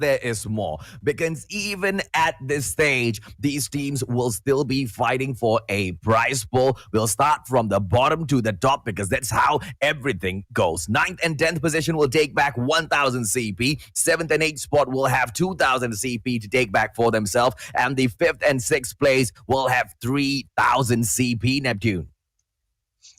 there is more, because even at this stage, these teams will still be fighting for a prize pool. We'll start from the bottom to the top because that's how everything goes. 9th and 10th position will take back 1,000 CP. 7th and 8th spot will have 2,000 CP to take back for themselves. And the 5th and 6th place will have 3,000 CP, Neptune.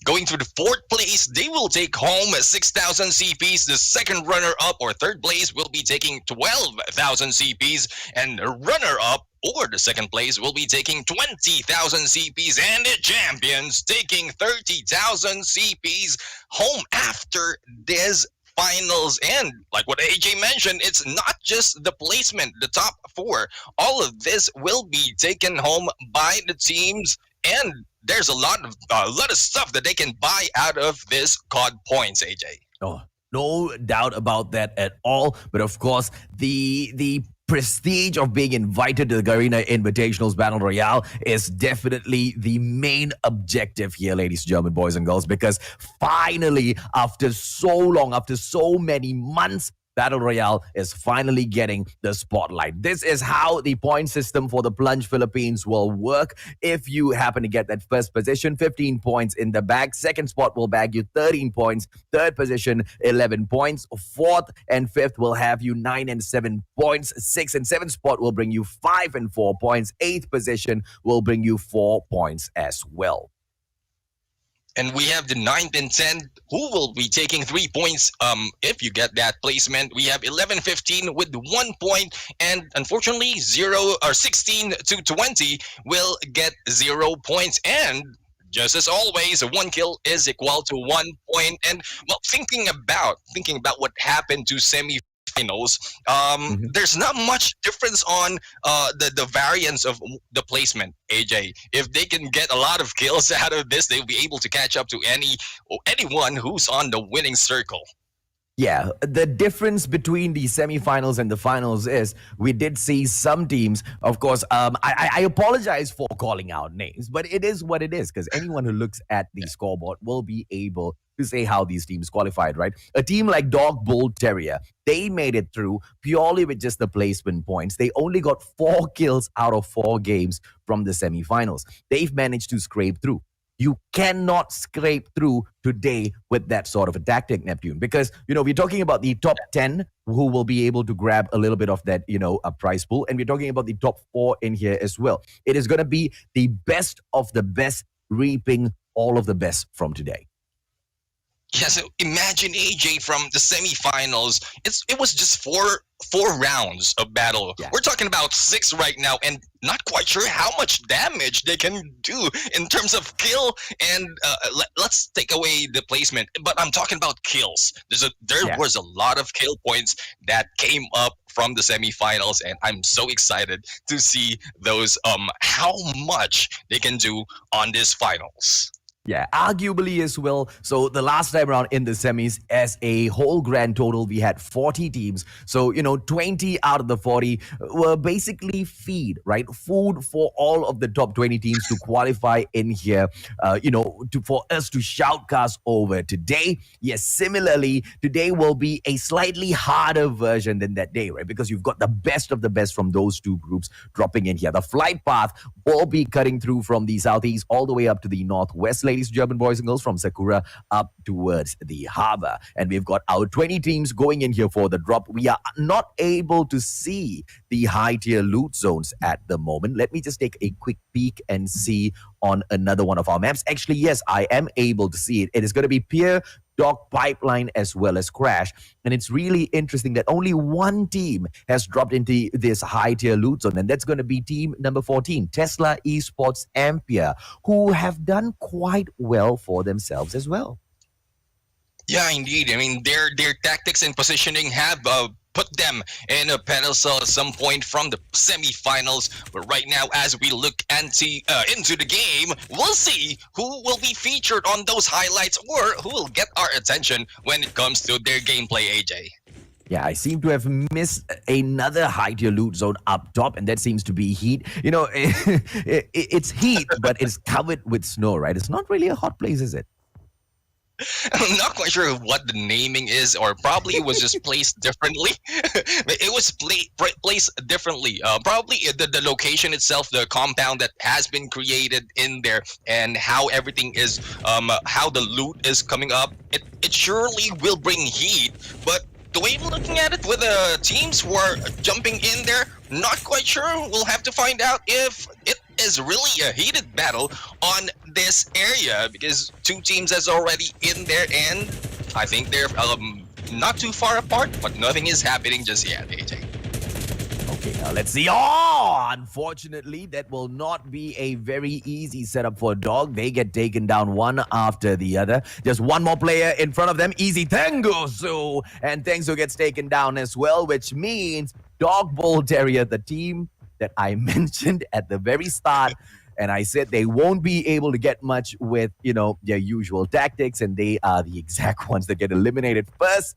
Going to the 4th place, they will take home 6,000 CPs. The second runner-up or 3rd place will be taking 12,000 CPs. And the runner-up or the 2nd place will be taking 20,000 CPs. And the champions taking 30,000 CPs home after this finals. And like what AJ mentioned, it's not just the placement, the top 4. All of this will be taken home by the teams, and there's a lot of stuff that they can buy out of this COD points, AJ. Oh, no doubt about that at all. But of course, the prestige of being invited to the Garena Invitational Battle Royale is definitely the main objective here, ladies and gentlemen, boys and girls, because finally, after so long, after so many months, Battle Royale is finally getting the spotlight. This is how the point system for the Plunge Philippines will work. If you happen to get that first position, 15 points in the bag. Second spot will bag you 13 points. Third position, 11 points. Fourth and fifth will have you 9 and 7 points. Sixth and seventh spot will bring you 5 and 4 points. Eighth position will bring you 4 points as well. And we have the 9th and 10th who will be taking 3 points if you get that placement. We have 11, 15 with 1 point, and unfortunately 16 to 20 will get 0 points. And just as always, 1 kill is equal to 1 point. And well, thinking about what happened to semifinals, there's not much difference on the variance of the placement, AJ. If they can get a lot of kills out of this, they'll be able to catch up to anyone who's on the winning circle. Yeah, the difference between the semifinals and the finals is we did see some teams, of course, I apologize for calling out names, but it is what it is, because anyone who looks at the scoreboard will be able to say how these teams qualified, right? A team like Dog Bull Terrier, they made it through purely with just the placement points. They only got 4 kills out of 4 games from the semifinals. They've managed to scrape through. You cannot scrape through today with that sort of a tactic, Neptune, because, we're talking about the top 10 who will be able to grab a little bit of that, a prize pool. And we're talking about the top 4 in here as well. It is going to be the best of the best reaping all of the best from today. Yeah, so imagine, AJ, from the semifinals, it was just four rounds of battle. Yeah. We're talking about 6 right now, and not quite sure how much damage they can do in terms of kill. And let's take away the placement, but I'm talking about kills. There was a lot of kill points that came up from the semifinals, and I'm so excited to see those how much they can do on this finals. Yeah, arguably as well. So the last time around in the semis, as a whole grand total, we had 40 teams. So, 20 out of the 40 were basically right? Food for all of the top 20 teams to qualify in here, for us to shoutcast over today. Yes, similarly, today will be a slightly harder version than that day, right? Because you've got the best of the best from those two groups dropping in here. The flight path will be cutting through from the southeast all the way up to the northwest, ladies and gentlemen, boys and girls, from Sakura up towards the harbor. And we've got our 20 teams going in here for the drop. We are not able to see the high tier loot zones at the moment. Let me just take a quick peek and see on another one of our maps. Actually, yes, I am able to see it. It is going to be Pier, Dock, Pipeline, as well as Crash. And it's really interesting that only one team has dropped into this high tier loot zone, and that's going to be team number 14, Tesla Esports Ampere, who have done quite well for themselves as well. Yeah, indeed. I mean, their tactics and positioning have put them in a pedestal at some point from the semifinals. But right now, as we look into the game, we'll see who will be featured on those highlights or who will get our attention when it comes to their gameplay, AJ. Yeah, I seem to have missed another high tier loot zone up top, and that seems to be heat. It's heat, but it's covered with snow, right? It's not really a hot place, is it? I'm not quite sure what the naming is, or probably it was just placed differently. It was placed differently. Probably the location itself, the compound that has been created in there, and how everything is, how the loot is coming up. It surely will bring heat, but the way I'm looking at it, with the teams who are jumping in there, not quite sure. We'll have to find out if it is really a heated battle on this area, because two teams is already in there, and I think they're not too far apart, but nothing is happening just yet, AJ. Okay, now let's see. Oh, unfortunately, that will not be a very easy setup for Dog. They get taken down one after the other. Just one more player in front of them. Easy Tengosu. And Tengosu gets taken down as well, which means Dog Bull Terrier, the team that I mentioned at the very start, and I said they won't be able to get much with, their usual tactics, and they are the exact ones that get eliminated first.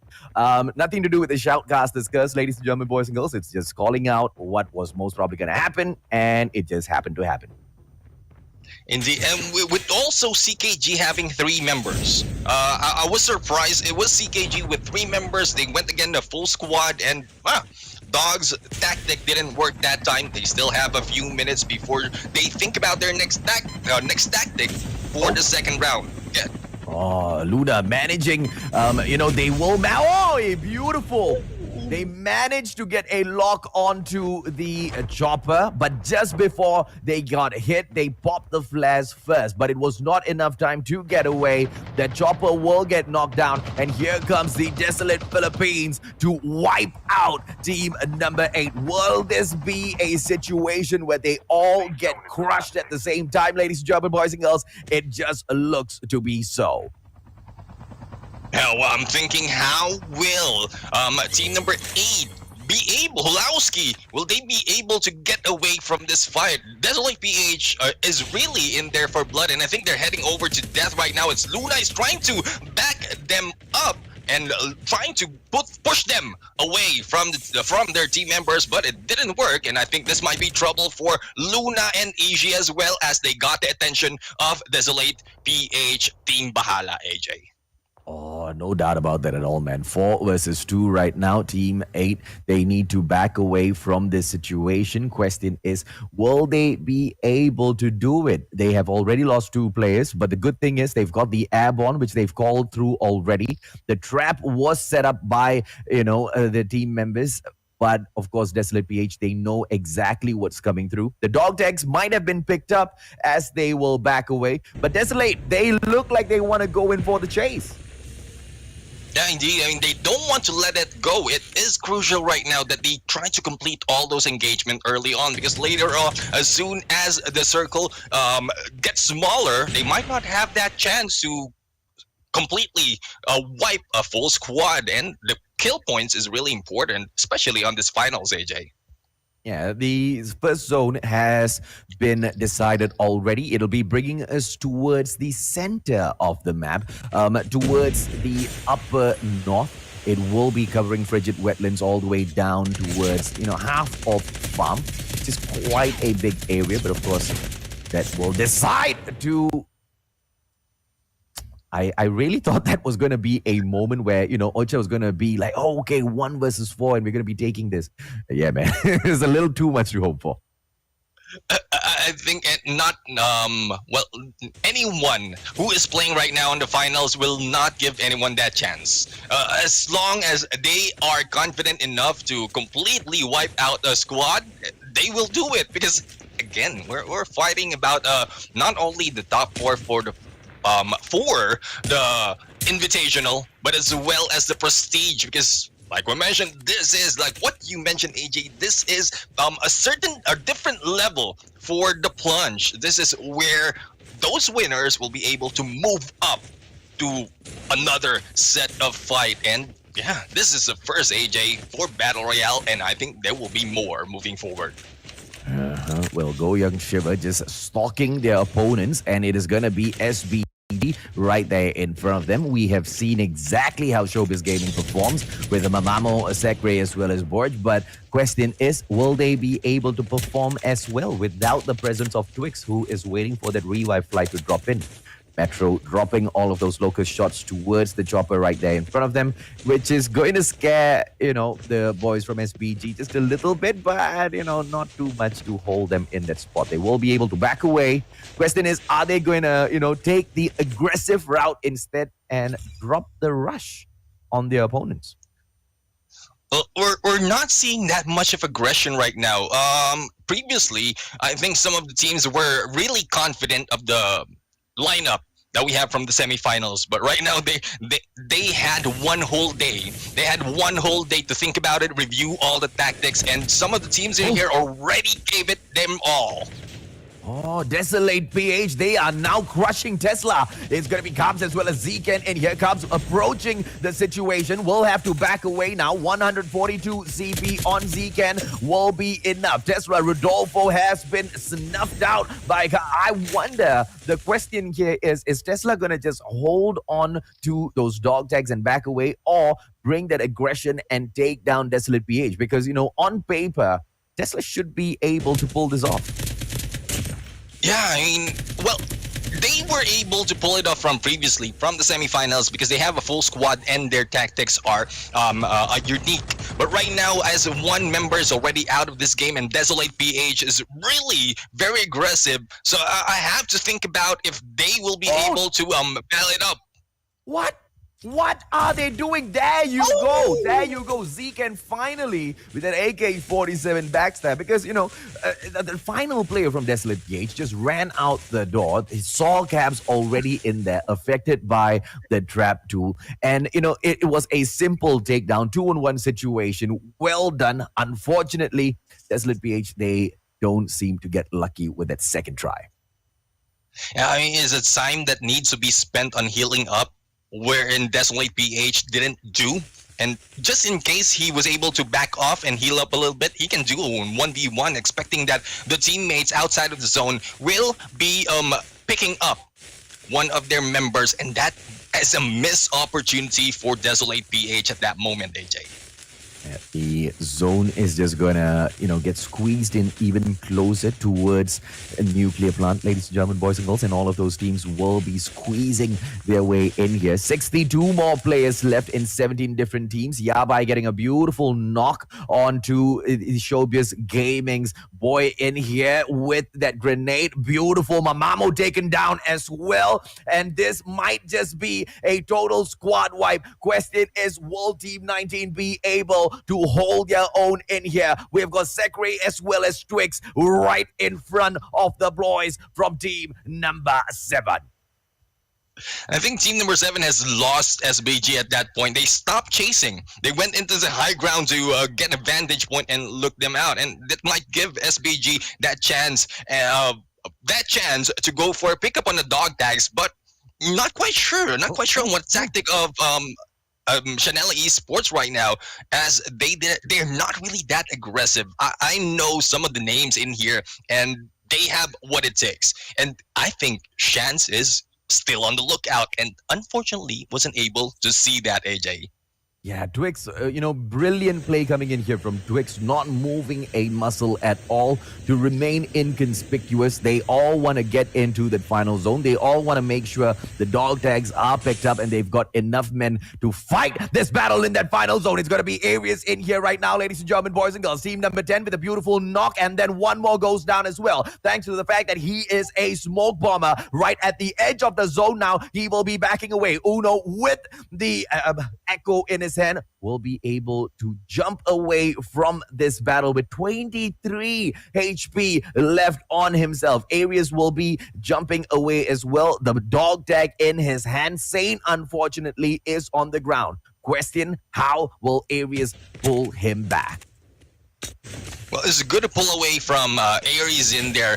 Nothing to do with the Shoutcaster's curse, ladies and gentlemen, boys and girls. It's just calling out what was most probably going to happen, and it just happened to happen. Indeed, and with also CKG having 3 members, I was surprised. It was CKG with 3 members. They went again the full squad, and Dog's tactic didn't work that time. They still have a few minutes before they think about their next tactic for the second round. Yeah. Oh, Luna managing, they will... Oh, beautiful. They managed to get a lock onto the chopper, but just before they got hit, they popped the flares first. But it was not enough time to get away. The chopper will get knocked down, and here comes the Desolate Philippines to wipe out team number 8. Will this be a situation where they all get crushed at the same time, ladies and gentlemen, boys and girls? It just looks to be so. Now, I'm thinking, how will team number 8 be able, Hulowski, will they be able to get away from this fight? Desolate PH is really in there for blood, and I think they're heading over to death right now. It's Luna is trying to back them up and trying to push them away from their team members, but it didn't work, and I think this might be trouble for Luna and Easy as well, as they got the attention of Desolate PH Team Bahala, AJ. Oh, no doubt about that at all, man. 4 versus 2 right now. Team 8, they need to back away from this situation. Question is, will they be able to do it? They have already lost 2 players, but the good thing is they've got the airborne, which they've called through already. The trap was set up by, the team members. But, of course, Desolate PH, they know exactly what's coming through. The dog tags might have been picked up as they will back away. But Desolate, they look like they want to go in for the chase. Yeah, indeed. I mean, they don't want to let it go. It is crucial right now that they try to complete all those engagement early on, because later on, as soon as the circle gets smaller, they might not have that chance to completely wipe a full squad. And the kill points is really important, especially on this finals, AJ. Yeah, the first zone has been decided already. It'll be bringing us towards the center of the map, towards the upper north. It will be covering frigid wetlands all the way down towards, half of farm, which is quite a big area. But of course, that will decide to... I really thought that was going to be a moment where, Ocha was going to be like, oh, okay, 1 versus 4, and we're going to be taking this. Yeah, man, it's a little too much to hope for. I think anyone who is playing right now in the finals will not give anyone that chance. As long as they are confident enough to completely wipe out a squad, they will do it. Because, again, we're fighting about not only the top 4 for the Invitational, but as well as the prestige, because like we mentioned, this is like what you mentioned, AJ, this is a different level for the Plunge. This is where those winners will be able to move up to another set of fight. And yeah, this is the first, AJ, for Battle Royale, and I think there will be more moving forward. Well, Go Young Shiver just stalking their opponents, and it is going to be SB right there in front of them. We have seen exactly how Showbiz Gaming performs with Mamamo, Sekre, as well as Borj. But question is, will they be able to perform as well without the presence of Twix, who is waiting for that revive flight to drop in? Metro dropping all of those locust shots towards the chopper right there in front of them, which is going to scare, the boys from SBG just a little bit, but, not too much to hold them in that spot. They will be able to back away. Question is, are they going to, take the aggressive route instead and drop the rush on their opponents? We're not seeing that much of aggression right now. Previously, I think some of the teams were really confident of the lineup that we have from the semifinals, but right now they had one whole day. They had one whole day to think about it, review all the tactics, and some of the teams in here already gave it them all. Oh, Desolate PH, they are now crushing Tesla. It's going to be Cubs as well as Zken, and here Cubs approaching the situation. We'll have to back away now. 142 CP on Zken will be enough. Tesla Rodolfo has been snuffed out by... I wonder, the question here is Tesla going to just hold on to those dog tags and back away, or bring that aggression and take down Desolate PH? Because, on paper, Tesla should be able to pull this off. Yeah, I mean, well, they were able to pull it off from previously, from the semifinals, because they have a full squad and their tactics are unique. But right now, as one member is already out of this game and Desolate PH is really very aggressive, so I have to think about if they will be able to battle it up. What are they doing? There you go. There you go. Zeke, and finally with an AK-47 backstab, because, the final player from Desolate PH just ran out the door. He saw Cabs already in there, affected by the trap tool. And, it was a simple takedown, 2-on-1 situation. Well done. Unfortunately, Desolate PH, they don't seem to get lucky with that second try. Yeah, I mean, it's a time that needs to be spent on healing up, wherein Desolate PH didn't do. And just in case he was able to back off and heal up a little bit, he can do a 1v1, expecting that the teammates outside of the zone will be picking up one of their members, and that is a missed opportunity for Desolate PH at that moment, AJ. The zone is just gonna, get squeezed in even closer towards a nuclear plant, ladies and gentlemen, boys and girls, and all of those teams will be squeezing their way in here. 62 more players left in 17 different teams. Yabai getting a beautiful knock onto Showbiz Gaming's boy in here with that grenade. Beautiful. Mamamo taken down as well. And this might just be a total squad wipe. Question is, will Team 19 be able to hold their own in here? We've got Sekre as well as Twix right in front of the boys from team number 7. I think team number 7 has lost SBG at that point. They stopped chasing. They went into the high ground to get a vantage point and look them out, and that might give SBG that chance to go for a pickup on the dog tags, but not quite sure. Not quite sure on what tactic of Chanel Esports right now, as they're not really that aggressive. I know some of the names in here, and they have what it takes. And I think Shans is still on the lookout, and unfortunately wasn't able to see that, AJ. Yeah, Twix, brilliant play coming in here from Twix, not moving a muscle at all to remain inconspicuous. They all want to get into that final zone. They all want to make sure the dog tags are picked up and they've got enough men to fight this battle in that final zone. It's going to be Arius in here right now, ladies and gentlemen, boys and girls. Team number 10 with a beautiful knock, and then one more goes down as well, thanks to the fact that he is a smoke bomber right at the edge of the zone now. He will be backing away. Uno with the echo in his hand will be able to jump away from this battle with 23 HP left on himself. Arius will be jumping away as well. The dog tag in his hand. Sane, unfortunately, is on the ground. Question, how will Arius pull him back? Well, it's good to pull away from Aries in there.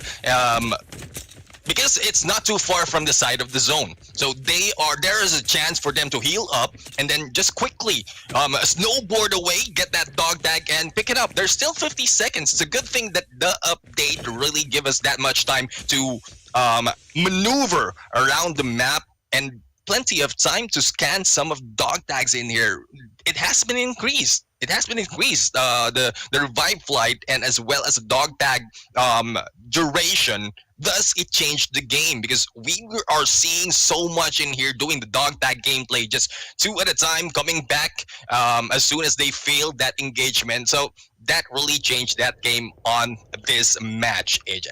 Because it's not too far from the side of the zone. So there is a chance for them to heal up and then just quickly snowboard away, get that dog tag and pick it up. There's still 50 seconds. It's a good thing that the update really give us that much time to maneuver around the map, and plenty of time to scan some of dog tags in here. It has been increased. The revive flight, and as well as the dog tag duration Thus, it changed the game because we are seeing so much in here doing the dog tag gameplay, just two at a time, coming back as soon as they failed that engagement. So that really changed that game on this match, AJ.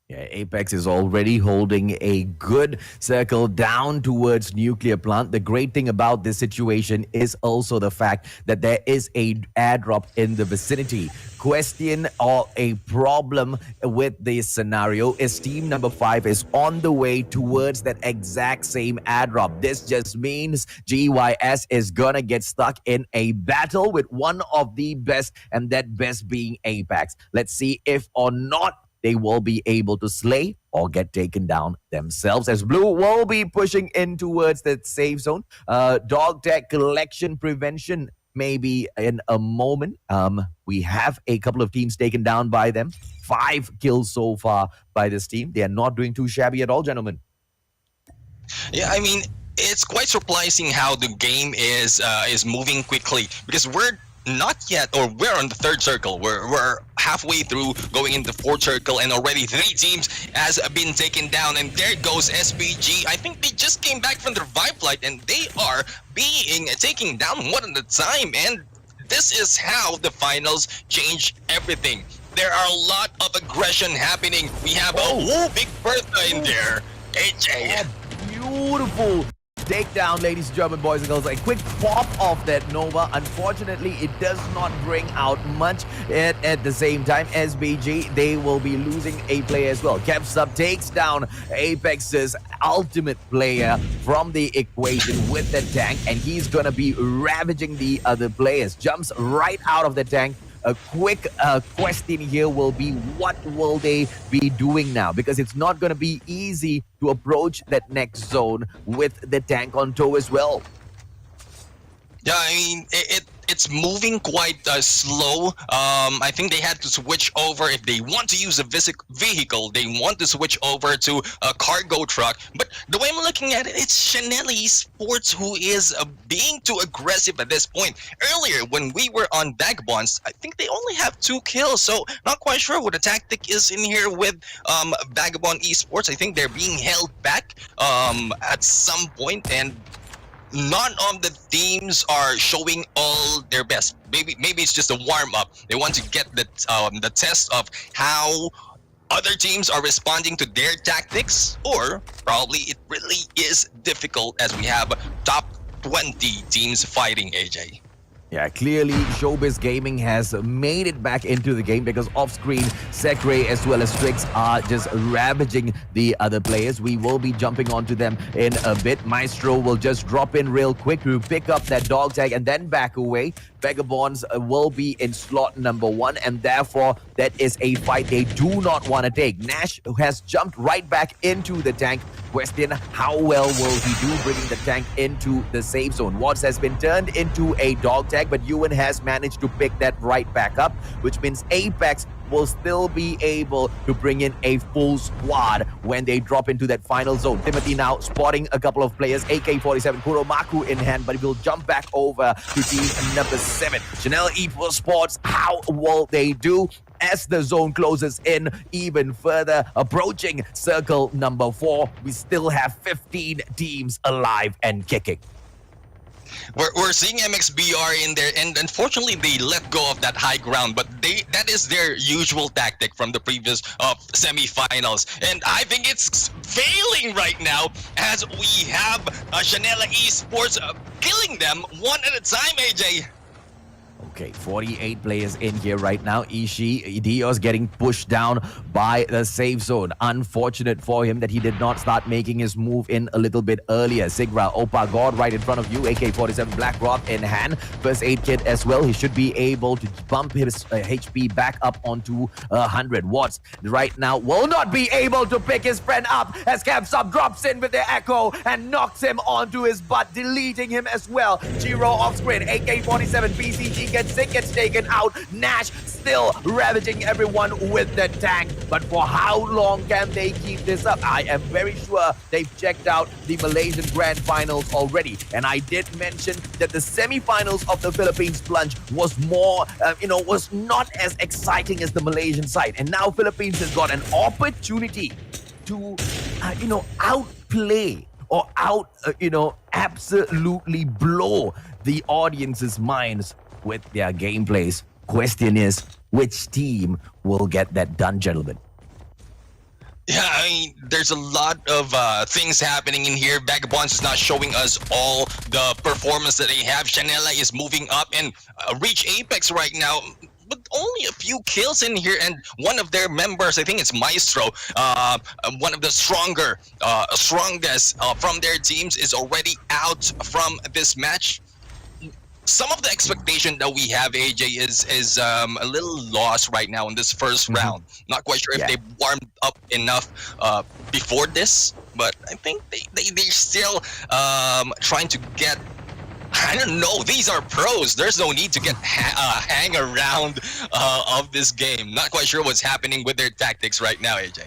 Yeah, Apex is already holding a good circle down towards nuclear plant. The great thing about this situation is also the fact that there is a airdrop in the vicinity. Question or a problem with this scenario is team number 5 is on the way towards that exact same airdrop. This just means GYS is gonna get stuck in a battle with one of the best, and that best being Apex. Let's see if or not they will be able to slay or get taken down themselves, as Blue will be pushing in towards that safe zone. Dog tag collection prevention maybe in a moment. We have a couple of teams taken down by them. 5 kills so far by this team. They are not doing too shabby at all, gentlemen. Yeah, I mean, it's quite surprising how the game is moving quickly because we're not yet, or we're on the third circle. We're halfway through, going into the fourth circle, and already 3 teams has been taken down. And there goes SPG. I think they just came back from their revive flight, and they are being taken down one at a time. And this is how the finals change everything. There are a lot of aggression happening. We have a Big Bertha in there. AJ. Beautiful takedown, ladies and gentlemen, boys and girls. A quick pop of that Nova. Unfortunately, it does not bring out much. At the same time, SBG, they will be losing a player as well. Capsub takes down Apex's ultimate player from the equation with the tank, and he's gonna be ravaging the other players. Jumps right out of the tank. A quick question here will be, what will they be doing now? Because it's not going to be easy to approach that next zone with the tank on tow as well. Yeah, I mean, it's moving quite slow. I think they had to switch over. If they want to use a vehicle, they want to switch over to a cargo truck. But the way I'm looking at it, it's Chanel Esports who is being too aggressive at this point. Earlier, when we were on Vagabonds, I think they only have 2 kills. So not quite sure what the tactic is in here with Vagabond Esports. I think they're being held back at some point, and none of the teams are showing all their best. Maybe it's just a warm up. They want to get the test of how other teams are responding to their tactics, or probably it really is difficult as we have top 20 teams fighting, AJ. Yeah, clearly Showbiz Gaming has made it back into the game because off-screen, Sekre as well as Strix are just ravaging the other players. We will be jumping onto them in a bit. Maestro will just drop in real quick to pick up that dog tag and then back away. Vagabonds will be in slot number 1, and therefore that is a fight they do not want to take. Nash has jumped right back into the tank. Question, how well will he do bringing the tank into the safe zone? Watts has been turned into a dog tag, but Ewan has managed to pick that right back up, which means Apex will still be able to bring in a full squad when they drop into that final zone. Timothy now spotting a couple of players, AK-47 Kuromaku in hand, but he will jump back over to team number 7. Chanel Esports, how will they do as the zone closes in even further, approaching circle number 4? We still have 15 teams alive and kicking. We're seeing MXBR in there, and unfortunately they let go of that high ground, but that is their usual tactic from the previous semi-finals, and I think it's failing right now as we have Chanel Esports killing them one at a time, AJ. Okay, 48 players in here right now. Ishii, Dios getting pushed down by the safe zone. Unfortunate for him that he did not start making his move in a little bit earlier. Sigra, Opa God right in front of you. AK-47 Black Rock in hand. First aid kit as well. He should be able to bump his HP back up onto 100 watts. Right now will not be able to pick his friend up as Capsub drops in with the echo and knocks him onto his butt, deleting him as well. Giro off screen. AK-47 BCG he gets taken out. Nash still ravaging everyone with the tank. But for how long can they keep this up? I am very sure they've checked out the Malaysian Grand Finals already. And I did mention that the semi-finals of the Philippines Plunge was more, was not as exciting as the Malaysian side. And now Philippines has got an opportunity to, outplay or absolutely blow the audience's minds with their gameplays. Question is, which team will get that done, gentlemen? Yeah, I mean, there's a lot of things happening in here. Vagabonds is not showing us all the performance that they have. Chanela is moving up and reach Apex right now, but only a few kills in here. And one of their members, I think it's Maestro, one of the strongest from their teams, is already out from this match. Some of the expectation that we have, AJ, is a little lost right now in this first round. Not quite sure if they warmed up enough before this, but I think they're still trying to get. I don't know. These are pros. There's no need to get hang around of this game. Not quite sure what's happening with their tactics right now, AJ.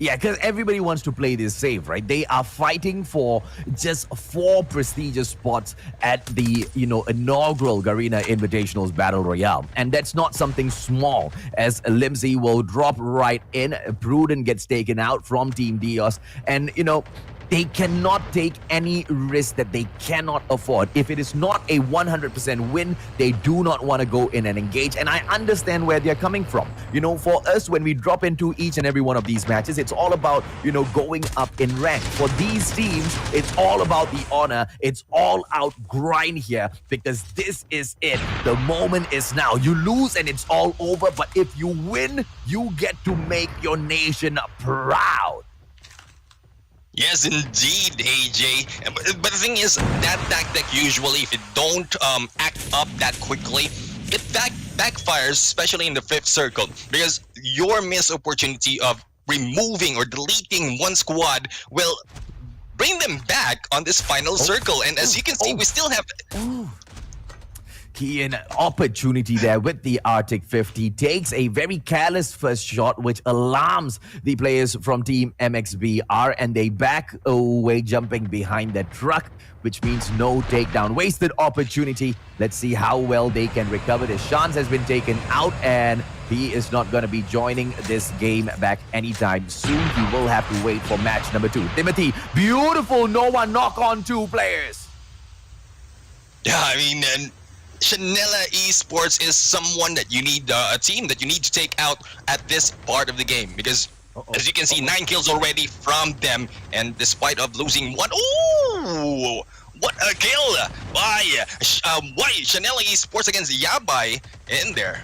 Yeah, because everybody wants to play this safe, right? They are fighting for just 4 prestigious spots at the, inaugural Garena Invitational Battle Royale. And that's not something small, as Limsey will drop right in. Prudent gets taken out from Team Dios. And, they cannot take any risk that they cannot afford. If it is not a 100% win, they do not want to go in and engage. And I understand where they're coming from. For us, when we drop into each and every one of these matches, it's all about, going up in rank. For these teams, it's all about the honor. It's all out grind here, because this is it. The moment is now. You lose and it's all over. But if you win, you get to make your nation proud. Yes, indeed, AJ. But the thing is, that tactic usually, if it don't act up that quickly, it backfires, especially in the 5th circle, because your missed opportunity of removing or deleting one squad will bring them back on this final circle. And as you can see, we still have. Key an opportunity there with the Arctic 50. Takes a very careless first shot, which alarms the players from Team MXBR, and they back away, jumping behind the truck, which means no takedown. Wasted opportunity. Let's see how well they can recover this. Shans has been taken out, and he is not going to be joining this game back anytime soon. He will have to wait for match number 2. Timothy, beautiful Noah knock on 2 players. Yeah, I mean, and Chanela Esports is someone that you need, a team that you need to take out at this part of the game, because as you can see, 9 kills already from them, and despite of losing 1, ooh, what a kill by Chanela Esports against Yabai in there.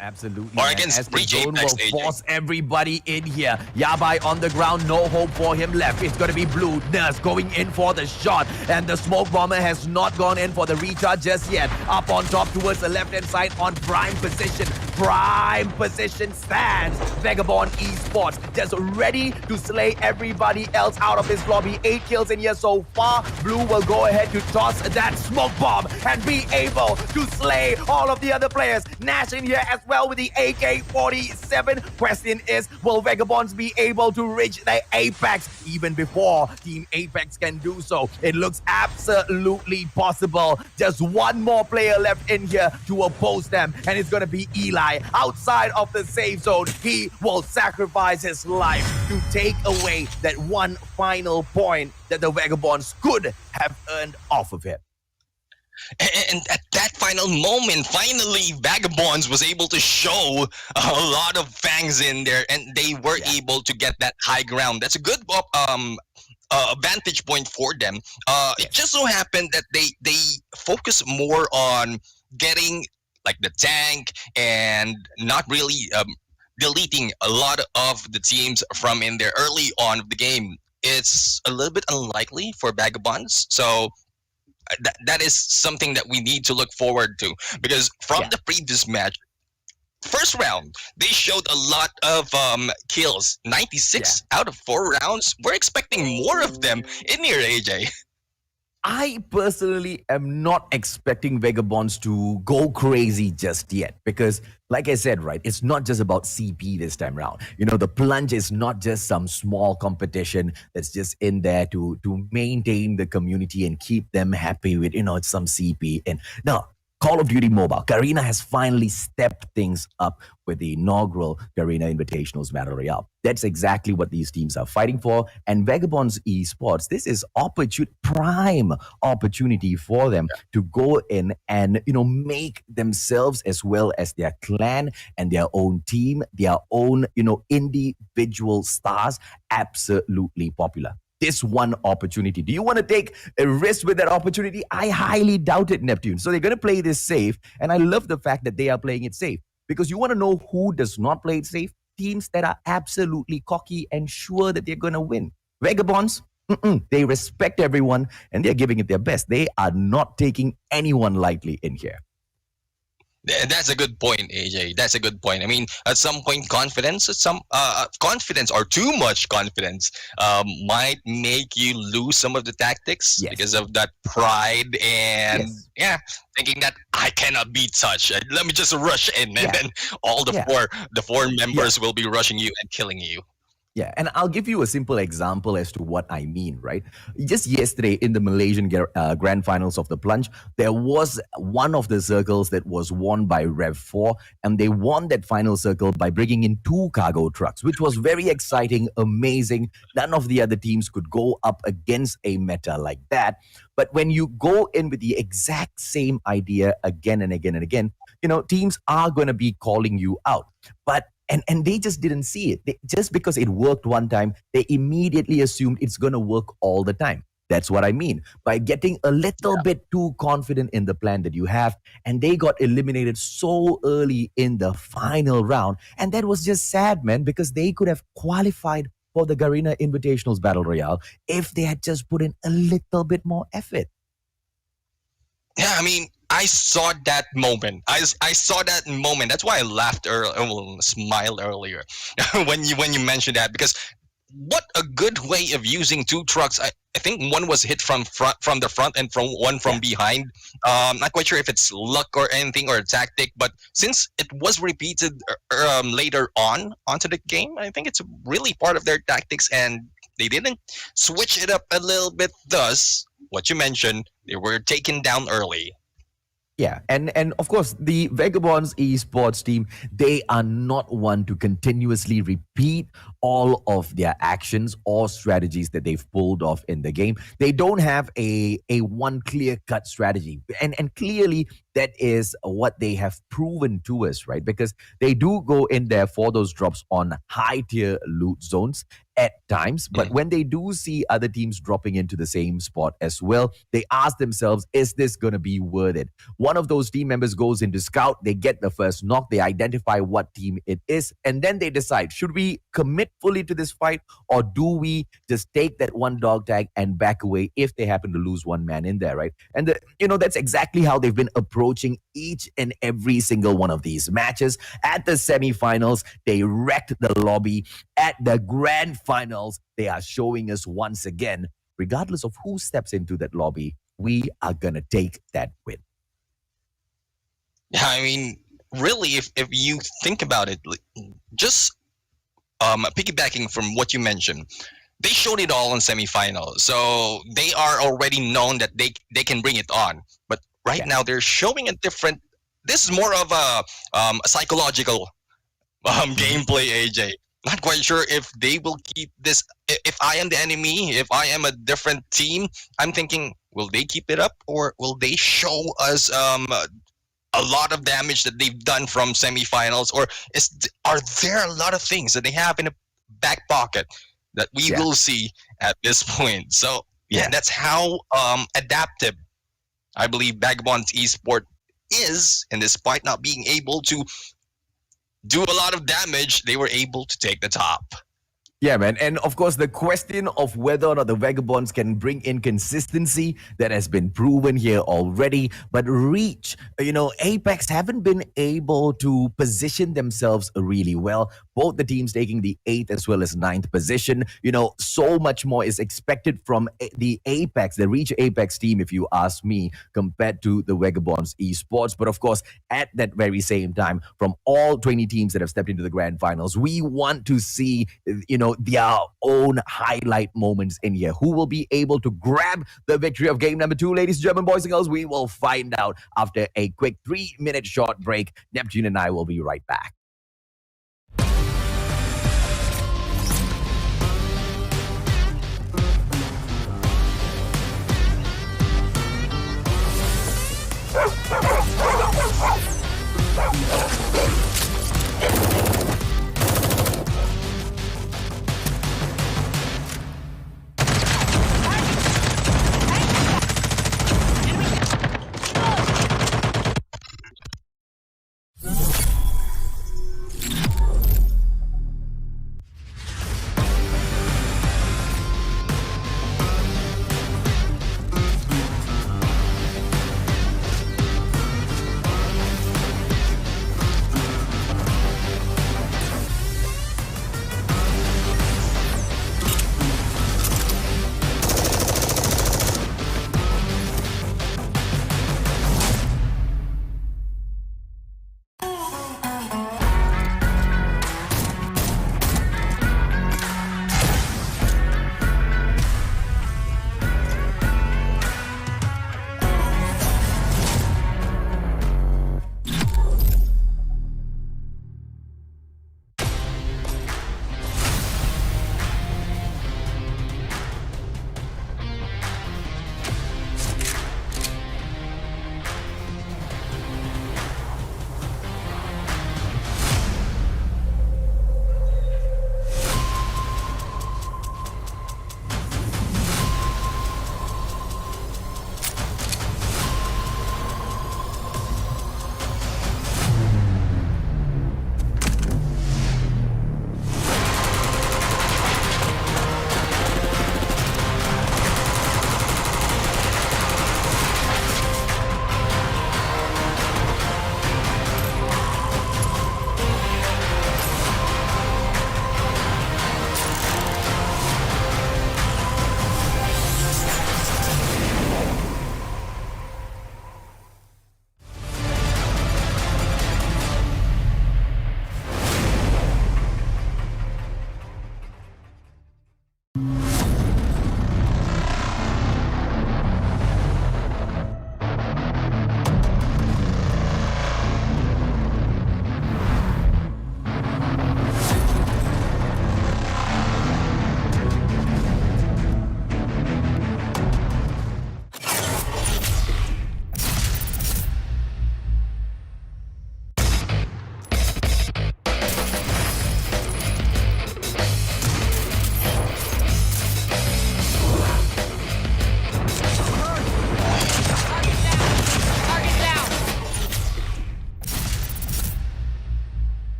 Absolutely. Or against Breach Apex, will force everybody in here. Yabai on the ground, no hope for him left. It's going to be Blue Nurse going in for the shot. And the smoke bomber has not gone in for the recharge just yet. Up on top towards the left-hand side on prime position. Prime position stands Vagabond Esports, just ready to slay everybody else out of his lobby. 8 kills in here so far. Blue will go ahead to toss that smoke bomb and be able to slay all of the other players. Nash in here as well with the AK-47. Question is, will Vagabonds be able to reach the Apex even before Team Apex can do so? It looks absolutely possible. Just one more player left in here to oppose them, and it's going to be Eli. Outside of the safe zone, he will sacrifice his life to take away that one final point that the Vagabonds could have earned off of him. And at that final moment, finally, Vagabonds was able to show a lot of fangs in there, and they were able to get that high ground. That's a good vantage point for them. It just so happened that they focus more on getting like the tank and not really deleting a lot of the teams from in there early on of the game. It's a little bit unlikely for Vagabonds, so that is something that we need to look forward to, because from the previous match, first round, they showed a lot of kills. 96 out of 4 rounds. We're expecting more of them in here, AJ. I personally am not expecting Vagabonds to go crazy just yet because, like I said, right, it's not just about CP this time around. The Plunge is not just some small competition that's just in there to maintain the community and keep them happy with, some CP. And no, Call of Duty Mobile, Garena has finally stepped things up with the inaugural Garena Invitationals Battle Royale. That's exactly what these teams are fighting for. And Vagabonds Esports, this is prime opportunity for them to go in and make themselves as well as their clan and their own team, their own individual stars absolutely popular. This one opportunity. Do you want to take a risk with that opportunity? I highly doubt it, Neptune. So they're going to play this safe. And I love the fact that they are playing it safe because you want to know who does not play it safe? Teams that are absolutely cocky and sure that they're going to win. Vagabonds, they respect everyone and they're giving it their best. They are not taking anyone lightly in here. That's a good point, AJ. That's a good point. I mean, at some point, confidence or too much confidence might make you lose some of the tactics because of that pride and thinking that I cannot be touched. Let me just rush in, and then all the four members will be rushing you and killing you. Yeah, and I'll give you a simple example as to what I mean, right? Just yesterday in the Malaysian Grand Finals of the Plunge, there was one of the circles that was won by Rev 4, and they won that final circle by bringing in 2 cargo trucks, which was very exciting, amazing. None of the other teams could go up against a meta like that. But when you go in with the exact same idea again and again and again, teams are going to be calling you out. But and they just didn't see it. Just because it worked one time, they immediately assumed it's going to work all the time. That's what I mean. By getting a little bit too confident in the plan that you have, and they got eliminated so early in the final round. And that was just sad, man, because they could have qualified for the Garena Invitationals Battle Royale if they had just put in a little bit more effort. Yeah, I mean, I saw that moment. I saw that moment. That's why I laughed earlier, smiled earlier when you mentioned that, because what a good way of using 2 trucks. I think one was hit from the front and from one from behind. Not quite sure if it's luck or anything or a tactic, but since it was repeated later on onto the game, I think it's really part of their tactics, and they didn't switch it up a little bit. Thus, what you mentioned, they were taken down early. Yeah, and of course, the Vagabonds esports team, they are not one to continuously repeat all of their actions or strategies that they've pulled off in the game. They don't have a one clear-cut strategy. And clearly, that is what they have proven to us, right? Because they do go in there for those drops on high-tier loot zones at times. But when they do see other teams dropping into the same spot as well, they ask themselves, is this going to be worth it? One of those team members goes into scout, they get the first knock, they identify what team it is, and then they decide, should we commit fully to this fight, or do we just take that one dog tag and back away if they happen to lose one man in there, right? And that's exactly how they've been approaching each and every single one of these matches. At the semifinals, they wrecked the lobby. At the grand finals, they are showing us once again, regardless of who steps into that lobby, we are going to take that win. Yeah, I mean, really, if you think about it, just piggybacking from what you mentioned, they showed it all in semifinals. So they are already known that they can bring it on. But right now, they're showing a different. This is more of a psychological gameplay, AJ. Not quite sure if they will keep this. If I am the enemy, if I am a different team, I'm thinking, will they keep it up, or will they show us a lot of damage that they've done from semifinals, or are there a lot of things that they have in a back pocket that we will see at this point? So that's how adaptive I believe Vagabond's Esport is, and despite not being able to do a lot of damage, they were able to take the top. Yeah, man. And of course, the question of whether or not the Vagabonds can bring in consistency that has been proven here already. But Reach, Apex haven't been able to position themselves really well. Both the teams taking the 8th as well as ninth position. So much more is expected from the Apex, the Reach Apex team, if you ask me, compared to the Vagabonds esports. But of course, at that very same time, from all 20 teams that have stepped into the grand finals, we want to see, their own highlight moments in here. Who will be able to grab the victory of game number 2, ladies and gentlemen, boys and girls? We will find out after a quick 3-minute short break. Neptune and I will be right back.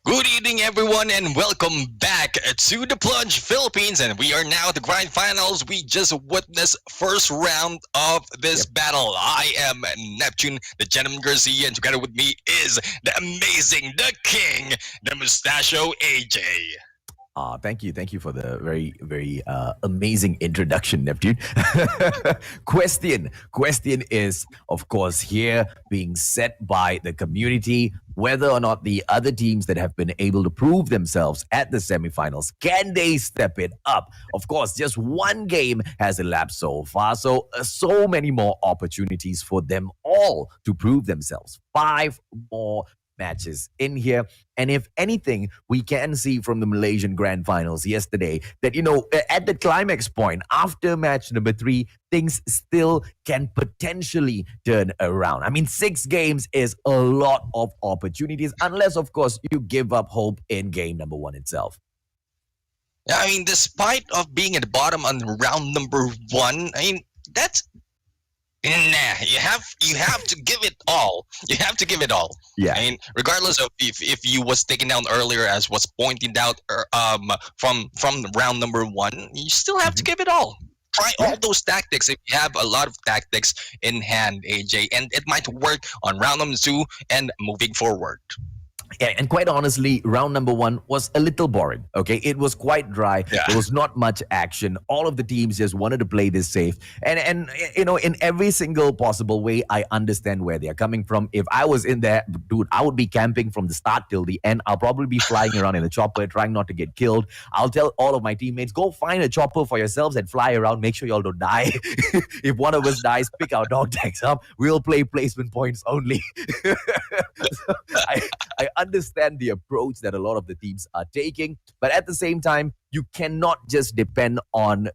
Good evening, everyone, and welcome back to the Plunge Philippines. And we are now at the grand finals. We just witnessed first round of this battle. I am Neptune, the gentleman Garcia, and together with me is the amazing, the king, the mustachio AJ. Thank you. Thank you for the very, very amazing introduction, Neptune. Question is, of course, here being set by the community, whether or not the other teams that have been able to prove themselves at the semifinals, can they step it up? Of course, just one game has elapsed so far, so many more opportunities for them all to prove themselves. 5 more matches in here. And if anything, we can see from the Malaysian Grand Finals yesterday that, at the climax point, after match number 3, things still can potentially turn around. I mean, 6 games is a lot of opportunities, unless, of course, you give up hope in game number 1 itself. Yeah, I mean, despite of being at the bottom on round number 1, I mean, that's Nah, you have to give it all. You have to give it all. Yeah. I mean, regardless of if you was taken down earlier, as was pointed out, from round number one, you still have to Mhm. give it all. Try Yeah. all those tactics if you have a lot of tactics in hand, AJ, and it might work on round number two and moving forward. Yeah, and quite honestly, round number one was a little boring. Okay, it was quite dry. Yeah. There was not much action. All of the teams just wanted to play this safe, and in every single possible way, I understand where they are coming from. If I was in there, dude, I would be camping from the start till the end. I'll probably be flying around in a chopper, trying not to get killed. I'll tell all of my teammates, go find a chopper for yourselves and fly around. Make sure y'all don't die. If one of us dies, pick our dog tags up. We'll play placement points only. So I understand the approach that a lot of the teams are taking, but at the same time, you cannot just depend on,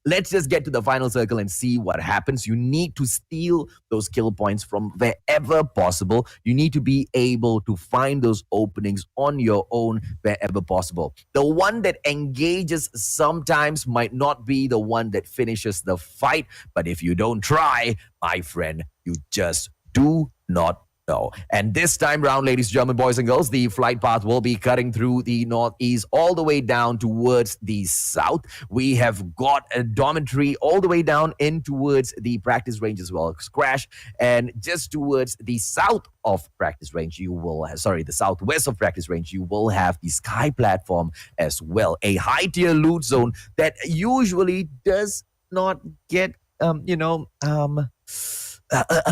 let's just get to the final circle and see what happens. You need to steal those kill points from wherever possible. You need to be able to find those openings on your own wherever possible. The one that engages sometimes might not be the one that finishes the fight, but if you don't try, my friend, you just do not know. And this time round, ladies and gentlemen, boys and girls, the flight path will be cutting through the northeast all the way down towards the south. We have got a dormitory all the way down in towards the practice range as well. Crash, and just towards the south of practice range, you will the southwest of practice range, you will have the sky platform as well. A high tier loot zone that usually does not get a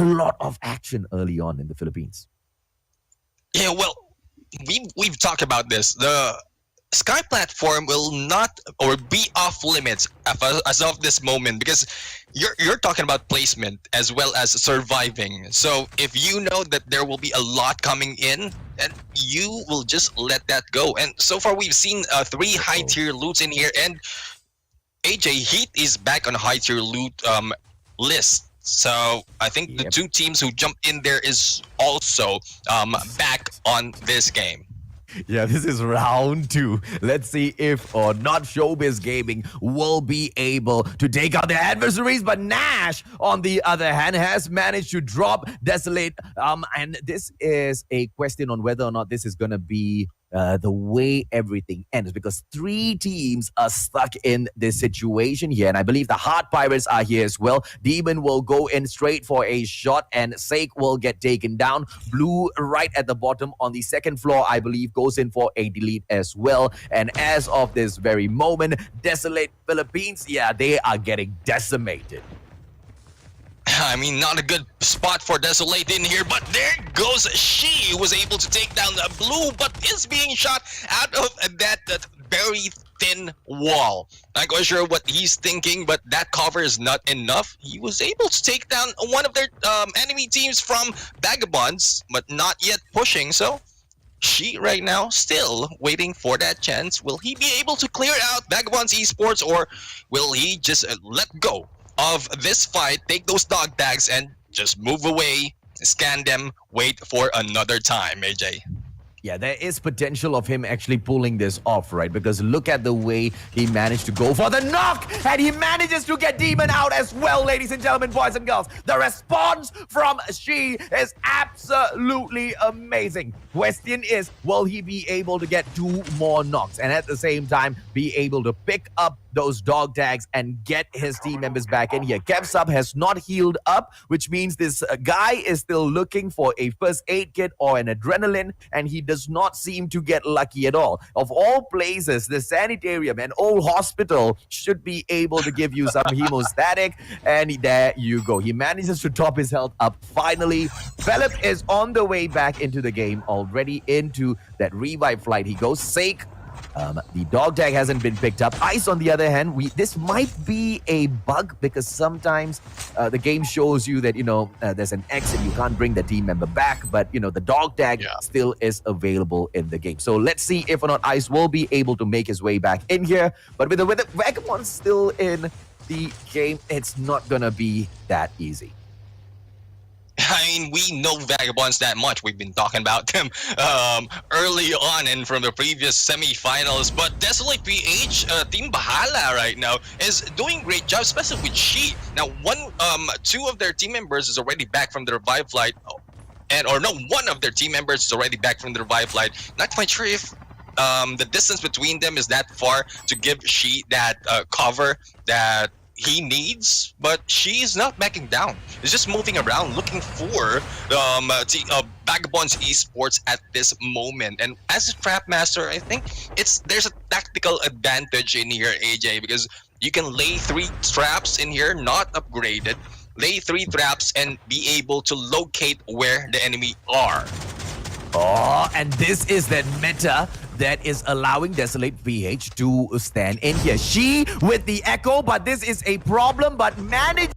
lot of action early on in the Philippines. Yeah, well, we've talked about this. The Sky platform will not or be off limits as of this moment, because you're talking about placement as well as surviving. So if you know that there will be a lot coming in, and you will just let that go. And so far we've seen three high tier loots in here, and AJ Heat is back on high tier loot list. So I think the Yep. two teams who jumped in there is also back on this game. Yeah, this is round two. Let's see if or not Showbiz Gaming will be able to take out their adversaries. But Nash, on the other hand, has managed to drop Desolate. And this is a question on whether or not this is going to be the way everything ends, because three teams are stuck in this situation here, and I believe the Heart Pirates are here as well. Demon will go in straight for a shot, and Sake will get taken down. Blue right at the bottom on the second floor, I believe, goes in for a delete as well. And as of this very moment, Desolate Philippines, yeah, they are getting decimated. I mean, not a good spot for Desolate in here, but there goes she, who was able to take down the Blue, but is being shot out of that very thin wall. Not quite sure what he's thinking, but that cover is not enough. He was able to take down one of their enemy teams from Vagabonds, but not yet pushing, so she right now still waiting for that chance. Will he be able to clear out Vagabonds Esports, or will he just let go of this fight, take those dog tags, and just move away, scan them, wait for another time, AJ? Yeah, there is potential of him actually pulling this off, right? Because look at the way he managed to go for the knock, and he manages to get Demon out as well, ladies and gentlemen, boys and girls. The response from She is absolutely amazing. Question is, will he be able to get two more knocks and at the same time be able to pick up those dog tags and get his team members back in here? Kevsub has not healed up, which means this guy is still looking for a first aid kit or an adrenaline, and he does not seem to get lucky at all. Of all places, the sanitarium and old hospital should be able to give you some hemostatic, and there you go. He manages to top his health up finally. Philip is on the way back into the game, already into that revive flight. He goes. Sake, the dog tag hasn't been picked up. Ice, on the other hand, this might be a bug, because sometimes the game shows you that, there's an exit, you can't bring the team member back, but, the dog tag still is available in the game. So let's see if or not Ice will be able to make his way back in here. But with the Vagabond still in the game, it's not going to be that easy. I mean, we know Vagabonds that much. We've been talking about them early on and from the previous semifinals. But Desolate PH, Team Bahala right now is doing great job, especially with She. Now, two of their team members is already back from the revive flight, and or no, one of their team members is already back from the revive flight. Not quite sure if the distance between them is that far to give She that cover that he needs, but she's not backing down. He's just moving around looking for Vagabonds Esports at this moment. And as a trap master, I think there's a tactical advantage in here, AJ, because you can lay 3 traps in here, not upgraded. Lay 3 traps and be able to locate where the enemy are. Oh, and this is that meta that is allowing Desolate PH to stand in here. She with the echo, but this is a problem, but manages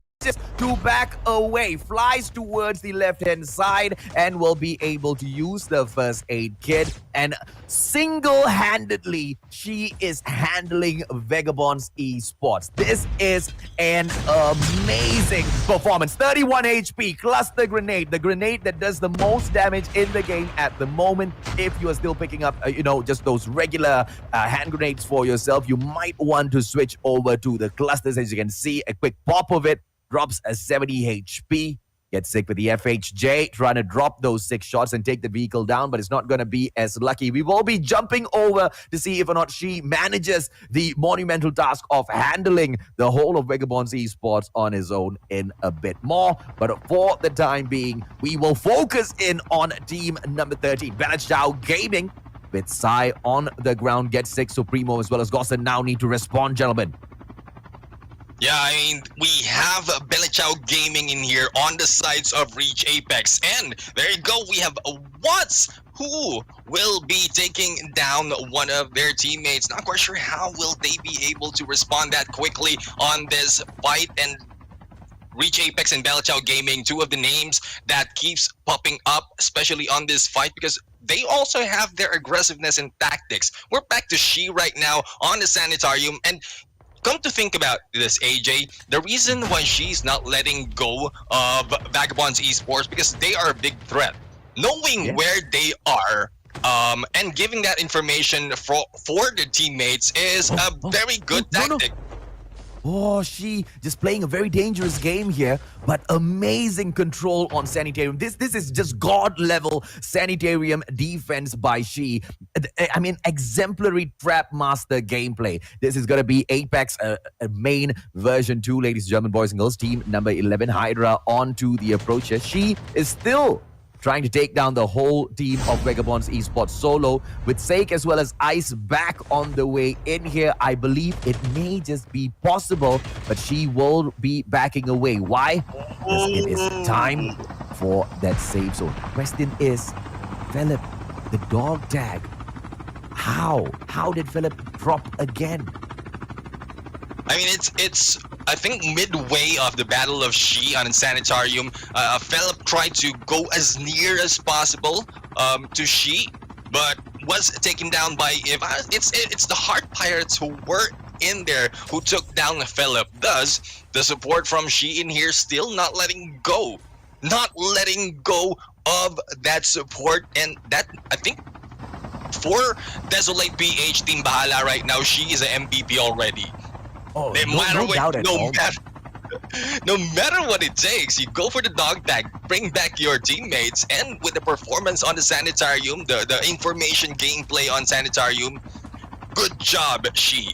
to back away, flies towards the left-hand side, and will be able to use the first aid kit. And single-handedly, she is handling Vagabonds Esports. This is an amazing performance. 31 HP, cluster grenade, the grenade that does the most damage in the game at the moment. If you are still picking up, just those regular hand grenades for yourself, you might want to switch over to the clusters. As you can see, a quick pop of it drops a 70 HP. Get sick with the FHJ, trying to drop those 6 shots and take the vehicle down, but it's not going to be as lucky. We will be jumping over to see if or not she manages the monumental task of handling the whole of Vagabonds Esports on his own in a bit more. But for the time being, we will focus in on team number 13, Belachao Gaming, with Sai on the ground. Get sick, Supremo as well as Gosson now need to respond, gentlemen. Yeah, I mean, we have Belachao Gaming in here on the sides of Reach Apex. And there you go, we have Watts, who will be taking down one of their teammates. Not quite sure how will they be able to respond that quickly on this fight. And Reach Apex and Belachao Gaming, 2 of the names that keeps popping up, especially on this fight, because they also have their aggressiveness and tactics. We're back to She right now on the Sanitarium, and come to think about this, AJ, the reason why she's not letting go of Vagabonds Esports because they are a big threat. Knowing where they are and giving that information for the teammates is a very good tactic. Oh, She just playing a very dangerous game here, but amazing control on Sanitarium. This is just God-level Sanitarium defense by She. I mean, exemplary Trap Master gameplay. This is going to be Apex main version 2, ladies and gentlemen, boys and girls. Team number 11, Hydra, onto the approach here. She is still trying to take down the whole team of Vagabonds Esports solo, with Sake as well as Ice back on the way in here. I believe it may just be possible, but She will be backing away. Why? Because it is time for that safe zone. Question is, Philip, the dog tag. How did Philip drop again? I mean, it's I think midway of the Battle of She on Sanitarium, Philip tried to go as near as possible to She, but was taken down by it's the Heart Pirates who were in there who took down Philip. Thus, the support from She in here still not letting go of that support, and that I think for Desolate PH Team Bahala right now, She is an MVP already. Oh, No matter what it takes, you go for the dog tag, bring back your teammates, and with the performance on the Sanitarium, the information gameplay on Sanitarium, good job, She.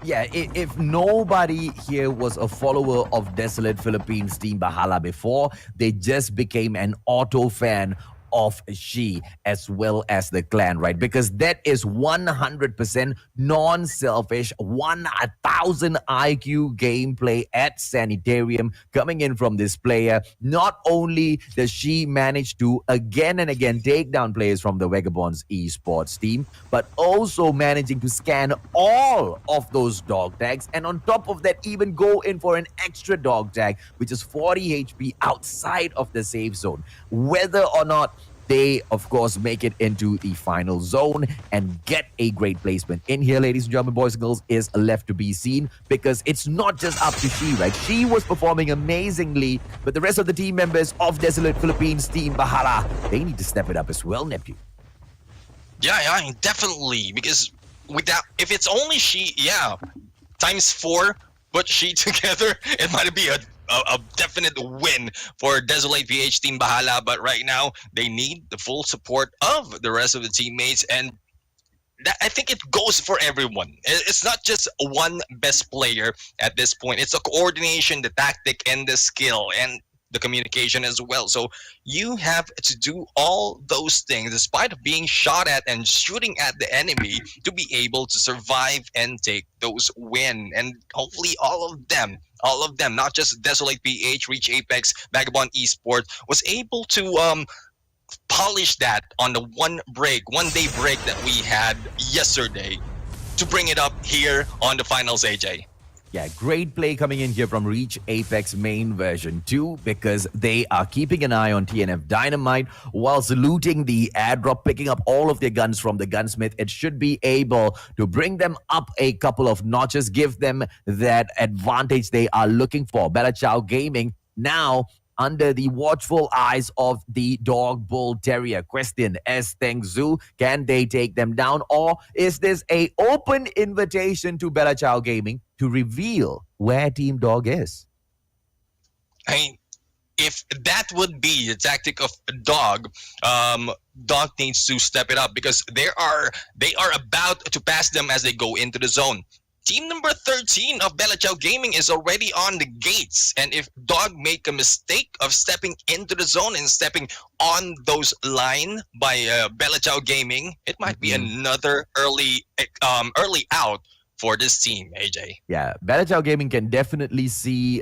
Yeah, if nobody here was a follower of Desolate Philippines Team Bahala before, they just became an auto fan of She as well as the clan, right? Because that is 100% non-selfish, 1000 IQ gameplay at Sanitarium coming in from this player. Not only does She manage to again and again take down players from the Vagabonds Esports team, but also managing to scan all of those dog tags, and on top of that even go in for an extra dog tag, which is 40 HP outside of the safe zone. Whether or not they, of course, make it into the final zone and get a great placement. In here, ladies and gentlemen, boys and girls, is left to be seen because it's not just up to she, right? She was performing amazingly, but the rest of the team members of Desolate Philippines Team Bahala, they need to step it up as well, Neptune. Yeah, definitely. Because without, if it's only she, yeah, times 4, put she together, it might be a definite win for Desolate PH Team Bahala. But right now, they need the full support of the rest of the teammates, and that, I think it goes for everyone. It's not just one best player at this point. It's a coordination, the tactic, and the skill, and the communication as well. So you have to do all those things despite of being shot at and shooting at the enemy to be able to survive and take those win. And hopefully all of them, not just Desolate PH, Reach Apex, Vagabond Esports, was able to polish that on the one day break that we had yesterday to bring it up here on the finals, AJ. Yeah, great play coming in here from Reach Apex main version 2 because they are keeping an eye on TNF Dynamite whilst looting the airdrop, picking up all of their guns from the gunsmith. It should be able to bring them up a couple of notches, give them that advantage they are looking for. Bella Chow Gaming now under the watchful eyes of the dog bull terrier. Question, as Teng Zhu, can they take them down, or is this a open invitation to Bella Chow Gaming to reveal where Team Dog is? I mean, if that would be the tactic of Dog, Dog needs to step it up because they are about to pass them as they go into the zone. Team number 13 of Bella Chow Gaming is already on the gates, and if Dog make a mistake of stepping into the zone and stepping on those line by Bella Chow Gaming, it might be another early out for this team, AJ. Yeah, Bella Chow Gaming can definitely see,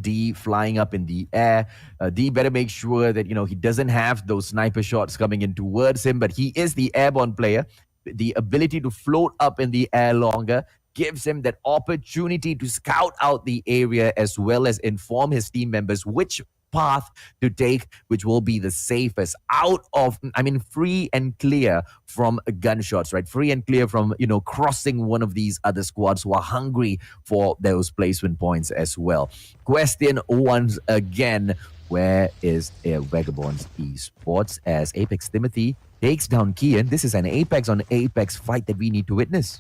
D flying up in the air. D better make sure that, he doesn't have those sniper shots coming in towards him, but he is the airborne player. The ability to float up in the air longer gives him that opportunity to scout out the area as well as inform his team members which path to take, which will be the safest free and clear from gunshots, right? Free and clear from, crossing one of these other squads who are hungry for those placement points as well. Question once again, where is Vagabonds Esports as Apex Timothy takes down Kian? This is an Apex on Apex fight that we need to witness.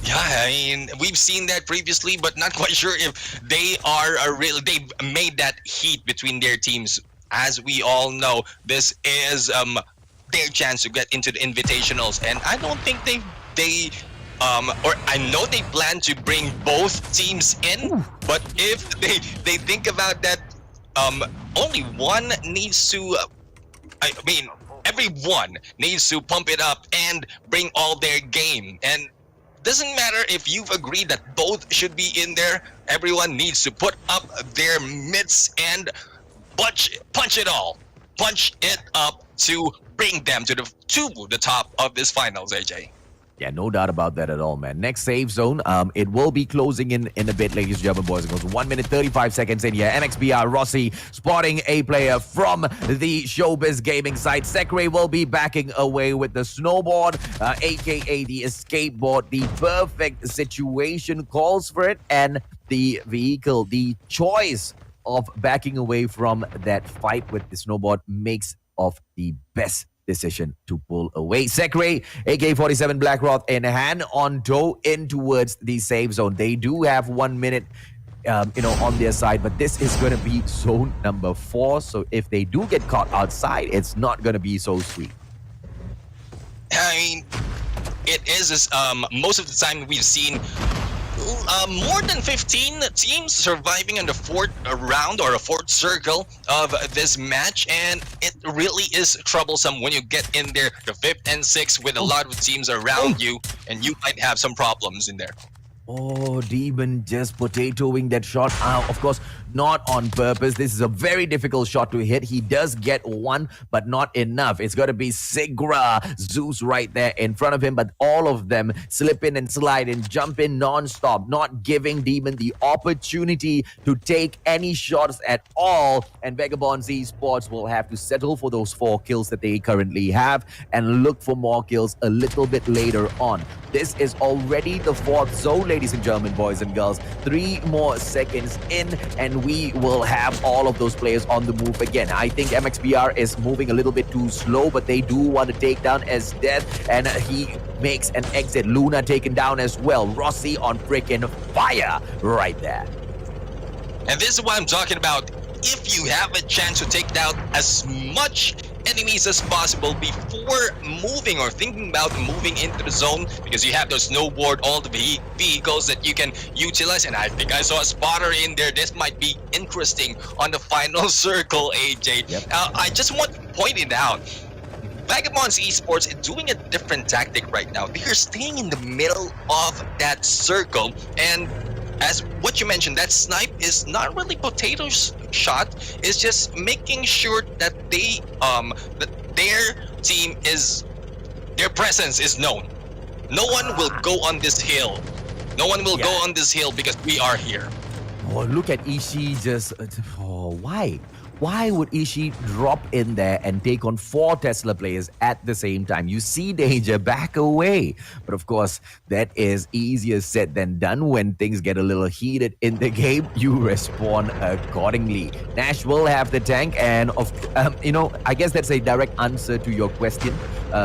Yeah, I mean, we've seen that previously, but not quite sure if they are they've made that heat between their teams. As we all know, this is their chance to get into the invitationals, and I don't think or I know they plan to bring both teams in, but if they think about that, only one needs to, everyone needs to pump it up and bring all their game. And doesn't matter if you've agreed that both should be in there. Everyone needs to put up their mitts and punch it up to bring them to the top of this finals, AJ. Yeah, no doubt about that at all, man. Next safe zone, it will be closing in a bit, ladies and gentlemen, boys and girls. 1 minute, 35 seconds in here. NXBR Rossi spotting a player from the Showbiz Gaming side. Sekre will be backing away with the snowboard, aka the escape board. The perfect situation calls for it, and the vehicle, the choice of backing away from that fight with the snowboard makes of the best decision to pull away. Sekre, AK-47 Blackroth in hand, on toe in towards the safe zone. They do have 1 minute, on their side, but this is going to be zone number 4. So if they do get caught outside, it's not going to be so sweet. I mean, it is most of the time we've seen more than 15 teams surviving in the fourth round or a fourth circle of this match, and it really is troublesome when you get in there the 5th and 6th with a lot of teams around you, and you might have some problems in there. Oh, Demon just potatoing that shot. Of course, not on purpose. This is a very difficult shot to hit. He does get one, but not enough. It's got to be Sigra, Zeus right there in front of him, but all of them slip in and slide and jump in non-stop, not giving Demon the opportunity to take any shots at all. And Vagabonds Esports will have to settle for those 4 kills that they currently have and look for more kills a little bit later on. This is already the 4th zone, ladies and gentlemen, boys and girls. 3 more seconds in, and we will have all of those players on the move again. I think MXPR is moving a little bit too slow, but they do want to take down as Death, and he makes an exit. Luna taken down as well. Rossi on freaking fire right there. And this is what I'm talking about. If you have a chance to take down as much enemies as possible before moving or thinking about moving into the zone, because you have the snowboard, all the vehicles that you can utilize, and I think I saw a spotter in there. This might be interesting on the final circle, AJ. Yep. I just want to point it out. Vagabonds Esports is doing a different tactic right now. They are staying in the middle of that circle, and as what you mentioned, that snipe is not really potatoes shot. It's just making sure that that their team is, their presence is known. No one will go on this hill. No one will go on this hill because we are here. Oh, look at Ishii just... Oh, why? Why would Ishii drop in there and take on 4 Tesla players at the same time? You see danger, back away. But of course, that is easier said than done. When things get a little heated in the game, you respond accordingly. Nash will have the tank, and I guess that's a direct answer to your question,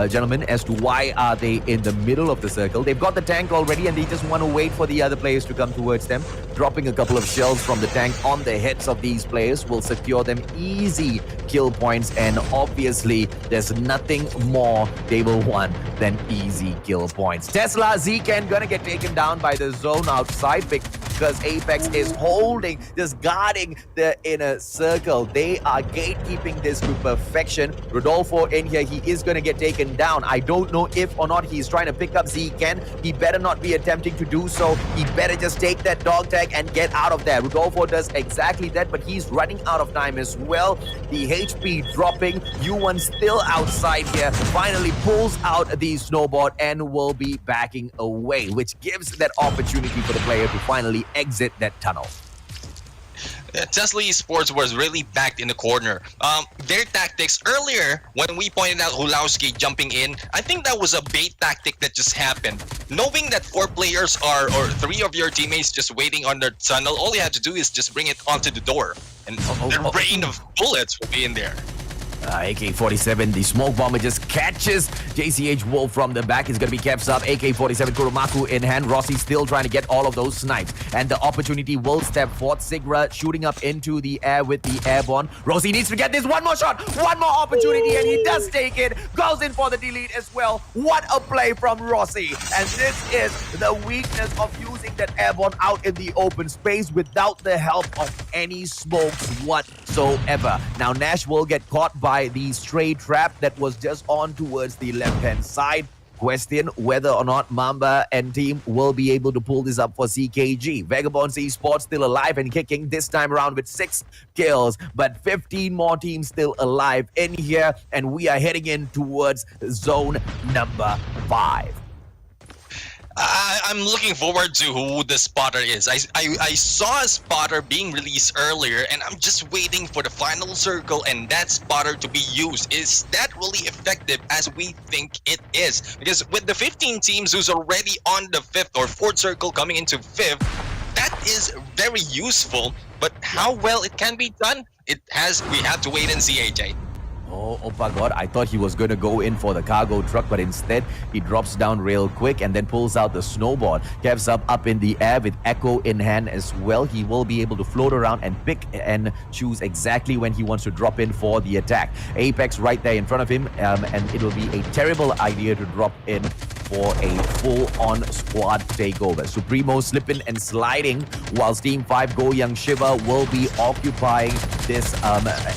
gentlemen, as to why are they in the middle of the circle. They've got the tank already, and they just want to wait for the other players to come towards them. Dropping a couple of shells from the tank on the heads of these players will secure them easy kill points, and obviously there's nothing more they will want than easy kill points. Tesla Zken gonna get taken down by the zone outside because Apex is holding, just guarding the inner circle. They are gatekeeping this to perfection. Rodolfo in here, he is gonna get taken down. I don't know if or not he's trying to pick up Zken. He better not be attempting to do so. He better just take that dog tag and get out of there. Rodolfo does exactly that, but he's running out of time as well. The HP dropping. U1 still outside here. Finally pulls out the snowboard and will be backing away, which gives that opportunity for the player to finally exit that tunnel. Tesla Esports was really backed in the corner. Their tactics earlier, when we pointed out Hulowski jumping in, I think that was a bait tactic that just happened. Knowing that 4 players are, or 3 of your teammates just waiting on the tunnel, all you have to do is just bring it onto the door, and the rain of bullets will be in there. AK-47, the smoke bomber just catches JCH Wolf from the back. Is going to be kept up. AK-47 Kuromaku in hand. Rossi still trying to get all of those snipes. And the opportunity will step forth. Sigra shooting up into the air with the airborne. Rossi needs to get this one more shot. One more opportunity, and he does take it. Goes in for the delete as well. What a play from Rossi. And this is the weakness of using that airborne out in the open space without the help of any smokes whatsoever. Now Nash will get caught by the stray trap that was just on towards the left-hand side. Question whether or not Mamba and team will be able to pull this up for CKG. Vagabonds Esports still alive and kicking, this time around with 6 kills, but 15 more teams still alive in here, and we are heading in towards zone number 5. I'm looking forward to who the spotter is. I saw a spotter being released earlier, and I'm just waiting for the final circle and that spotter to be used. Is that really effective as we think it is? Because with the 15 teams who's already on the 5th or 4th circle coming into 5th, that is very useful. But how well it can be done, we have to wait and see, AJ. Oh my god, I thought he was going to go in for the cargo truck, but instead he drops down real quick and then pulls out the snowboard. Kevs up in the air with Echo in hand as well. He will be able to float around and pick and choose exactly when he wants to drop in for the attack. Apex right there in front of him, and it will be a terrible idea to drop in for a full-on squad takeover. Supremo slipping and sliding, whilst Team 5 Go Young Shiva will be occupying this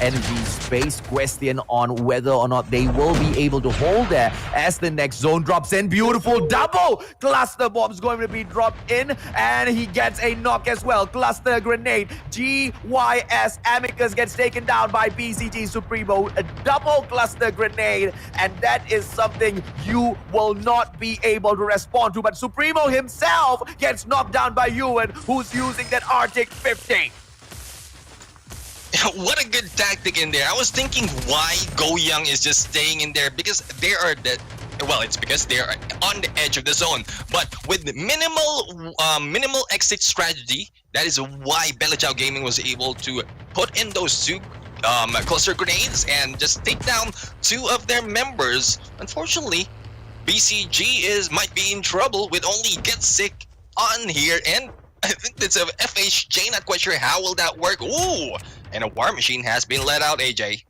energy space. Question on whether or not they will be able to hold there as the next zone drops in. Beautiful double cluster bomb's going to be dropped in, and he gets a knock as well. Cluster grenade. GYS Amicus gets taken down by BCG Supremo. A double cluster grenade, and that is something you will not be able to respond to. But Supremo himself gets knocked down by Ewan, who's using that Arctic 50. What a good tactic in there. I was thinking why Go Young is just staying in there, because they are it's because they are on the edge of the zone. But with minimal exit strategy, that is why Belachao Gaming was able to put in those two cluster grenades and just take down two of their members. Unfortunately, BCG might be in trouble with only Get Sick on here, and I think it's a FHJ. Not quite sure how will that work. Ooh, and a War Machine has been let out, AJ.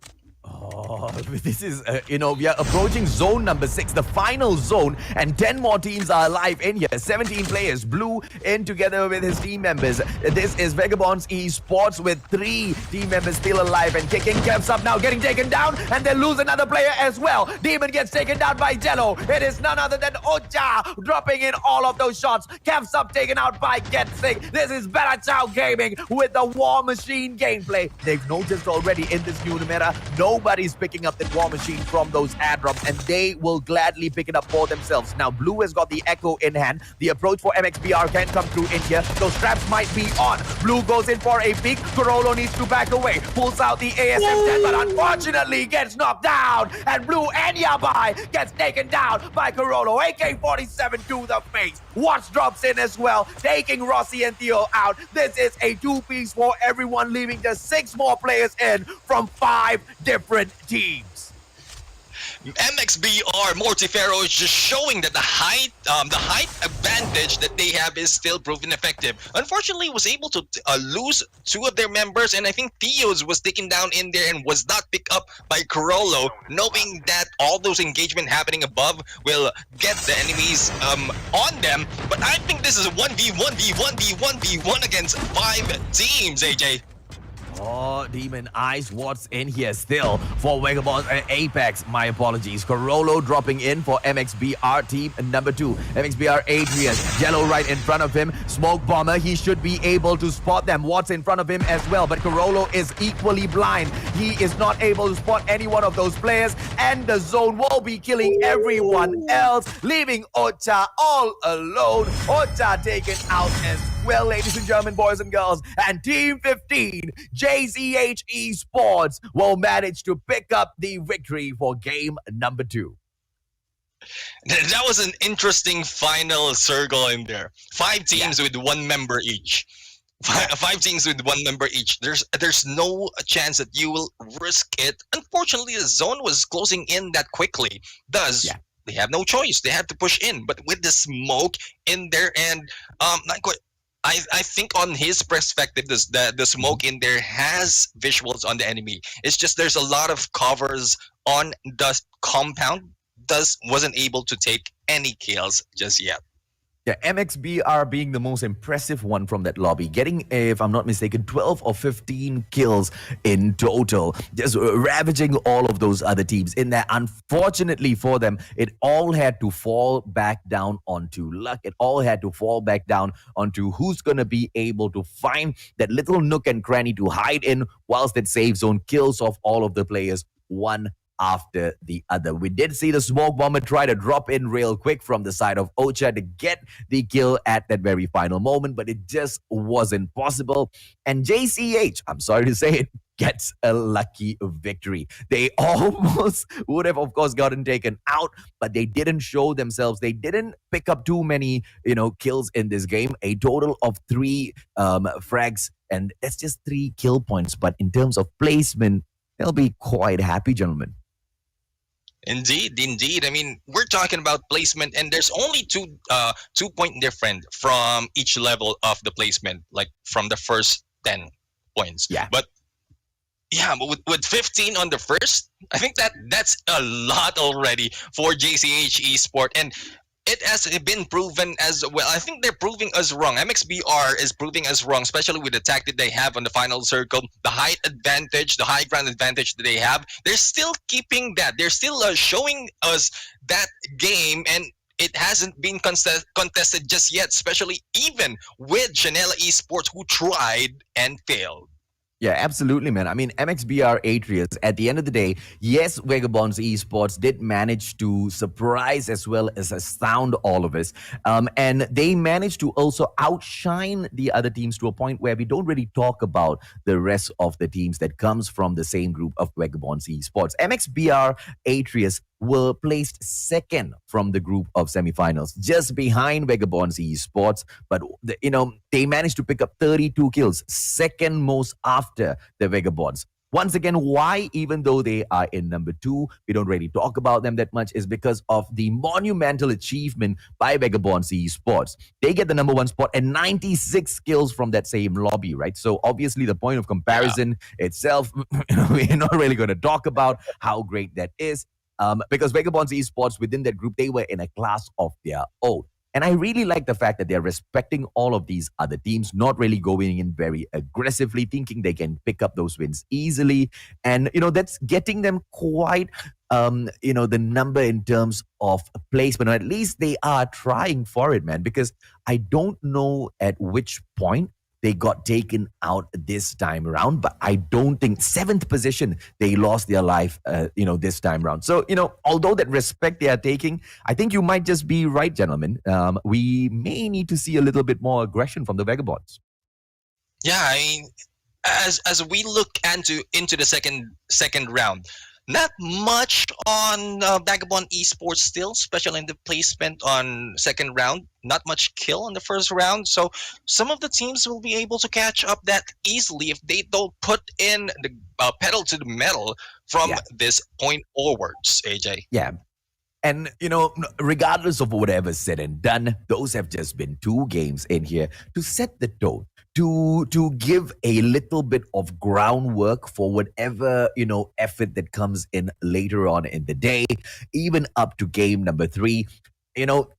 Oh, this is, we are approaching zone number 6, the final zone, and 10 more teams are alive in here. 17 players, Blue in together with his team members. This is Vagabonds Esports with 3 team members still alive and kicking. Kev's up now, getting taken down, and they lose another player as well. Demon gets taken down by Jello. It is none other than Ocha dropping in all of those shots. Kev's up taken out by Get Sick. This is Belachao Gaming with the War Machine gameplay. They've noticed already in this new meta, nobody's picking up the War Machine from those airdrops, and they will gladly pick it up for themselves. Now, Blue has got the Echo in hand. The approach for MXBR can come through in here. Those traps might be on. Blue goes in for a peek. Corolo needs to back away. Pulls out the ASM-10, but unfortunately gets knocked down. And Blue and Yabai gets taken down by Corolo. AK-47 to the face. Watts drops in as well, taking Rossi and Theo out. This is a 2-piece for everyone, leaving just 6 more players in from 5 different teams. MXBR Mortifero is just showing that the height advantage that they have is still proven effective. Unfortunately, was able to lose 2 of their members, and I think Theo's was taken down in there and was not picked up by Corolo, knowing that all those engagement happening above will get the enemies on them. But I think this is a 1v1v1v1v1 against 5 teams, AJ. Oh, Demon Eyes, what's in here still for Vagabonds and Apex? My apologies. Corolo dropping in for MXBR team number 2. MXBR Adrian. Jello right in front of him. Smoke Bomber. He should be able to spot them. What's in front of him as well. But Corolo is equally blind. He is not able to spot any one of those players. And the zone will be killing everyone else, leaving Ocha all alone. Ocha taken out as well, ladies and gentlemen, boys and girls. And Team 15, JCH Esports, will manage to pick up the victory for game number 2. That was an interesting final circle in there. 5 teams with 1 member each. 5 teams with 1 member each. There's no chance that you will risk it. Unfortunately, the zone was closing in that quickly. Thus, they have no choice. They have to push in. But with the smoke in there, and not quite. I think on his perspective, the smoke in there has visuals on the enemy. It's just there's a lot of covers on the compound. Thus, wasn't able to take any kills just yet. Yeah, MXBR being the most impressive one from that lobby, getting, if I'm not mistaken, 12 or 15 kills in total, just ravaging all of those other teams in there. Unfortunately for them, it all had to fall back down onto luck. It all had to fall back down onto who's going to be able to find that little nook and cranny to hide in whilst that safe zone kills off all of the players one after the other. We did see the smoke bomber try to drop in real quick from the side of Ocha to get the kill at that very final moment, but it just wasn't possible. And JCH, I'm sorry to say it, gets a lucky victory. They almost would have, of course, gotten taken out, but they didn't show themselves. They didn't pick up too many, kills in this game. A total of 3 frags, and that's just 3 kill points. But in terms of placement, they'll be quite happy, gentlemen. Indeed. I mean, we're talking about placement, and there's only 2-point different from each level of the placement, like from the first 10 points. But with 15 on the first, I think that's a lot already for JCH Esport. And it has been proven as well. I think they're proving us wrong. MXBR is proving us wrong, especially with the tactic they have on the final circle, the height advantage, the high ground advantage that they have. They're still keeping that. They're still showing us that game, and it hasn't been contested just yet, especially even with Chanela Esports, who tried and failed. Yeah, absolutely, man. I mean, MXBR Atreus, at the end of the day, yes, Vagabonds Esports did manage to surprise as well as astound all of us. And they managed to also outshine the other teams to a point where we don't really talk about the rest of the teams that comes from the same group of Vagabonds Esports. MXBR Atreus were placed second from the group of semifinals, just behind Vagabonds Esports. But they managed to pick up 32 kills, second most after the Vagabonds. Once again, why, even though they are in number two, we don't really talk about them that much, is because of the monumental achievement by Vagabonds Esports. They get the number one spot and 96 kills from that same lobby, right? So obviously the point of comparison itself, we're not really going to talk about how great that is. Because Vagabonds Esports within that group, they were in a class of their own. And I really like the fact that they're respecting all of these other teams, not really going in very aggressively, thinking they can pick up those wins easily. And, that's getting them quite, the number in terms of placement, or at least they are trying for it, man, because I don't know at which point they got taken out this time around, but I don't think seventh position they lost their life, this time around. So, although that respect they are taking, I think you might just be right, gentlemen. We may need to see a little bit more aggression from the Vagabonds. Yeah, I mean, as we look into the second round, not much on Vagabond Esports still, especially in the placement on second round. Not much kill on the first round. So some of the teams will be able to catch up that easily if they don't put in the pedal to the metal from this point onwards, AJ. Yeah. And, regardless of whatever's said and done, those have just been two games in here to set the tone, to give a little bit of groundwork for whatever, effort that comes in later on in the day, even up to game number 3.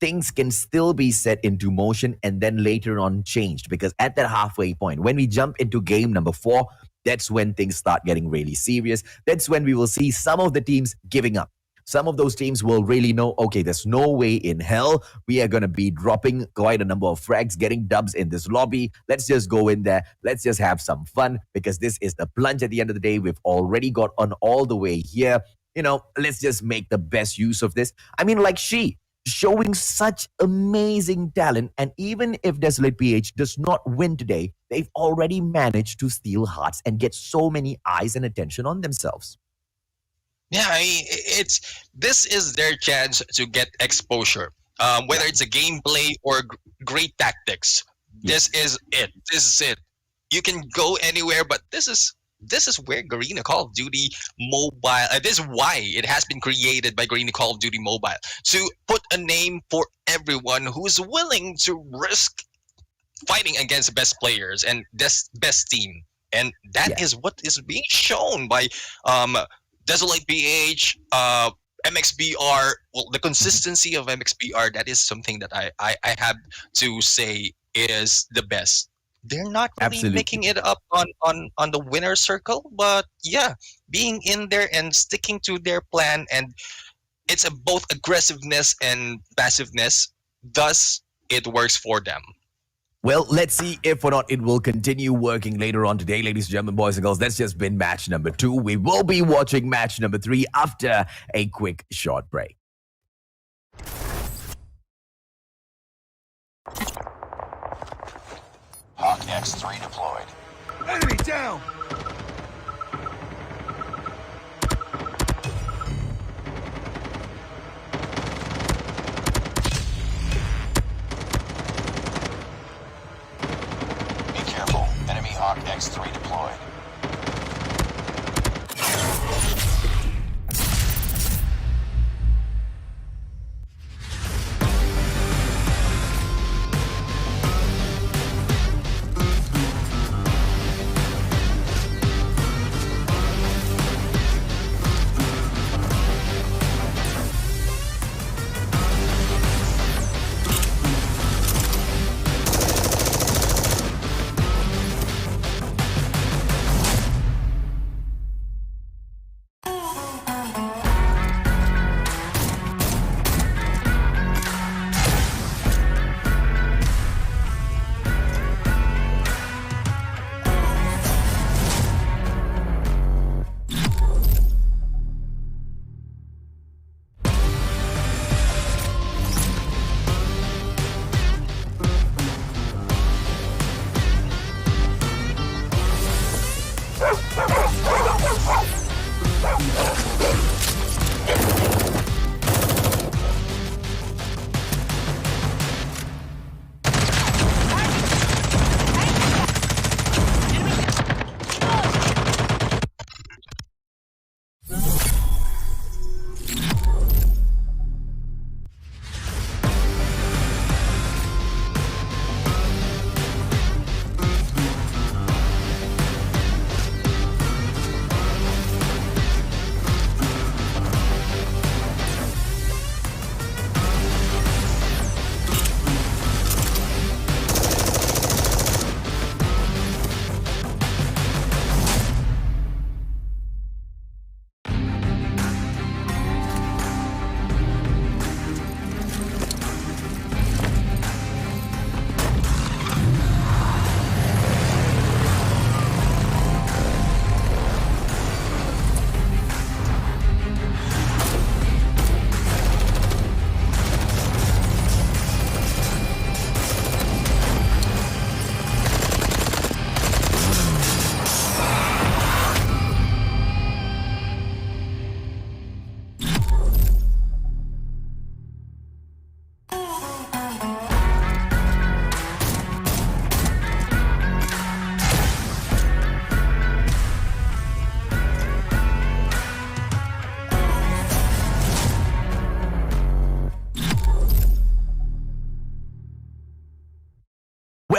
Things can still be set into motion and then later on changed, because at that halfway point, when we jump into game number 4, that's when things start getting really serious. That's when we will see some of the teams giving up. Some of those teams will really know, okay, there's no way in hell we are going to be dropping quite a number of frags, getting dubs in this lobby. Let's just go in there. Let's just have some fun, because this is the plunge at the end of the day. We've already got on all the way here. Let's just make the best use of this. I mean, like showing such amazing talent. And even if Desolate PH does not win today, they've already managed to steal hearts and get so many eyes and attention on themselves. Yeah, I mean, this is their chance to get exposure. Whether it's a gameplay or great tactics, this is it. This is it. You can go anywhere, but this is where Garena Call of Duty Mobile. This is why it has been created by Garena Call of Duty Mobile, to put a name for everyone who's willing to risk fighting against the best players and best team, and that is what is being shown by Desolate PH, MXBR. Well, the consistency of MXBR, that is something that I have to say is the best. They're not really making it up on the winner circle, but yeah, being in there and sticking to their plan, and it's a both aggressiveness and passiveness. Thus, it works for them. Well, let's see if or not it will continue working later on today, ladies and gentlemen, boys and girls. That's just been match number 2. We will be watching match number 3 after a quick short break. Hawk X3 deployed. Enemy down! Hawk X3 deployed.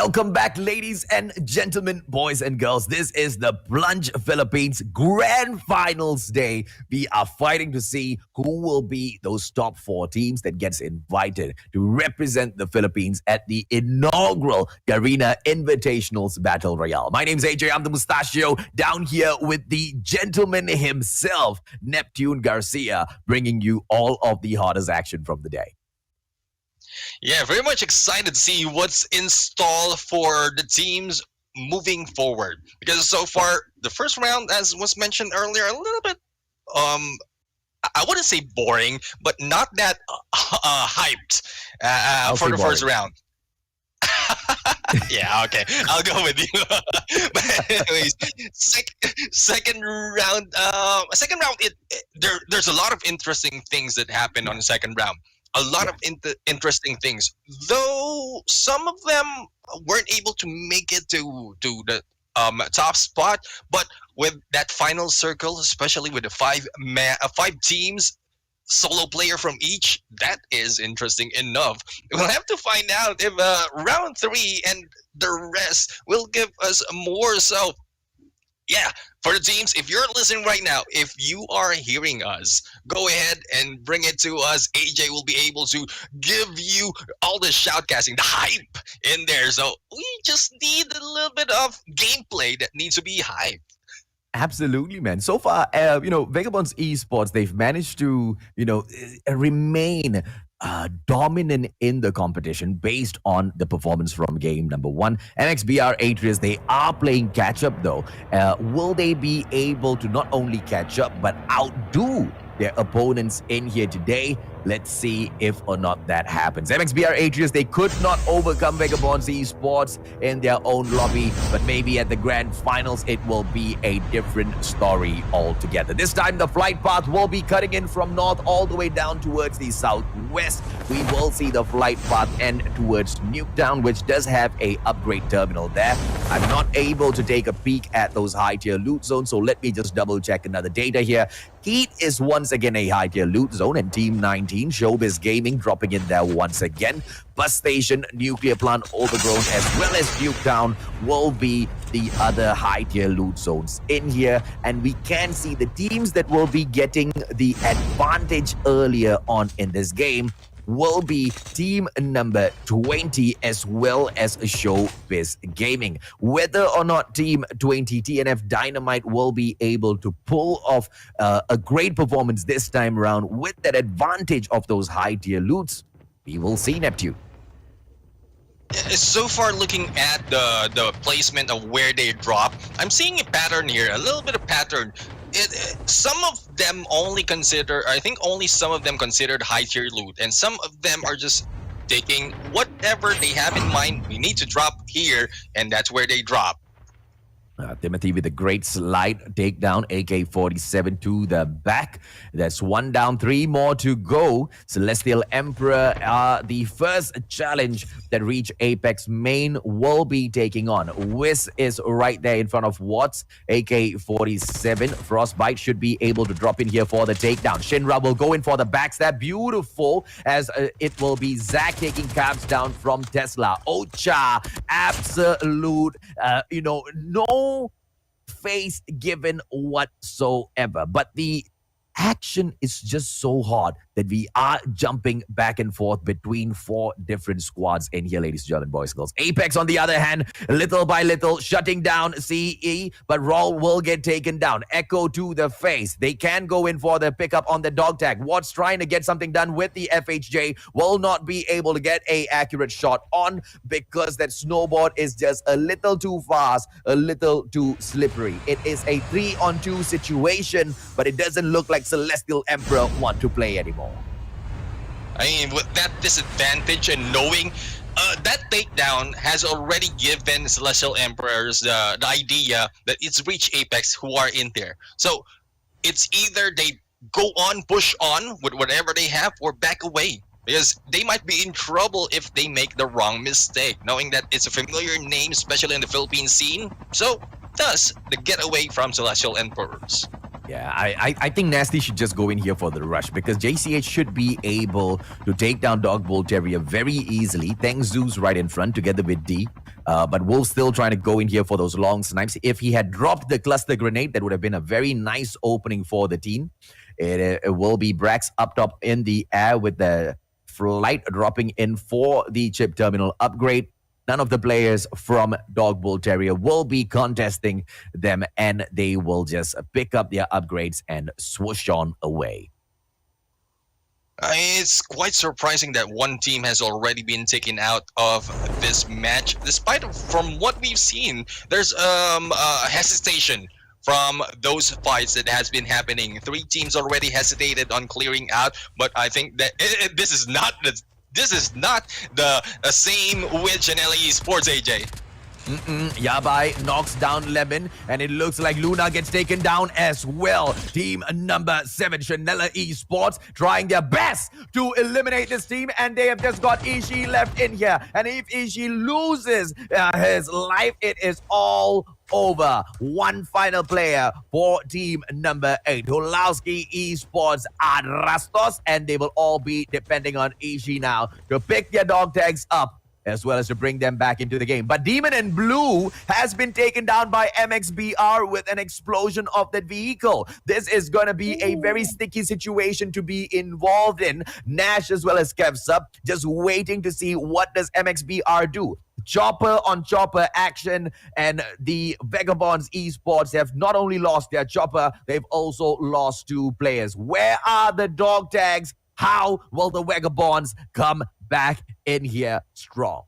Welcome back, ladies and gentlemen, boys and girls. This is the Plunge Philippines Grand Finals Day. We are fighting to see who will be those top 4 teams that gets invited to represent the Philippines at the inaugural Garena Invitational Battle Royale. My name's AJ. I'm the Mustachio, down here with the gentleman himself, Neptune Garcia, bringing you all of the hottest action from the day. Yeah, very much excited to see what's in stall for the teams moving forward. Because so far, the first round, as was mentioned earlier, a little bit, I wouldn't say boring, but not that hyped for the first round. Yeah, okay, I'll go with you. But anyways, second round, there's a lot of interesting things that happen on the second round. A lot of interesting things, though some of them weren't able to make it to the top spot. But with that final circle, especially with the five teams, solo player from each, that is interesting enough. We'll have to find out if round 3 and the rest will give us more. So yeah, for the teams, if you're listening right now, if you are hearing us, go ahead and bring it to us. AJ will be able to give you all the shoutcasting, the hype in there. So we just need a little bit of gameplay that needs to be hyped. Absolutely, man. So far, Vagabonds Esports, they've managed to, remain dominant in the competition based on the performance from game number 1. MXBR Atreus, they are playing catch up though. Will they be able to not only catch up but outdo their opponents in here today? Let's see if or not that happens. MXBR Atreus, they could not overcome Vagabonds Esports in their own lobby, but maybe at the grand finals, it will be a different story altogether. This time, the flight path will be cutting in from north all the way down towards the southwest. We will see the flight path end towards Nuketown, which does have a upgrade terminal there. I'm not able to take a peek at those high-tier loot zones, so let me just double-check another data here. Heat is once again a high-tier loot zone, and Team 19, Showbiz Gaming, dropping in there once again. Bus Station, Nuclear Plant, Overgrown, as well as Nuketown will be the other high-tier loot zones in here. And we can see the teams that will be getting the advantage earlier on in this game will be team number 20 as well as Showbiz Gaming. Whether or not team 20 TNF Dynamite will be able to pull off a great performance this time around with that advantage of those high tier loots, we will see, Neptune. So far, looking at the placement of where they drop, I'm seeing a pattern here, a little bit of pattern. Some of them only consider, I think only some of them considered high tier loot, and some of them are just taking whatever they have in mind. We need to drop here, and that's where they drop. Timothy with a great slide takedown, AK-47 to the back. That's 1 down, 3 more to go. Celestial Emperor, the first challenge that Reach Apex main will be taking on. Wiz is right there in front of Watts. AK-47, Frostbite should be able to drop in here for the takedown. Shinra will go in for the backstab. Beautiful, as it will be Zach taking cabs down from Tesla. Ocha, absolute, no face given whatsoever, but the action is just so hot that we are jumping back and forth between 4 different squads in here, ladies and gentlemen, boys and girls. Apex, on the other hand, little by little, shutting down CE, but Raw will get taken down. Echo to the face. They can go in for the pickup on the dog tag. Watts trying to get something done with the FHJ, will not be able to get a accurate shot on because that snowboard is just a little too fast, a little too slippery. It is a 3-on-2 situation, but it doesn't look like Celestial Emperor want to play anymore. I mean, with that disadvantage and knowing that takedown has already given Celestial Emperors the idea that it's Reach Apex who are in there. So it's either they go on, push on with whatever they have, or back away. Because they might be in trouble if they make the wrong mistake, knowing that it's a familiar name, especially in the Philippine scene. So, thus, the getaway from Celestial Emperors. Yeah, I think Nasty should just go in here for the rush because JCH should be able to take down Dog Bull Terrier very easily. Thanks Zeus right in front together with D. But Wolf still trying to go in here for those long snipes. If he had dropped the cluster grenade, that would have been a very nice opening for the team. It will be Brax up top in the air with the flight dropping in for the chip terminal upgrade. None of the players from Dog Bull Terrier will be contesting them, and they will just pick up their upgrades and swoosh on away. It's quite surprising that one team has already been taken out of this match. Despite from what we've seen, there's hesitation from those fights that has been happening. 3 teams already hesitated on clearing out, but I think that this is not the same with Chanel Esports, AJ. Yabai knocks down Lemon, and it looks like Luna gets taken down as well. Team number 7, Chanela Esports, trying their best to eliminate this team, and they have just got Ishi left in here. And if Ishi loses his life, it is all over. One final player for team number 8, Hulowski Esports Adrastos, and they will all be depending on Ishi now to pick their dog tags up, as well as to bring them back into the game. But Demon in Blue has been taken down by MXBR with an explosion of that vehicle. This is going to be a very sticky situation to be involved in. Nash as well as Kevsup just waiting to see what does MXBR do. Chopper on chopper action, and the Vagabonds Esports have not only lost their chopper, they've also lost 2 players. Where are the dog tags? How will the Vagabonds come back in here strong?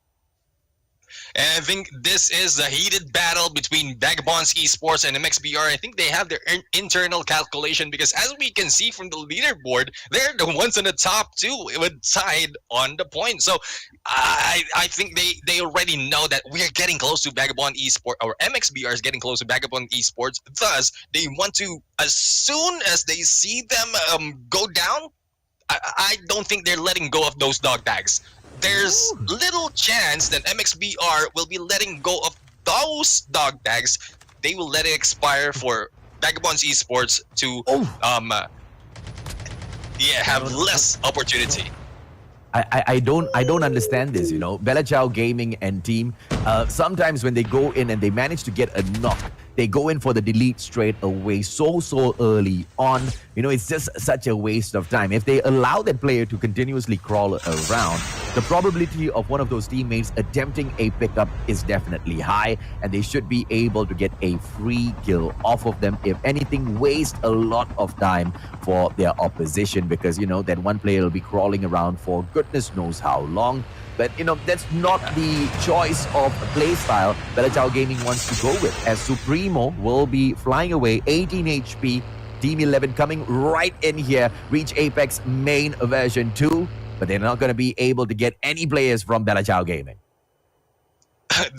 And I think this is a heated battle between Vagabonds Esports and MXBR. I think they have their internal calculation, because as we can see from the leaderboard, they're the ones in the top 2 with tied on the point. So I think they already know that we're getting close to Vagabond Esports, or MXBR is getting close to Vagabond Esports. Thus, they want to, as soon as they see them go down, I don't think they're letting go of those dog tags. There's little chance that MXBR will be letting go of those dog tags. They will let it expire for Vagabonds Esports to have less opportunity. I don't understand this, you know. Bella Chow Gaming and team, sometimes when they go in and they manage to get a knock, they go in for the delete straight away so early on. You know, it's just such a waste of time. If they allow that player to continuously crawl around, the probability of one of those teammates attempting a pickup is definitely high, and they should be able to get a free kill off of them. If anything, waste a lot of time for their opposition, because, you know, that one player will be crawling around for goodness knows how long. But, you know, that's not the choice of play style Bella Chow Gaming wants to go with, as Supremo will be flying away, 18 HP, Team 11 coming right in here, reach Apex main version 2, but they're not going to be able to get any players from Bella Chow Gaming.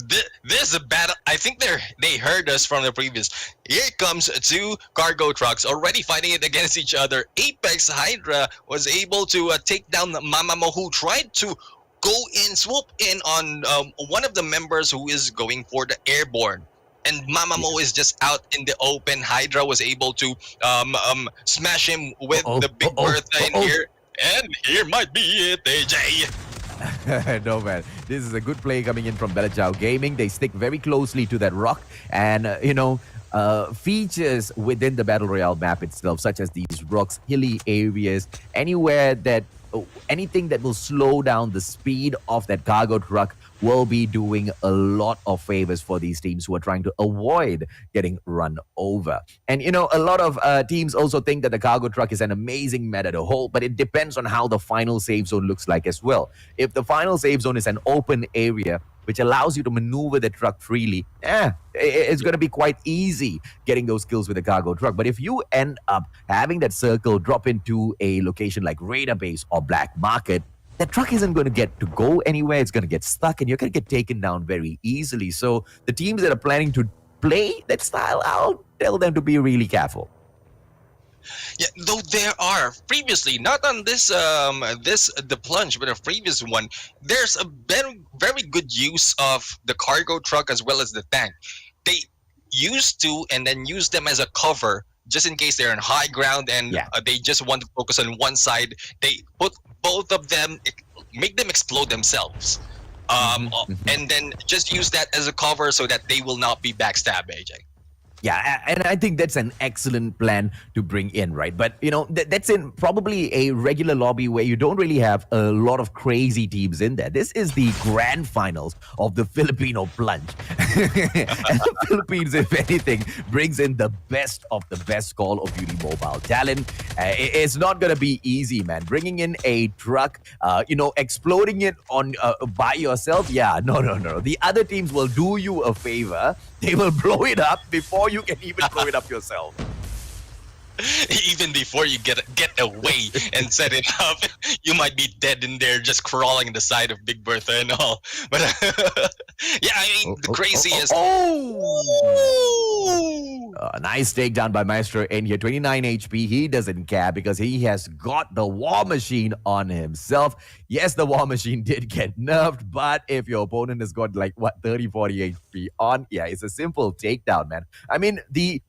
This is a battle. I think they heard us from the previous. Here comes 2 cargo trucks already fighting it against each other. Apex Hydra was able to take down Mamamo, who tried to go in, swoop in on one of the members who is going for the airborne. And Mamamo is just out in the open. Hydra was able to smash him with the Big Bertha in here. And here might be it, AJ. No, man. This is a good play coming in from Bella Chow Gaming. They stick very closely to that rock. And, you know, features within the Battle Royale map itself, such as these rocks, hilly areas, anywhere that anything that will slow down the speed of that cargo truck will be doing a lot of favors for these teams who are trying to avoid getting run over. And, you know, a lot of teams also think that the cargo truck is an amazing meta to hold, but it depends on how the final save zone looks like as well. If the final save zone is an open area, which allows you to maneuver the truck freely, it's going to be quite easy getting those kills with the cargo truck. But if you end up having that circle drop into a location like Radar Base or Black Market, that truck isn't going to get to go anywhere. It's going to get stuck, and you're going to get taken down very easily. So the teams that are planning to play that style, I'll tell them to be really careful. Yeah, though there are previously, not on this the Plunge, but a previous one, there's a very good use of the cargo truck as well as the tank. They used to and then use them as a cover just in case they're on high ground and they just want to focus on one side. They put both of them, make them explode themselves. and then just use that as a cover so that they will not be backstabbed, AJ. Yeah, and I think that's an excellent plan to bring in, right? But, that's in probably a regular lobby where you don't really have a lot of crazy teams in there. This is the grand finals of the Filipino Plunge. And the Philippines, if anything, brings in the best of the best Call of Duty mobile talent. It's not going to be easy, man. Bringing in a truck, exploding it on by yourself. Yeah, no. The other teams will do you a favor. They will blow it up before you can even blow it up yourself. Even before you get away and set it up, you might be dead in there, just crawling in the side of Big Bertha and all. But yeah, I mean, the craziest. Nice takedown by Maestro in here. 29 HP. He doesn't care because he has got the War Machine on himself. Yes, the War Machine did get nerfed, but if your opponent has got 30, 40 HP on, yeah, it's a simple takedown, man. I mean, the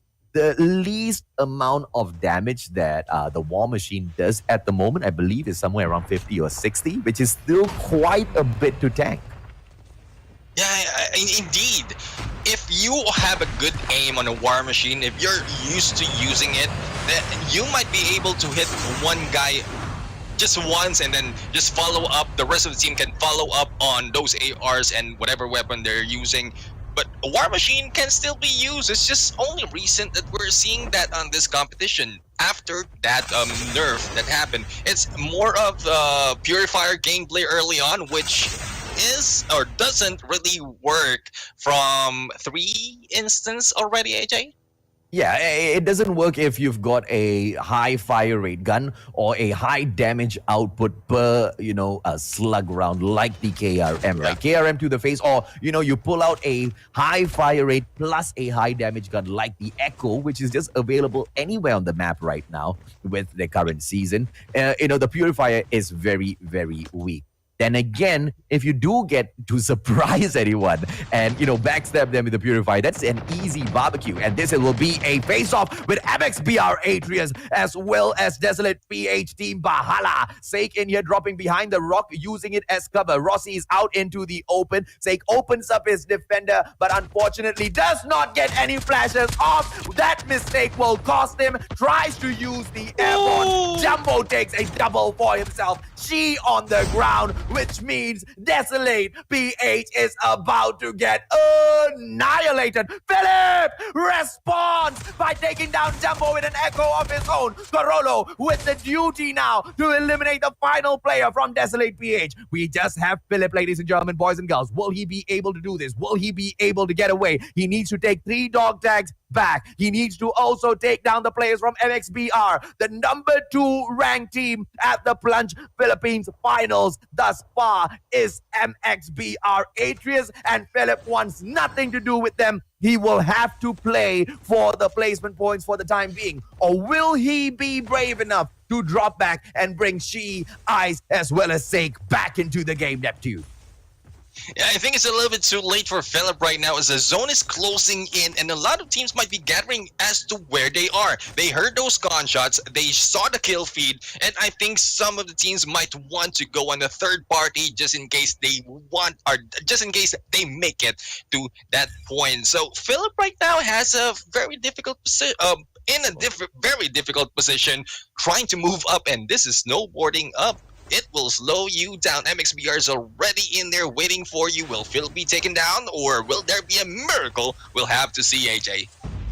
least amount of damage that the War Machine does at the moment, I believe, is somewhere around 50 or 60, which is still quite a bit to tank. Yeah, indeed. If you have a good aim on a War Machine, if you're used to using it, then you might be able to hit one guy just once and then just follow up. The rest of the team can follow up on those ARs and whatever weapon they're using. But a War Machine can still be used. It's just only recent that we're seeing that on this competition. After that nerf that happened, it's more of Purifier gameplay early on, which is or doesn't really work from 3 instance already, AJ? Yeah, it doesn't work if you've got a high fire rate gun or a high damage output per, a slug round like the KRM, right? KRM to the face, or, you pull out a high fire rate plus a high damage gun like the Echo, which is just available anywhere on the map right now with the current season. The Purifier is very, very weak. Then again, if you do get to surprise anyone and, backstab them with the Purifier, that's an easy barbecue. And this will be a face-off with MXBR Atreus as well as Desolate PH Team Bahala. Sake in here dropping behind the rock, using it as cover. Rossi is out into the open. Sake opens up his defender, but unfortunately does not get any flashes off. That mistake will cost him. Tries to use the airborne. Jumbo takes a double for himself. She on the ground, which means Desolate PH is about to get annihilated. Philip responds by taking down Jumbo with an Echo of his own. Corolo with the duty now to eliminate the final player from Desolate PH. We just have Philip, ladies and gentlemen, boys and girls. Will he be able to do this? Will he be able to get away? He needs to take 3 dog tags back. He needs to also take down the players from MXBR, the number 2 ranked team at the Plunge Philippines finals thus far is MXBR Atreus, and Philip wants nothing to do with them. He will have to play for the placement points for the time being. Or will he be brave enough to drop back and bring She, Ice, as well as Sake back into the game, Neptune? Yeah, I think it's a little bit too late for Philip right now as the zone is closing in and a lot of teams might be gathering as to where they are. They heard those gunshots, they saw the kill feed, and I think some of the teams might want to go on a third party just in case they want, or just in case they make it to that point. So Philip right now has a very difficult position. Very difficult position trying to move up, and this is snowboarding up. It will slow you down. MXBR is already in there waiting for you. Will Phil be taken down, or will there be a miracle? We'll have to see, AJ.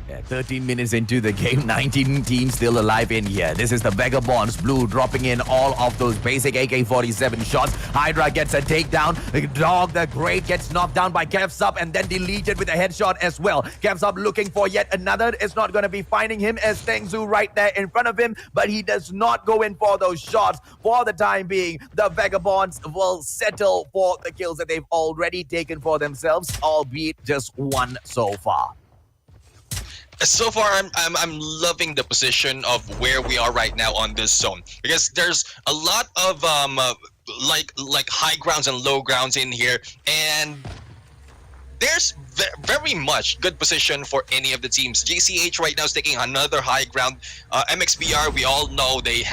Yeah, 13 minutes into the game, 19 teams still alive in here. This is the Vagabonds Blue dropping in all of those basic AK-47 shots. Hydra gets a takedown. The Dog the Great gets knocked down by Kevsup and then deleted with a headshot as well. Kevsup looking for yet another. It's not going to be finding him as Tengzu right there in front of him, but he does not go in for those shots. For the time being, the Vagabonds will settle for the kills that they've already taken for themselves, albeit just one so far. So far, I'm loving the position of where we are right now on this zone, because there's a lot of like high grounds and low grounds in here, and there's very much good position for any of the teams. JCH right now is taking another high ground. MXBR, we all know they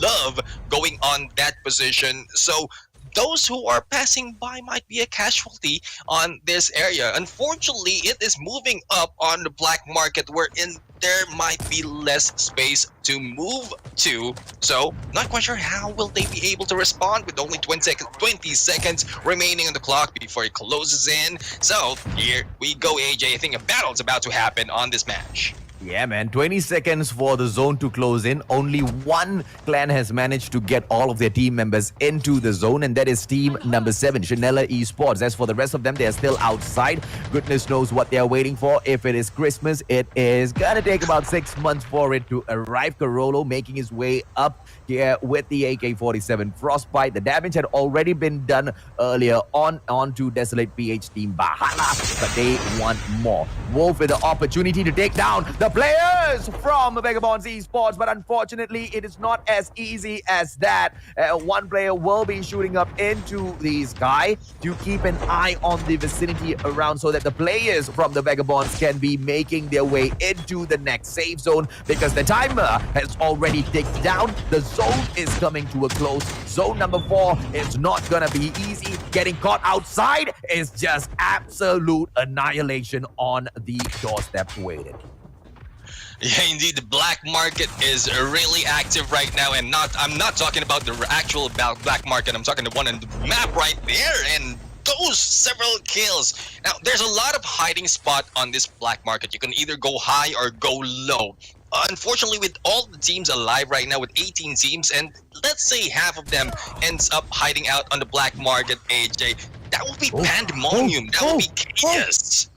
love going on that position. So those who are passing by might be a casualty on this area. Unfortunately, it is moving up on the black market wherein there might be less space to move to. So, not quite sure how will they be able to respond with only 20 seconds remaining on the clock before it closes in. So, here we go, AJ. I think a battle's about to happen on this match. Yeah, man. 20 seconds for the zone to close in. Only one clan has managed to get all of their team members into the zone, and that is team number 7, Chanela Esports. As for the rest of them, they are still outside. Goodness knows what they are waiting for. If it is Christmas, it is gonna take about 6 months for it to arrive. Carolo making his way up here with the AK-47 Frostbite. The damage had already been done earlier onto Desolate PH team Bahala, but they want more. Wolf with the opportunity to take down the players from Vagabonds Esports, but unfortunately it is not as easy as that. One player will be shooting up into the sky to keep an eye on the vicinity around so that the players from the Vagabonds can be making their way into the next safe zone, because the timer has already ticked down. The zone is coming to a close. Zone number 4 is not gonna be easy. Getting caught outside is just absolute annihilation on the doorstep waiting. Yeah, indeed, the black market is really active right now, and I'm not talking about the actual black market. I'm talking the one on the map right there, and those several kills. Now, there's a lot of hiding spot on this black market. You can either go high or go low. Unfortunately, with all the teams alive right now, with 18 teams, and let's say half of them ends up hiding out on the black market, AJ, that would be pandemonium. That would be chaos.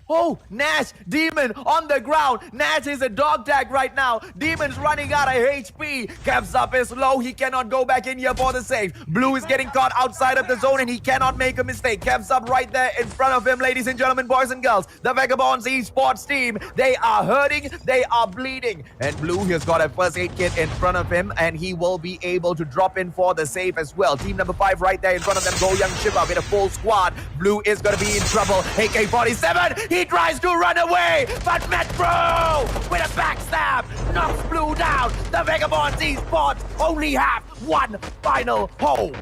Oh, Nash, Demon on the ground. Nash is a dog tag right now. Demon's running out of HP. Caps up is low. He cannot go back in here for the save. Blue is getting caught outside of the zone and he cannot make a mistake. Caps up right there in front of him, ladies and gentlemen, boys and girls. The Vagabonds Esports team, they are hurting. They are bleeding. And Blue has got a first aid kit in front of him and he will be able to drop in for the save as well. Team number 5 right there in front of them. Go Young Shiva with a full squad. Blue is going to be in trouble. AK-47. He tries to run away, but Metro with a backstab knocks Blue down. The Vagabonds Esports only have one final hole.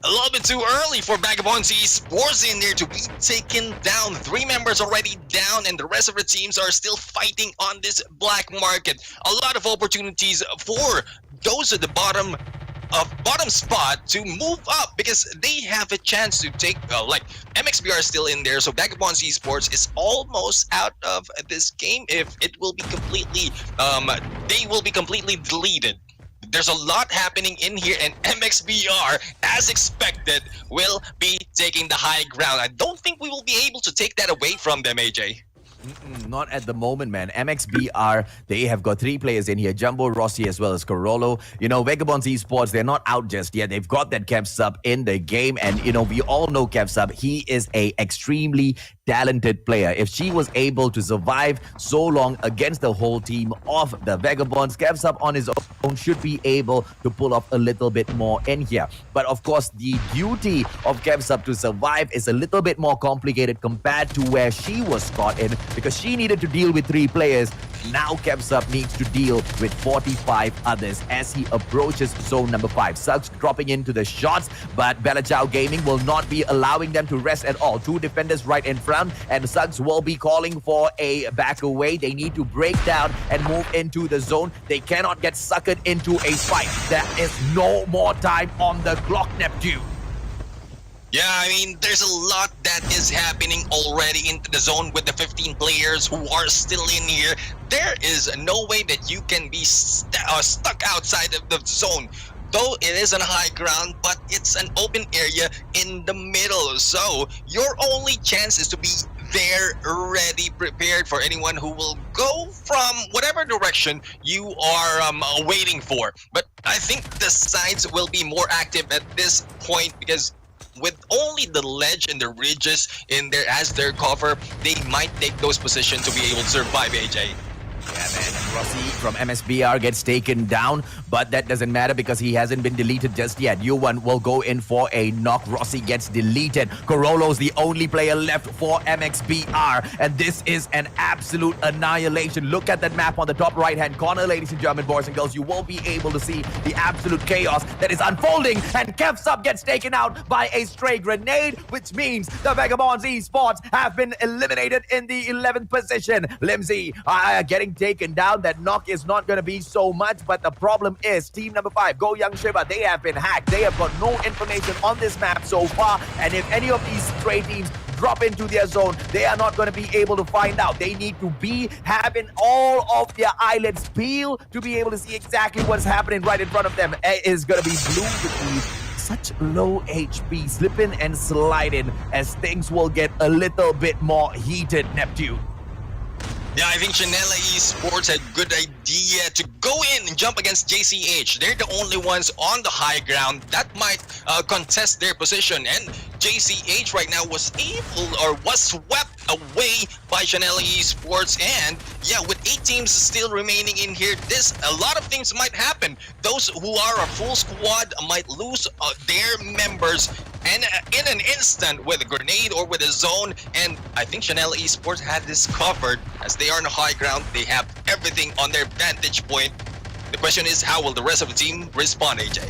A little bit too early for Vagabonds Esports in there to be taken down. 3 members already down, and the rest of the teams are still fighting on this black market. A lot of opportunities for those at the bottom spot to move up, because they have a chance to take like MXBR is still in there, so Vagabonds Esports is almost out of this game if it will be completely they will be completely deleted. There's a lot happening in here, and MXBR, as expected, will be taking the high ground. I don't think we will be able to take that away from them, AJ. Not at the moment, man. MXBR, they have got 3 players in here. Jumbo, Rossi, as well as Carolo. You know, Vagabonds Esports, they're not out just yet. They've got that Kevsub in the game. And, you know, we all know Kevsub. He is a extremely talented player. If she was able to survive so long against the whole team of the Vagabonds, Kevsub on his own should be able to pull off a little bit more in here. But, of course, the duty of Kevsub to survive is a little bit more complicated compared to where she was caught in, because she needed to deal with 3 players. Now Kevsub needs to deal with 45 others as he approaches zone number 5. Suggs dropping into the shots, but Bellachao Gaming will not be allowing them to rest at all. 2 defenders right in front, and Suggs will be calling for a back away. They need to break down and move into the zone. They cannot get suckered into a fight. There is no more time on the clock, Neptune. Yeah, I mean, there's a lot that is happening already into the zone with the 15 players who are still in here. There is no way that you can be stuck outside of the zone. Though it is on high ground, but it's an open area in the middle. So your only chance is to be there, ready, prepared for anyone who will go from whatever direction you are waiting for. But I think the sides will be more active at this point, because with only the ledge and the ridges in there as their cover, they might take those positions to be able to survive, AJ. Yeah, man. Rossi from MSBR gets taken down, but that doesn't matter because he hasn't been deleted just yet. U1 will go in for a knock. Rossi gets deleted. Corollo's the only player left for MXBR, and this is an absolute annihilation. Look at that map on the top right-hand corner, ladies and gentlemen, boys and girls. You will be able to see the absolute chaos that is unfolding, and Kevsub gets taken out by a stray grenade, which means the Vagabonds esports have been eliminated in the 11th position. Limsey getting taken down. That knock is not going to be so much, but the problem is team number 5, Go Young Shiva, they have been hacked. They have got no information on this map so far, and if any of these stray teams drop into their zone, they are not going to be able to find out. They need to be having all of their eyelids peeled to be able to see exactly what's happening right in front of them. It is going to be blue with the such low HP, slipping and sliding as things will get a little bit more heated, Neptune. Yeah, I think Chanela Esports had good idea to go in and jump against JCH. They're the only ones on the high ground that might contest their position. And JCH right now was swept away by Chanela Esports. And yeah, with 8 teams still remaining in here, a lot of things might happen. Those who are a full squad might lose their members and in an instant with a grenade or with a zone. And I think Chanela Esports had this covered as they are on the high ground. They have everything on their vantage point. The question is, how will the rest of the team respond, AJ?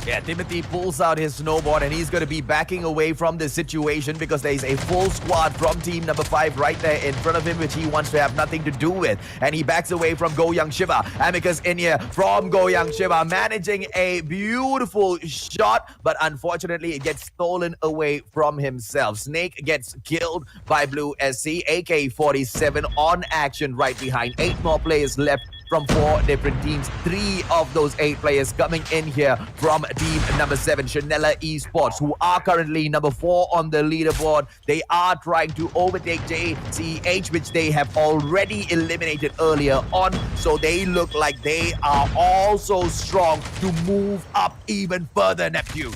Yeah, Timothy pulls out his snowboard and he's going to be backing away from this situation because there's a full squad from team number 5 right there in front of him, which he wants to have nothing to do with. And he backs away from Go Young Shiva. Amicus in here from Go Young Shiva, managing a beautiful shot, but unfortunately it gets stolen away from himself. Snake gets killed by Blue SC. AK-47 on action right behind. 8 more players left from 4 different teams. 3 of those 8 players coming in here from team number 7, Chanela Esports, who are currently number 4 on the leaderboard. They are trying to overtake JCH, which they have already eliminated earlier on. So they look like they are also strong to move up even further, Neptune.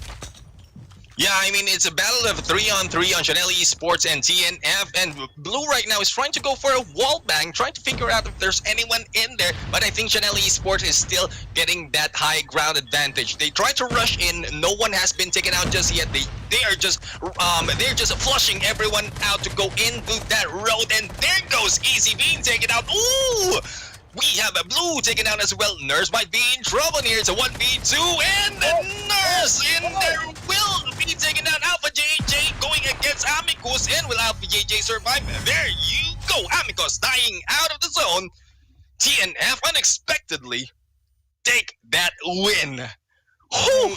Yeah, I mean, it's a battle of 3-on-3 on Chanel Esports and TNF, and Blue right now is trying to go for a wall bang, trying to figure out if there's anyone in there, but I think Chanel Esports is still getting that high ground advantage. They try to rush in, no one has been taken out just yet. They're just flushing everyone out to go into that road, and there goes Easy being taken out. Ooh! We have a Blue taken out as well. Nurse might be in trouble here. It's a 1v2, and the Nurse in there will be taken out. Alpha JJ going against Amicus, and will Alpha JJ survive? There you go. Amicus dying out of the zone. TNF unexpectedly take that win. Whew.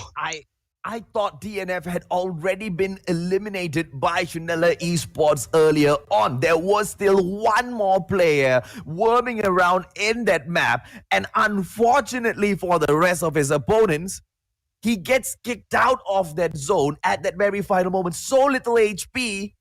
I thought DNF had already been eliminated by Chanela Esports earlier on. There was still one more player worming around in that map, and unfortunately for the rest of his opponents, he gets kicked out of that zone at that very final moment. So little HP,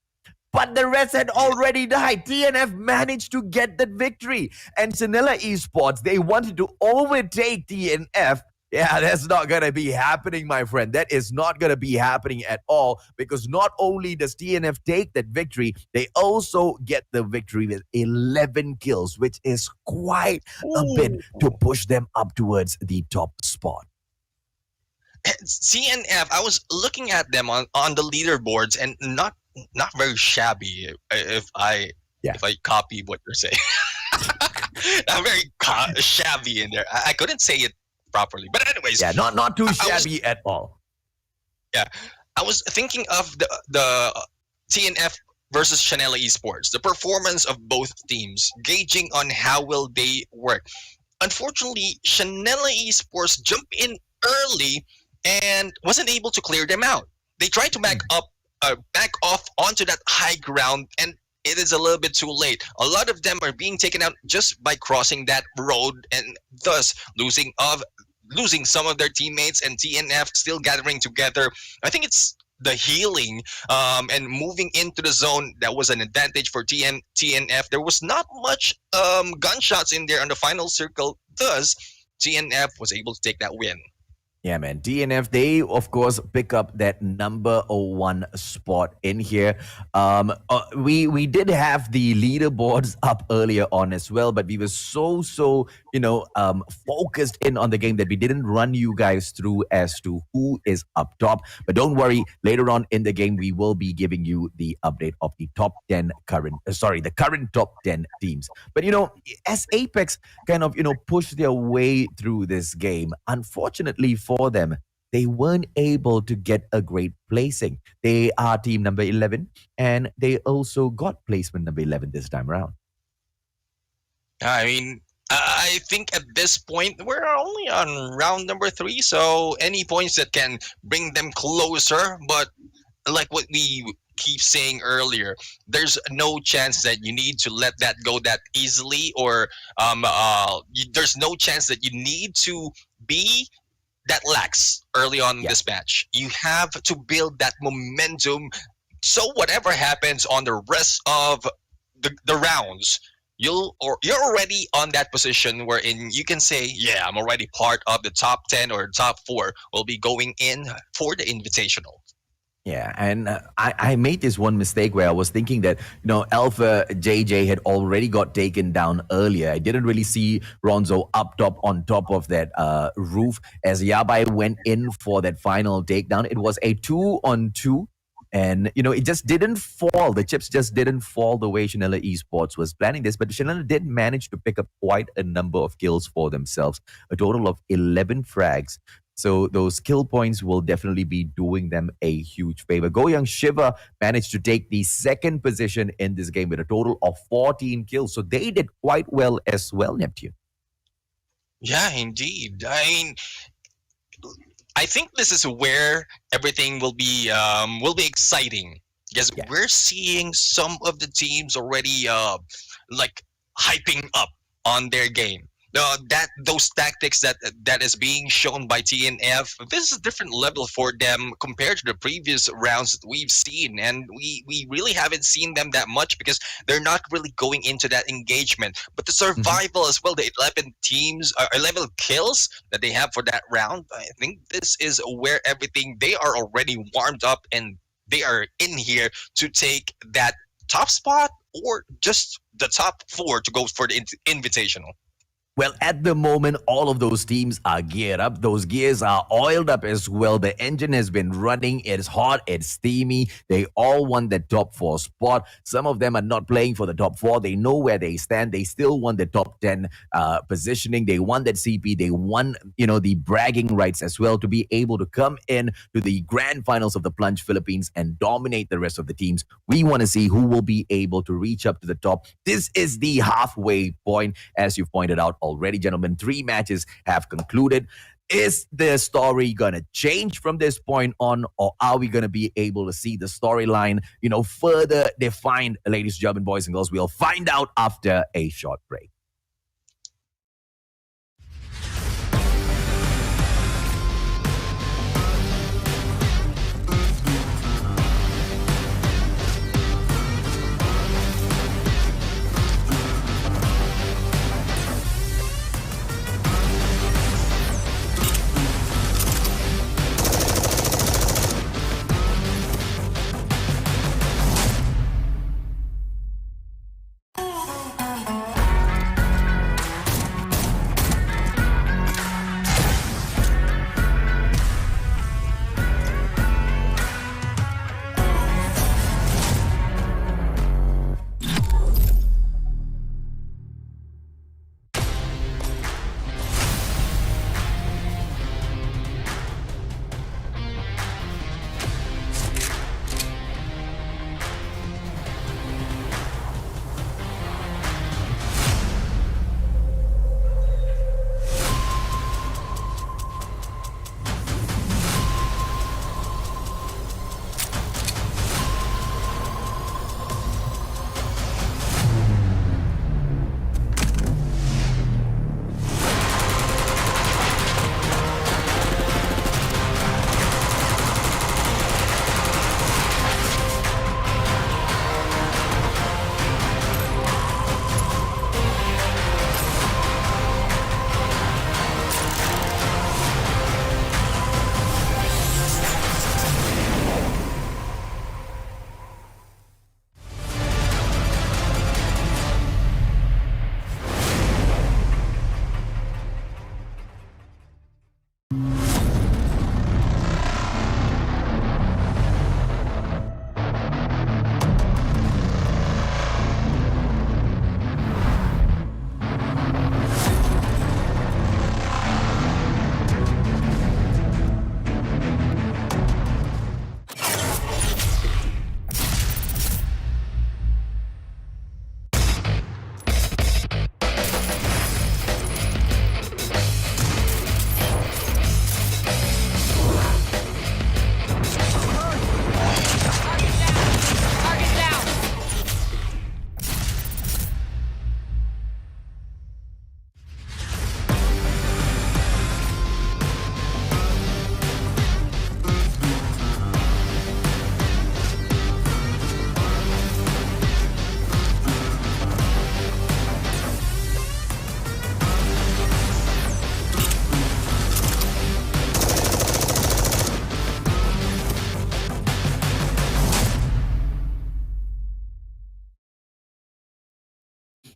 but the rest had already died. TNF managed to get that victory, and Chanela Esports, they wanted to overtake TNF. Yeah, that's not going to be happening, my friend. That is not going to be happening at all, because not only does TNF take that victory, they also get the victory with 11 kills, which is quite a bit to push them up towards the top spot. CNF, I was looking at them on the leaderboards, and not very shabby, if I copy what you're saying. Not very shabby in there. I couldn't say it properly, but anyways, yeah, not too shabby at all. Yeah, I was thinking of the TNF versus Chanela Esports, the performance of both teams, gauging on how will they work. Unfortunately, Chanela Esports jumped in early and wasn't able to clear them out. They tried to back off onto that high ground, and it is a little bit too late. A lot of them are being taken out just by crossing that road, and thus losing some of their teammates, and TNF still gathering together. I think it's the healing and moving into the zone that was an advantage for TNF. There was not much gunshots in there on the final circle, thus TNF was able to take that win. Yeah, man. DNF, they of course pick up that number one spot in here. We did have the leaderboards up earlier on as well, but we were so focused in on the game that we didn't run you guys through as to who is up top. But don't worry, later on in the game we will be giving you the update of the the current top 10 teams. But as Apex kind of push their way through this game, unfortunately for them, they weren't able to get a great placing. They are team number 11, and they also got placement number 11 this time around. I mean, I think at this point we're only on round number 3, so any points that can bring them closer. But like what we keep saying earlier, there's no chance that you need to let that go that easily, or there's no chance that you need to be that lax early on in Yeah. this match. You have to build that momentum. So whatever happens on the rest of the rounds, you're already on that position wherein you can say, yeah, I'm already part of the top 10 or top 4. Will be going in for the invitational. Yeah, and I made this one mistake where I was thinking that, Alpha JJ had already got taken down earlier. I didn't really see Ronzo up top on top of that roof as Yabai went in for that final takedown. It was a 2-on-2. And, it just didn't fall. The chips just didn't fall the way Chanela Esports was planning this. But Chanela did manage to pick up quite a number of kills for themselves, a total of 11 frags. So those kill points will definitely be doing them a huge favor. Goyang Shiva managed to take the second position in this game with a total of 14 kills. So they did quite well as well, Neptune. Yeah, indeed. I think this is where everything will be exciting, because Yeah. we're seeing some of the teams already like hyping up on their game. Those tactics that is being shown by TNF, this is a different level for them compared to the previous rounds that we've seen, and we really haven't seen them that much because they're not really going into that engagement. But the survival as well, the 11 teams, 11 kills that they have for that round, I think this is where everything, they are already warmed up and they are in here to take that top spot or just the top 4 to go for the invitational. Well, at the moment, all of those teams are geared up. Those gears are oiled up as well. The engine has been running. It's hot. It's steamy. They all want the top 4 spot. Some of them are not playing for the top 4. They know where they stand. They still want the top 10 positioning. They want that CP. They want, the bragging rights as well to be able to come in to the grand finals of the Plunge Philippines and dominate the rest of the teams. We want to see who will be able to reach up to the top. This is the halfway point, as you've pointed out already, gentlemen. 3 matches have concluded. Is the story going to change from this point on, or are we going to be able to see the storyline, further defined, ladies and gentlemen, boys and girls? We'll find out after a short break.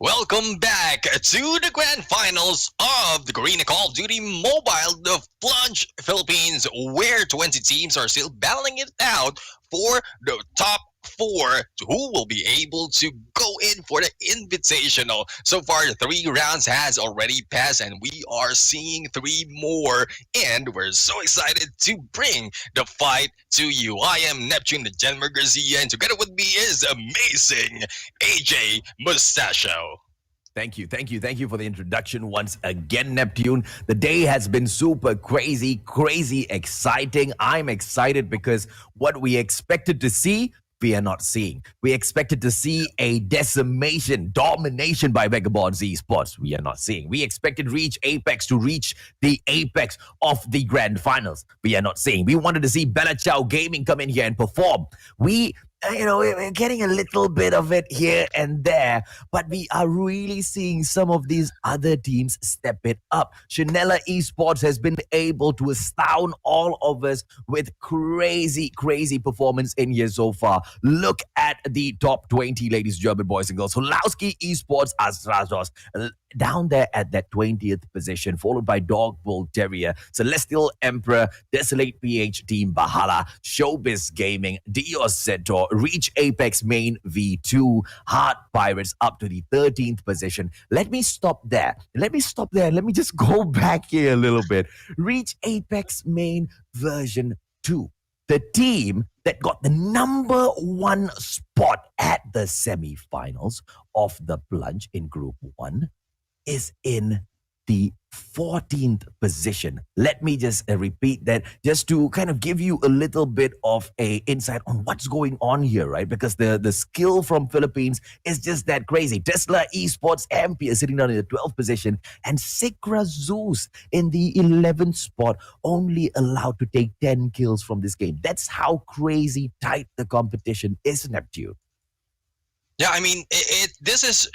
Welcome back to the grand finals of the Garena Call of Duty Mobile, the Plunge Philippines, where 20 teams are still battling it out for the top four who will be able to go in for the invitational. So far, the 3 rounds has already passed, and we are seeing 3 more, and we're so excited to bring the fight to you. I am Neptune, the Jenmer Garcia, and together with me is amazing AJ Mustachio. Thank you for the introduction once again, Neptune. The day has been super crazy exciting. I'm excited because what we expected to see, we are not seeing. We expected to see a decimation, domination by Vagabonds Esports. We are not seeing. We expected Reach Apex to reach the apex of the grand finals. We are not seeing. We wanted to see Bella Chow Gaming come in here and perform. We're getting a little bit of it here and there, but we are really seeing some of these other teams step it up. Chanela Esports has been able to astound all of us with crazy performance in here so far. Look at the top 20, ladies and gentlemen, boys and girls. Holowski Esports, Astrazos, down there at that 20th position, followed by Dog Bull Terrier, Celestial Emperor, Desolate PH Team Bahala, Showbiz Gaming, Dios Centaur, Reach Apex Main V2, Heart Pirates up to the 13th position. Let me stop there. Let me just go back here a little bit. Reach Apex Main version 2. The team that got the number 1 spot at the semifinals of the Plunge in Group 1 is in the 14th position. Let me just repeat that just to kind of give you a little bit of a insight on what's going on here, right? Because the skill from Philippines is just that crazy. Tesla Esports MP is sitting down in the 12th position, and Sikra Zeus in the 11th spot, only allowed to take 10 kills from this game. That's how crazy tight the competition is, Neptune. Yeah, I mean, this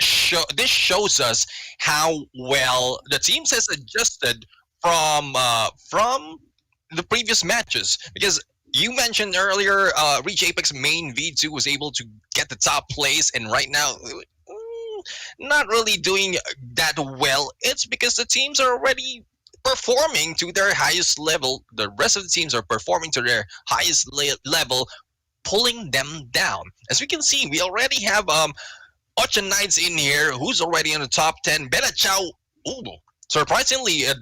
shows us how well the teams has adjusted from the previous matches. Because you mentioned earlier, Reach Apex Main V2 was able to get the top place, and right now, not really doing that well. It's because the teams are already performing to their highest level. The rest of the teams are performing to their highest level, pulling them down. As we can see, we already have Ocha Knights in here, who's already in the top 10. Bella Chow, surprisingly, at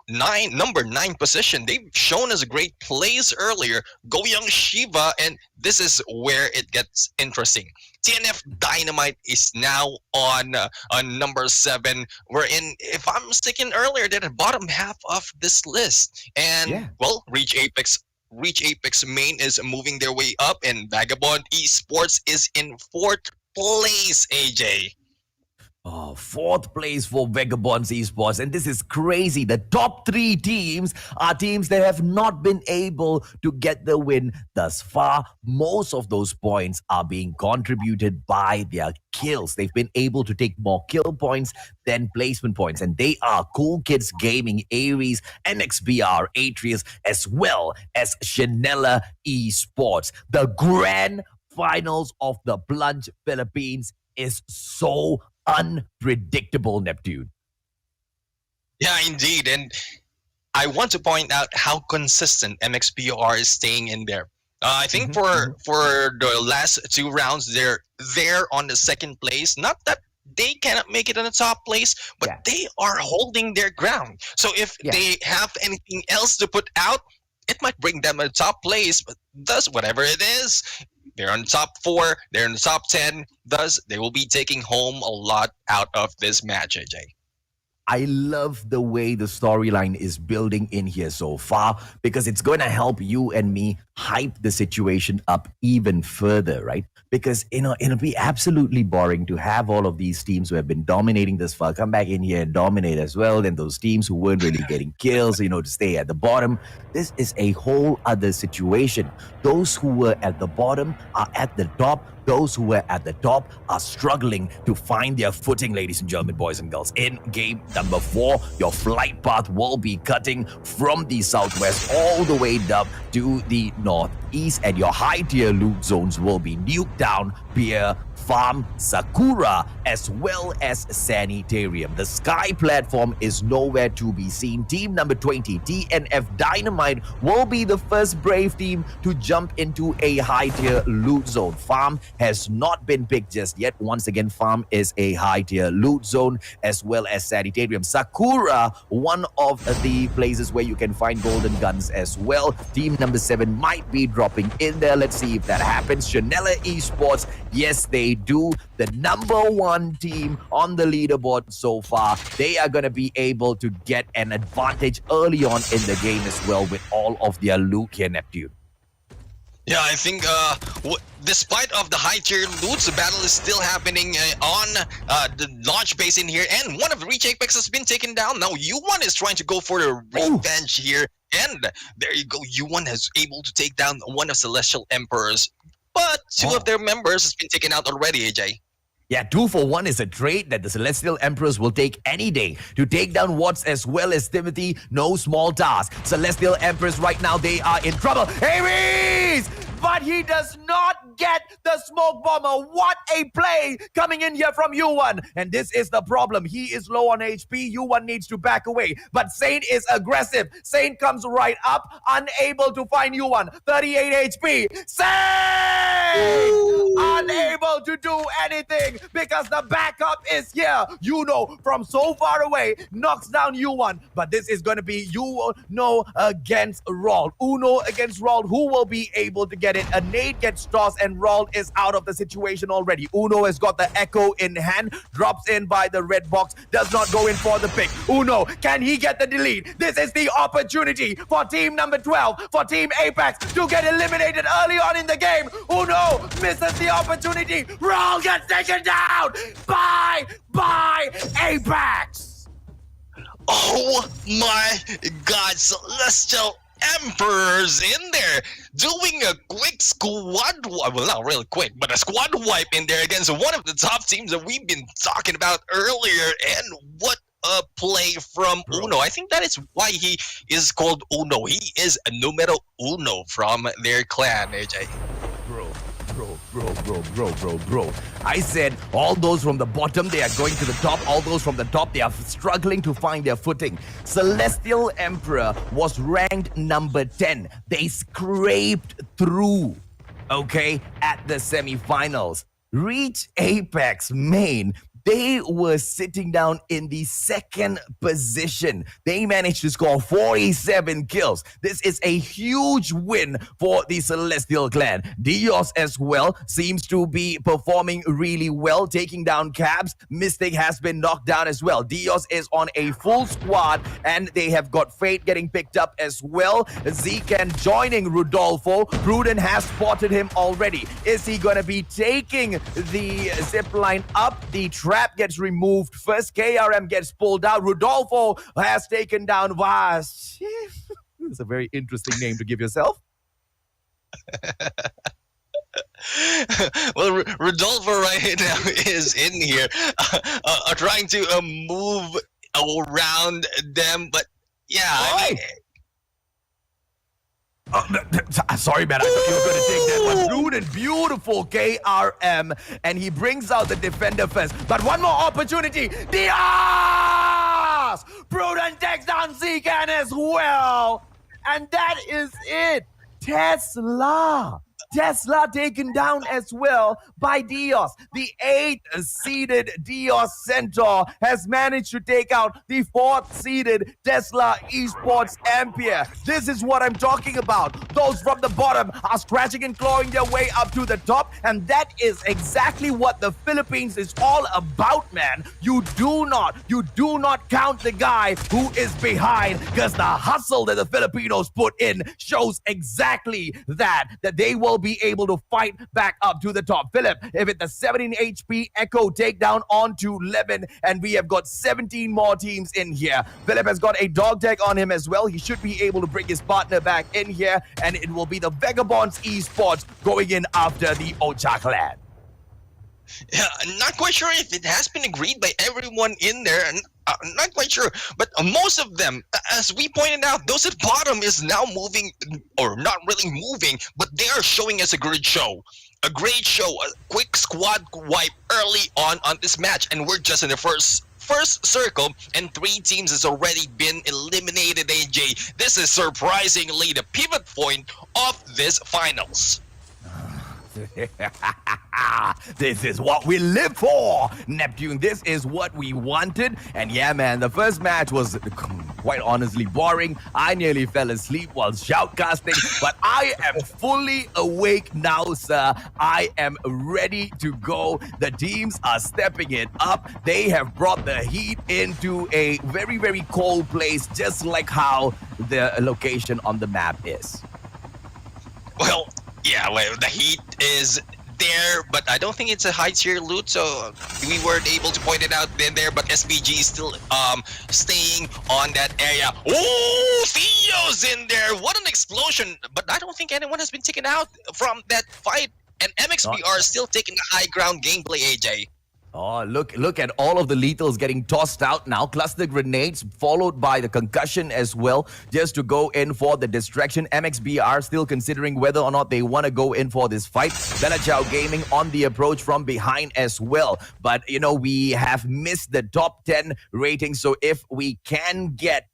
number 9 position. They've shown us a great place earlier. Go Young Shiva, and this is where it gets interesting. TNF Dynamite is now on number 7. We're in, if I'm mistaken earlier, they're the bottom half of this list. And, well, Reach Apex Main is moving their way up, and Vagabond Esports is in 4th place, AJ. Oh, 4th place for Vagabonds Esports, and this is crazy. The top 3 teams are teams that have not been able to get the win thus far. Most of those points are being contributed by their kills. They've been able to take more kill points than placement points, and they are Cool Kids Gaming, Ares, NXBR, Atreus, as well as Chanela Esports. The grand finals of the Plunge Philippines is so unpredictable, Neptune. Yeah, indeed. And I want to point out how consistent MXPR is staying in there. I think for the last 2 rounds, they're there on the 2nd place. Not that they cannot make it in the top place, but they are holding their ground. So if they have anything else to put out, it might bring them a top place, but thus, whatever it is, they're on the top 4, they're in the top 10, thus they will be taking home a lot out of this match, AJ. I love the way the storyline is building in here so far, because it's going to help you and me hype the situation up even further, right? Because, it'll be absolutely boring to have all of these teams who have been dominating this far come back in here and dominate as well. And those teams who weren't really getting kills, to stay at the bottom. This is a whole other situation. Those who were at the bottom are at the top. Those who were at the top are struggling to find their footing, ladies and gentlemen, boys and girls. In game number 4, your flight path will be cutting from the southwest all the way up to the northeast, and your high-tier loot zones will be nuked down here Farm, Sakura, as well as Sanitarium. The Sky platform is nowhere to be seen. Team number 20, TNF Dynamite, will be the first Brave team to jump into a high-tier loot zone. Farm has not been picked just yet. Once again, Farm is a high-tier loot zone, as well as Sanitarium. Sakura, one of the places where you can find golden guns as well. Team number 7 might be dropping in there. Let's see if that happens. Chanela Esports, yes, they do. The number 1 team on the leaderboard so far. They are going to be able to get an advantage early on in the game as well with all of their loot here, Neptune. Yeah, I think despite of the high tier loots, the battle is still happening on the launch base in here, and one of the Reach Apex has been taken down. Now U1 is trying to go for the revenge here, and there you go. U1 has able to take down one of Celestial Emperors, but two of their members has been taken out already, AJ. Yeah, 2 for 1 is a trade that the Celestial Emperors will take any day to take down Watts as well as Timothy. No small task. Celestial Emperors right now, they are in trouble. Ares! But he does not get the smoke bomber. What a play coming in here from U1. And this is the problem. He is low on HP. U1 needs to back away. But Saint is aggressive. Saint comes right up, unable to find U1. 38 HP. Saint! Unable to do anything because the backup is here. From so far away, knocks down U1. But this is going to be Uno against Raul. Uno against Raul. Who will be able to get it? A nade gets tossed and Raul is out of the situation already. Uno has got the Echo in hand. Drops in by the red box. Does not go in for the pick. Uno, can he get the delete? This is the opportunity for team number 12, for Team Apex to get eliminated early on in the game. Uno misses the opportunity. Raul gets taken down by Apex. Oh my God, Celestial Emperors in there doing a quick squad wipe. Well, not really quick, but a squad wipe in there against one of the top teams that we've been talking about earlier. And what a play from Uno. I think that is why he is called Uno. He is a numero uno from their clan, AJ. Bro. I said all those from the bottom, they are going to the top. All those from the top, they are struggling to find their footing. Celestial Emperor was ranked number 10. They scraped through, at the semifinals. Reach Apex main. They were sitting down in the 2nd position. They managed to score 47 kills. This is a huge win for the Celestial Clan. Dios as well seems to be performing really well, taking down Cabs. Mystic has been knocked down as well. Dios is on a full squad, and they have got Fate getting picked up as well. Zekan joining Rudolfo. Pruden has spotted him already. Is he going to be taking the zip line up? The trap gets removed first. KRM gets pulled out. Rudolfo has taken down Vas. It's a very interesting name to give yourself. Well, Rodolfo right now is in here trying to move around them, but yeah, I mean, sorry, man. I thought you were going to take that one. Prudent, beautiful KRM. And he brings out the defender first. But one more opportunity. Diaz! Prudent takes down Zekan as well. And that is it. Tesla taken down as well by Dios. The 8th-seeded Dios Centaur has managed to take out the 4th-seeded Tesla Esports Ampere. This is what I'm talking about. Those from the bottom are scratching and clawing their way up to the top, and that is exactly what the Philippines is all about, man. You do not count the guy who is behind, because the hustle that the Filipinos put in shows exactly that they will be able to fight back up to the top. Philip, if it's the 17 HP Echo takedown onto Levin, and we have got 17 more teams in here. Philip has got a dog tag on him as well. He should be able to bring his partner back in here, and it will be the Vagabonds Esports going in after the Ocha clan. Yeah, I'm not quite sure if it has been agreed by everyone in there. And Not quite sure, but most of them, as we pointed out, those at bottom is now moving, or not really moving, but they are showing us a great show. A great show, a quick squad wipe early on this match, and we're just in the first circle, and 3 teams has already been eliminated. AJ, this is surprisingly the pivot point of this finals. This is what we live for, Neptune. This is what we wanted. And yeah, man, the first match was quite honestly boring. I nearly fell asleep while shoutcasting, but I am fully awake now, sir. I am ready to go. The teams are stepping it up. They have brought the heat into a very, very cold place, just like how the location on the map is. Well, yeah, well, the heat is there, but I don't think it's a high tier loot, so we weren't able to point it out there. But SPG is still staying on that area. Oh, Theo's in there! What an explosion! But I don't think anyone has been taken out from that fight, and MXBR is still taking the high ground gameplay. AJ. Oh, look at all of the lethals getting tossed out now. Cluster grenades followed by the concussion as well, just to go in for the distraction. MXBR still considering whether or not they want to go in for this fight. Bella Chow Gaming on the approach from behind as well. But, you know, we have missed the top 10 rating. So if we can get,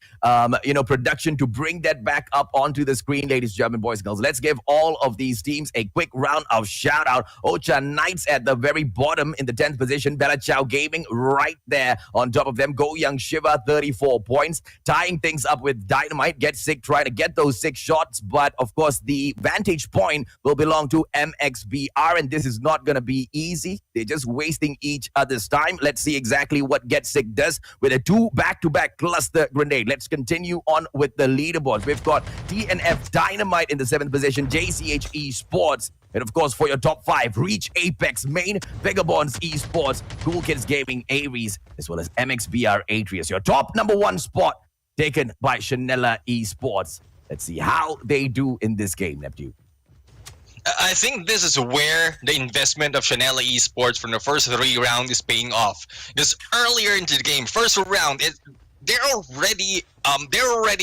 production to bring that back up onto the screen, ladies, gentlemen, boys and girls, let's give all of these teams a quick round of shout out. Ocha Knights at the very bottom in the 10th position. Bella Chow Gaming right there on top of them. Go Young Shiva, 34 points. Tying things up with Dynamite. Get Sick trying to get those 6 shots. But, of course, the vantage point will belong to MXBR. And this is not going to be easy. They're just wasting each other's time. Let's see exactly what Get Sick does with a 2 back-to-back cluster grenade. Let's continue on with the leaderboards. We've got TNF Dynamite in the 7th position. JCH Esports. And of course, for your top 5, Reach Apex Main, Vagabonds Esports, Cool Kids Gaming Aries, as well as MXBR Atrius. Your top number 1 spot taken by Chanela Esports. Let's see how they do in this game, Neptune. I think this is where the investment of Chanela Esports from the first 3 rounds is paying off. Because earlier into the game, first round, they're already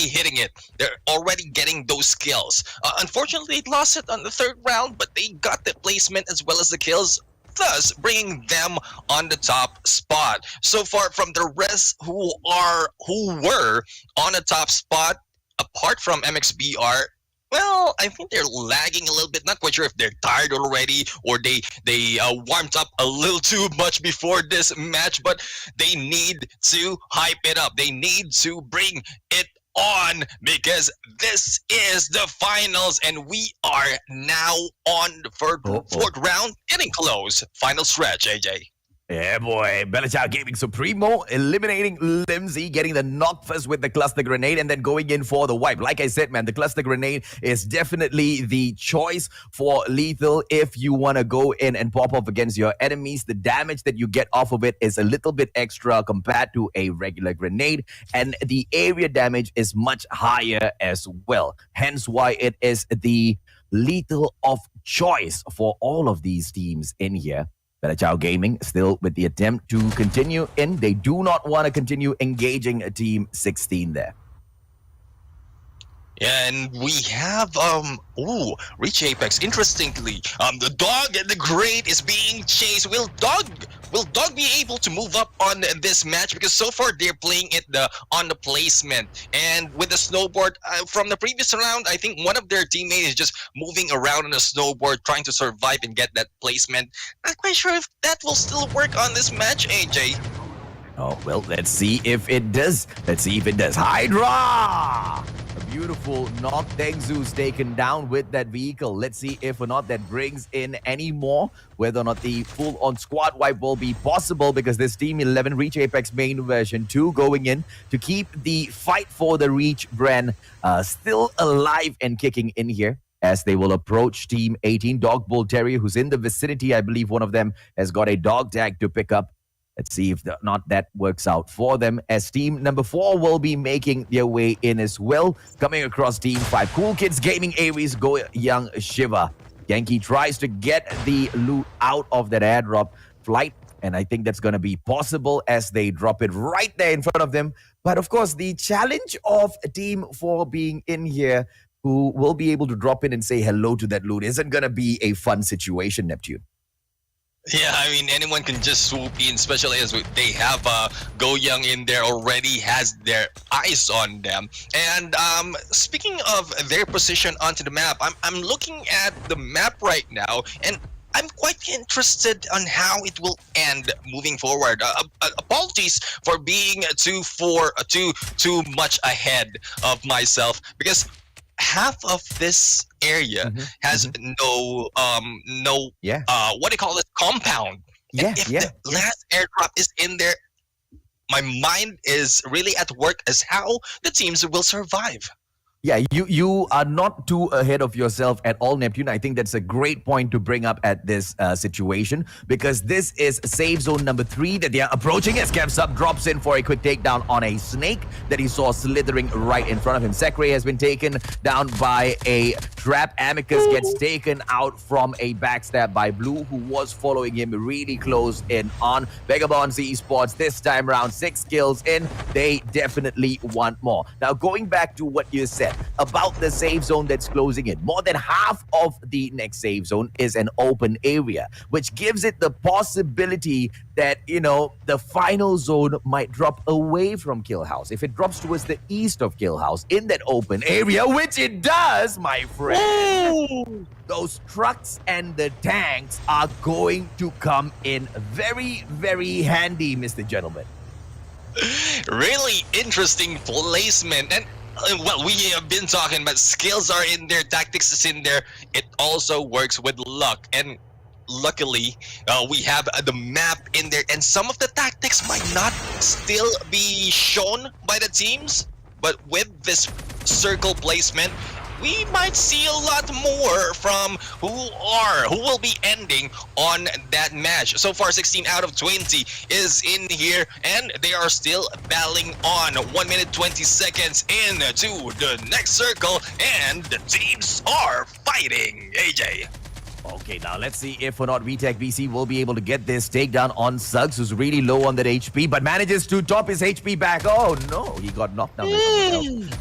hitting it. They're already getting those skills. Unfortunately, they lost it on the 3rd round, but they got the placement as well as the kills, thus bringing them on the top spot. So far from the rest who were on the top spot, apart from MXBR, well, I think they're lagging a little bit. Not quite sure if they're tired already or they warmed up a little too much before this match, but they need to hype it up. They need to bring it on because this is the finals and we are now on the 4th round, getting close. Final stretch, AJ. Yeah, boy. Bella Chow Gaming Supremo eliminating Limsy, getting the knock first with the cluster grenade and then going in for the wipe. Like I said, man, the cluster grenade is definitely the choice for lethal if you want to go in and pop off against your enemies. The damage that you get off of it is a little bit extra compared to a regular grenade, and the area damage is much higher as well. Hence why it is the lethal of choice for all of these teams in here. Bella Chow Gaming still with the attempt to continue in. They do not want to continue engaging Team 16 there. Yeah, and we have Reach Apex. Interestingly, the dog and the great is being chased. Will dog be able to move up on this match? Because so far they're playing it on the placement, and with the snowboard from the previous round, I think one of their teammates is just moving around on a snowboard trying to survive and get that placement. Not quite sure if that will still work on this match, AJ. Oh, well, let's see if it does. Let's see if it does. Hydra! A beautiful knock. Tengzu's taken down with that vehicle. Let's see if or not that brings in any more. Whether or not the full-on squad wipe will be possible because this Team 11 Reach Apex main version 2 going in to keep the fight for the Reach brand still alive and kicking in here, as they will approach Team 18. Dog Bull Terrier, who's in the vicinity. I believe one of them has got a dog tag to pick up. Let's see if not that works out for them, as team number 4 will be making their way in as well. Coming across Team 5. Cool Kids Gaming Aries, Go Young Shiva. Yankee tries to get the loot out of that airdrop. Flight And I think that's going to be possible as they drop it right there in front of them. But of course, the challenge of Team 4 being in here, who will be able to drop in and say hello to that loot, isn't going to be a fun situation, Neptune. Yeah, I mean, anyone can just swoop in, especially as they have Go Young in there already, has their eyes on them. And speaking of their position onto the map, I'm looking at the map right now, and I'm quite interested on how it will end moving forward. Apologies for being too much ahead of myself, because half of this area has no what do you call it, compound. And if the last airdrop is in there, my mind is really at work as how the teams will survive. Yeah, you are not too ahead of yourself at all, Neptune. I think that's a great point to bring up at this situation, because this is save zone number 3 that they are approaching as Kevsup drops in for a quick takedown on a snake that he saw slithering right in front of him. Sekre has been taken down by a trap. Amicus gets taken out from a backstab by Blue, who was following him really close in on. Vagabonds Esports this time around, 6 kills in. They definitely want more. Now, going back to what you said about the safe zone that's closing in, more than half of the next safe zone is an open area, which gives it the possibility that, you know, the final zone might drop away from Kill House. If it drops towards the east of Kill House in that open area, which it does, my friend, those trucks and the tanks are going to come in very, very handy, Mr. Gentleman. Really interesting placement. And well, we have been talking about skills are in there, tactics is in there. It also works with luck, and luckily we have the map in there, and some of the tactics might not still be shown by the teams, but with this circle placement, we might see a lot more from who will be ending on that match. So far, 16 out of 20 is in here, and they are still battling on. 1 minute 20 seconds into the next circle, and the teams are fighting. AJ. Okay, now let's see if or not VTech BC will be able to get this takedown on Suggs, who's really low on that HP, but manages to top his HP back. Oh no, he got knocked down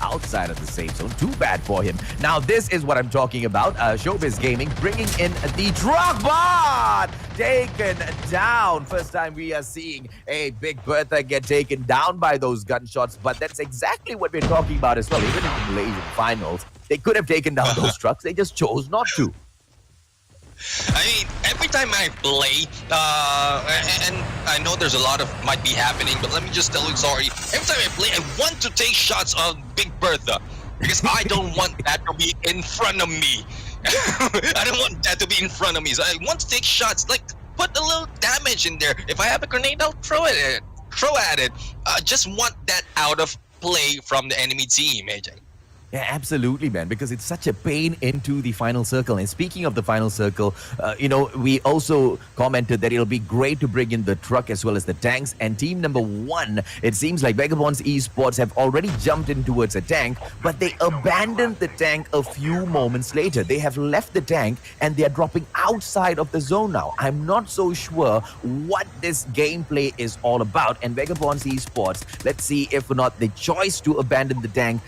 outside of the safe zone. Too bad for him. Now this is what I'm talking about. Showbiz Gaming bringing in the truck bot, taken down. First time we are seeing a Big Bertha get taken down by those gunshots, but that's exactly what we're talking about as well. Even in the Malaysian finals, they could have taken down those trucks. They just chose not to. I mean, every time I play, and I know there's a lot of might be happening, but let me just tell you, sorry. Every time I play, I want to take shots of Big Bertha, because I don't want that to be in front of me. I don't want that to be in front of me. So I want to take shots, like put a little damage in there. If I have a grenade, I'll throw at it. Just want that out of play from the enemy team, AJ. Yeah, absolutely, man, because it's such a pain into the final circle. And speaking of the final circle, you know, we also commented that it'll be great to bring in the truck as well as the tanks. And team number 1, it seems like Vagabonds Esports have already jumped in towards a tank, but they abandoned the tank a few moments later. They have left the tank and they are dropping outside of the zone now. I'm not so sure what this gameplay is all about. And Vagabonds Esports, let's see if or not the choice to abandon the tank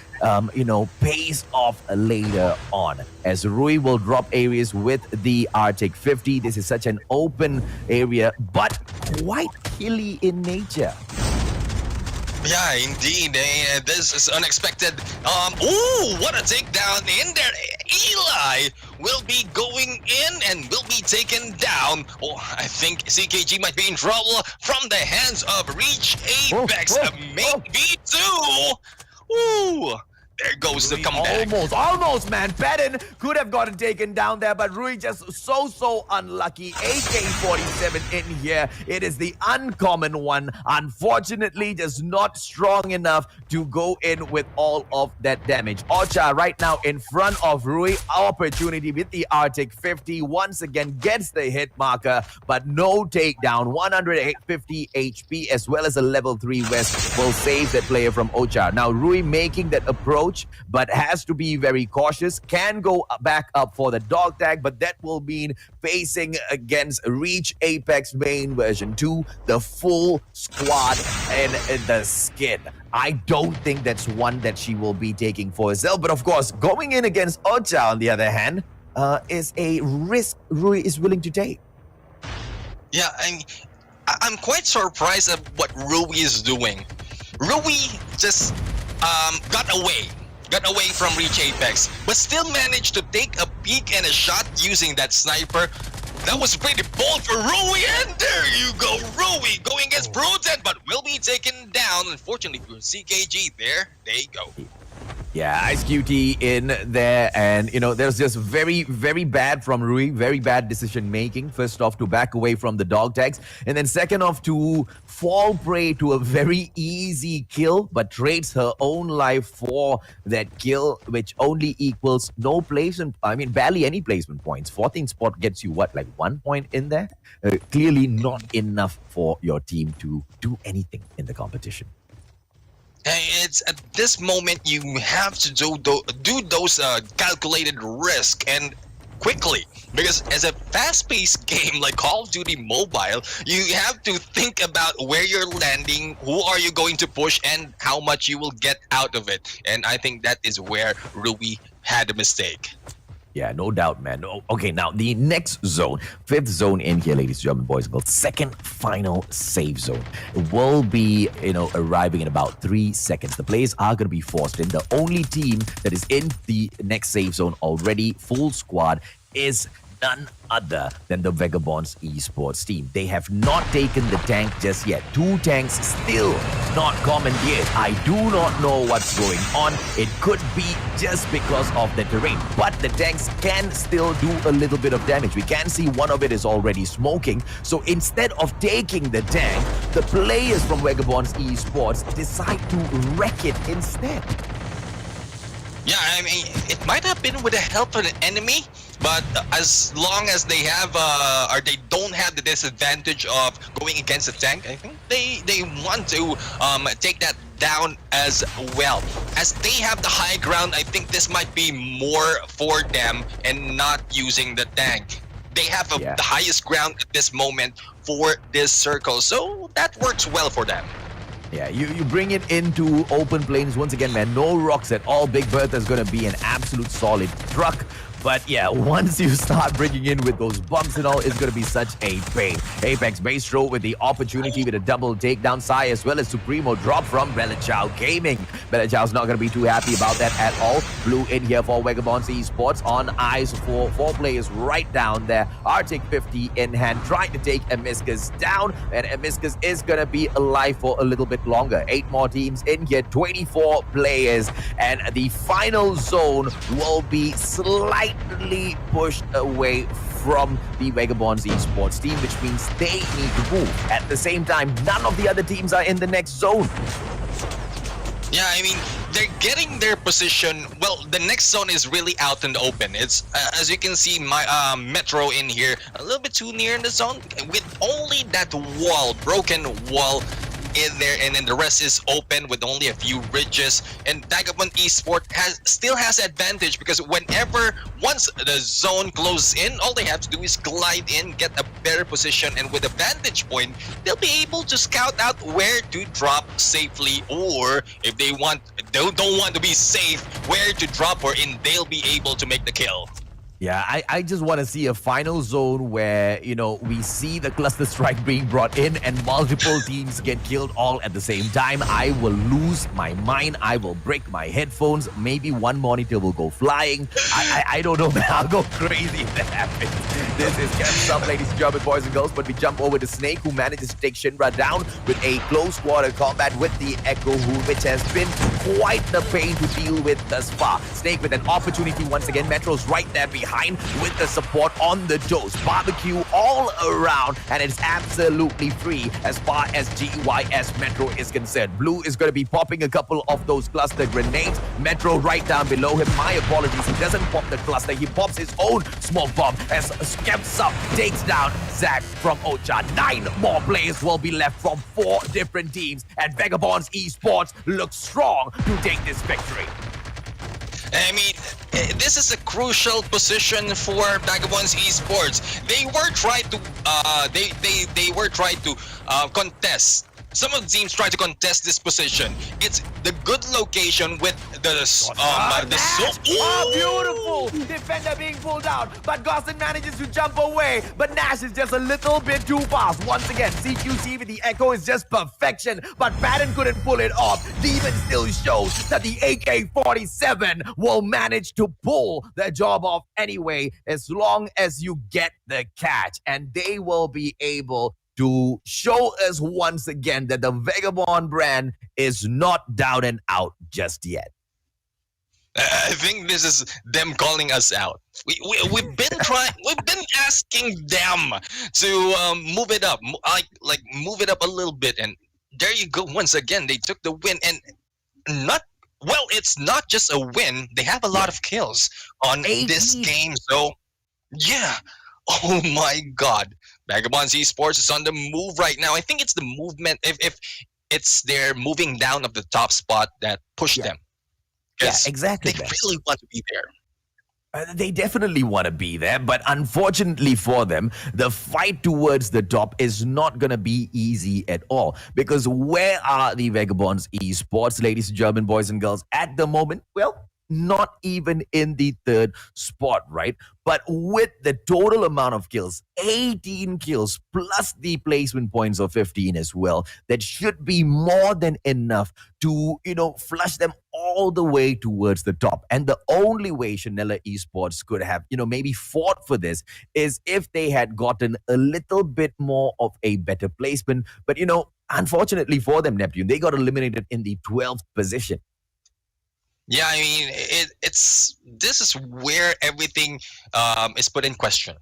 pays off later on, as Rui will drop areas with the Arctic 50. This is such an open area, but quite hilly in nature. Yeah, indeed. This is unexpected. Ooh, what a takedown in there. Eli will be going in and will be taken down. Oh, I think CKG might be in trouble from the hands of Reach Apex. Maybe too. Ooh. There goes the comeback. Almost, man. Patton could have gotten taken down there, but Rui just so unlucky. AK-47 in here. It is the uncommon one. Unfortunately, just not strong enough to go in with all of that damage. Ocha right now in front of Rui. Opportunity with the Arctic 50. Once again gets the hit marker, but no takedown. 150 HP as well as a level 3 West will save that player from Ocha. Now Rui making that approach approach, but has to be very cautious. Can go back up for the dog tag, but that will mean facing against Reach Apex main version 2, the full squad and the skin. I don't think that's one that she will be taking for herself. But of course, going in against Ocha, on the other hand, is a risk Rui is willing to take. Yeah, I'm quite surprised at what Rui is doing. Rui just got away from Reach Apex, but still managed to take a peek and a shot using that sniper. That was pretty bold for Rui, and there you go, Rui going against Bruton, but will be taken down. Unfortunately for CKG, there they go. Yeah, Ice QT in there, and there's just very, very bad from Rui, very bad decision making. First off, to back away from the dog tags, and then second off, to fall prey to a very easy kill, but trades her own life for that kill, which only equals no placement. I mean, barely any placement points. 14th spot gets you what, like 1 point in there? Clearly not enough for your team to do anything in the competition. It's at this moment you have to do those calculated risk and quickly, because as a fast-paced game like Call of Duty Mobile, you have to think about where you're landing, who are you going to push, and how much you will get out of it. And I think that is where Rui had a mistake. Yeah, no doubt, man. Okay, now the next zone, fifth zone in here, ladies and gentlemen, boys and girls, second final save zone will be, arriving in about 3 seconds. The players are going to be forced in. The only team that is in the next save zone already, full squad, is none other than the Vagabonds esports team. They have not taken the tank just yet. 2 tanks still not commandeered. I do not know what's going on. It could be just because of the terrain, but the tanks can still do a little bit of damage. We can see one of it is already smoking. So instead of taking the tank, the players from Vagabonds esports decide to wreck it instead. Yeah, I mean, it might have been with the help of an enemy, but as long as they have, or they don't have the disadvantage of going against a tank, I think they want to take that down as well. As they have the high ground, I think this might be more for them and not using the tank. They have the highest ground at this moment for this circle, so that works well for them. Yeah, you bring it into open plains once again, man. No rocks at all. Big Bertha is going to be an absolute solid truck. But yeah, once you start bringing in with those bumps and all, it's going to be such a pain. Apex Maestro with the opportunity with a double takedown. Sai as well as Supremo drop from Belichao Gaming. Belichao's not going to be too happy about that at all. Blue in here for Vagabonds Esports, on eyes for 4 players right down there. Arctic 50 in hand, trying to take Amiscus down. And Amiscus is going to be alive for a little bit longer. 8 more teams in here, 24 players. And the final zone will be slightly pushed away from the Vagabonds esports team, which means they need to move. At the same time, none of the other teams are in the next zone. Yeah, I mean, they're getting their position. Well, the next zone is really out in the open. It's, as you can see, my Metro in here, a little bit too near in the zone, with only that wall, broken wall, in there, and then the rest is open with only a few ridges. And Vagabond Esport still has advantage, because once the zone closes in, all they have to do is glide in, get a better position, and with a vantage point, they'll be able to scout out where to drop safely, or if they don't want to be safe, where to drop, or they'll be able to make the kill. Yeah, I just want to see a final zone where, we see the cluster strike being brought in and multiple teams get killed all at the same time. I will lose my mind. I will break my headphones. Maybe one monitor will go flying. I don't know, man. I'll go crazy if that happens. This is Catch Up, ladies and gentlemen, boys and girls. But we jump over to Snake, who manages to take Shinra down with a close quarter combat with the Echo, which has been quite the pain to deal with thus far. Snake with an opportunity once again. Metro's right there behind with the support on the toes. Barbecue all around, and it's absolutely free as far as GYS Metro is concerned. Blue is going to be popping a couple of those cluster grenades. Metro right down below him. My apologies, he doesn't pop the cluster. He pops his own smoke bomb as Skeps up takes down Zach from Ocha. 9 more players will be left from 4 different teams, and Vagabonds Esports looks strong to take this victory. I mean, this is a crucial position for Vagabonds Esports. They were trying to they were trying to contest. Some of the teams try to contest this position. It's the good location with the so. Oh, beautiful! Defender being pulled out, but Gosson manages to jump away. But Nash is just a little bit too fast. Once again, CQC with the echo is just perfection, but Batten couldn't pull it off. Demon still shows that the AK-47 will manage to pull the job off anyway, as long as you get the catch, and they will be able to show us once again that the Vagabond brand is not down and out just yet. I think this is them calling us out. We've been trying, we've been asking them to move it up, like move it up a little bit, and there you go. Once again, they took the win, and not well. It's not just a win; they have a lot of kills on this game. So, yeah. Oh my God, Vagabonds Esports is on the move right now. I think it's the movement. If it's their moving down of the top spot that pushed them. Yeah, exactly. They really want to be there. They definitely want to be there, but unfortunately for them, the fight towards the top is not going to be easy at all. Because where are the Vagabonds Esports, ladies and gentlemen, boys and girls, at the moment? Well, not even in the third spot, right? But with the total amount of kills, 18 kills plus the placement points of 15 as well, that should be more than enough to, flush them all the way towards the top. And the only way Chanela Esports could have, maybe fought for this is if they had gotten a little bit more of a better placement. But, unfortunately for them, Neptune, they got eliminated in the 12th position. Yeah, I mean, this is where everything is put in question.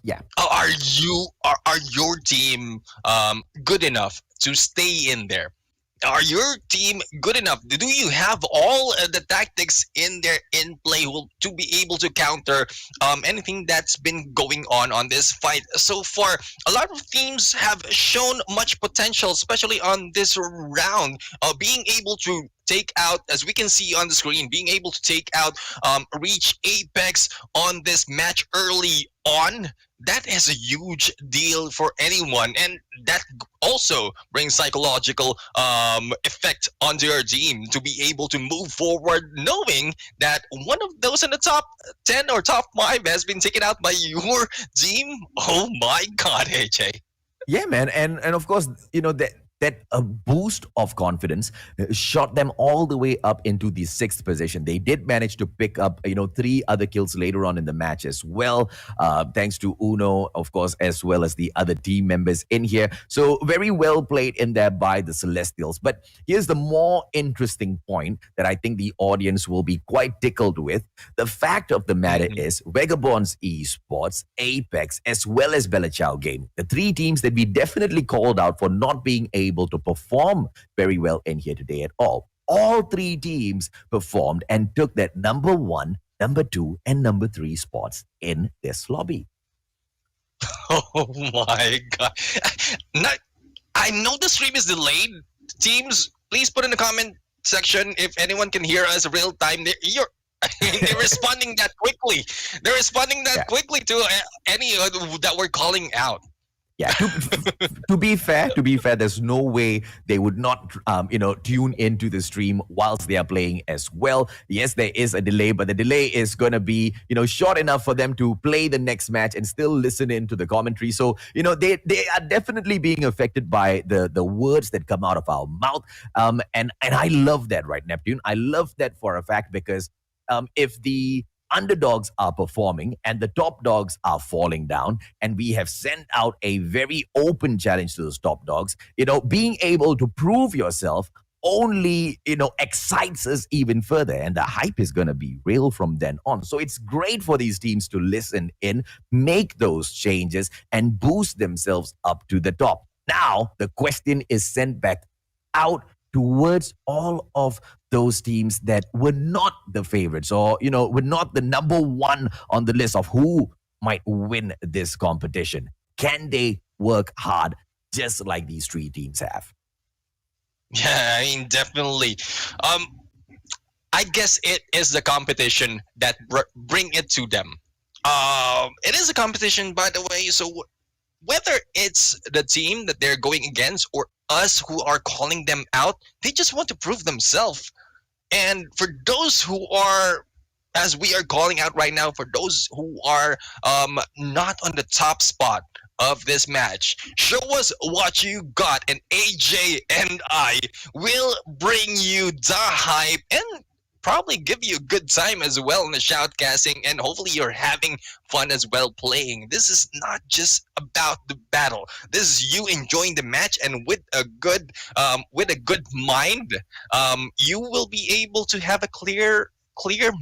Yeah. Are your team good enough to stay in there? Are your team good enough? Do you have all the tactics in there in play to be able to counter anything that's been going on this fight so far? A lot of teams have shown much potential, especially on this round, being able to take out, as we can see on the screen, being able to take out Reach, Apex on this match early on. That is a huge deal for anyone, and that also brings psychological effect onto your team to be able to move forward, knowing that one of those in the top 10 or top 5 has been taken out by your team. Oh my God, AJ. Yeah, man, and of course, that a boost of confidence shot them all the way up into the 6th position. They did manage to pick up, 3 other kills later on in the match as well, thanks to Uno, of course, as well as the other team members in here. So very well played in there by the Celestials. But here's the more interesting point that I think the audience will be quite tickled with. The fact of the matter is Vagabonds Esports, Apex, as well as Bella Ciao Game, the 3 teams that we definitely called out for not being able to perform very well in here today at all. All 3 teams performed and took that number 1, number 2, and number 3 spots in this lobby. Oh my God. I know the stream is delayed. Teams, please put in the comment section if anyone can hear us real time. They're responding that quickly. They're responding that quickly to any that we're calling out. Yeah, to be fair, there's no way they would not, tune into the stream whilst they are playing as well. Yes, there is a delay, but the delay is going to be, short enough for them to play the next match and still listen into the commentary. So, they are definitely being affected by the words that come out of our mouth. And I love that, right, Neptune? I love that for a fact because if the underdogs are performing and the top dogs are falling down, and we have sent out a very open challenge to those top dogs, being able to prove yourself only, excites us even further, and the hype is going to be real from then on. So it's great for these teams to listen in, make those changes, and boost themselves up to the top. Now, the question is sent back out towards all of those teams that were not the favorites or, were not the number 1 on the list of who might win this competition. Can they work hard just like these 3 teams have? Yeah, I mean, definitely. I guess it is the competition that bring it to them. It is a competition, by the way. So whether it's the team that they're going against or us who are calling them out, they just want to prove themselves. And for those who are, as we are calling out right now, for those who are not on the top spot of this match, show us what you got, and AJ and I will bring you the hype and probably give you a good time as well in the shoutcasting, and hopefully you're having fun as well playing. This is not just about the battle. This is you enjoying the match, and with a good mind, you will be able to have a clear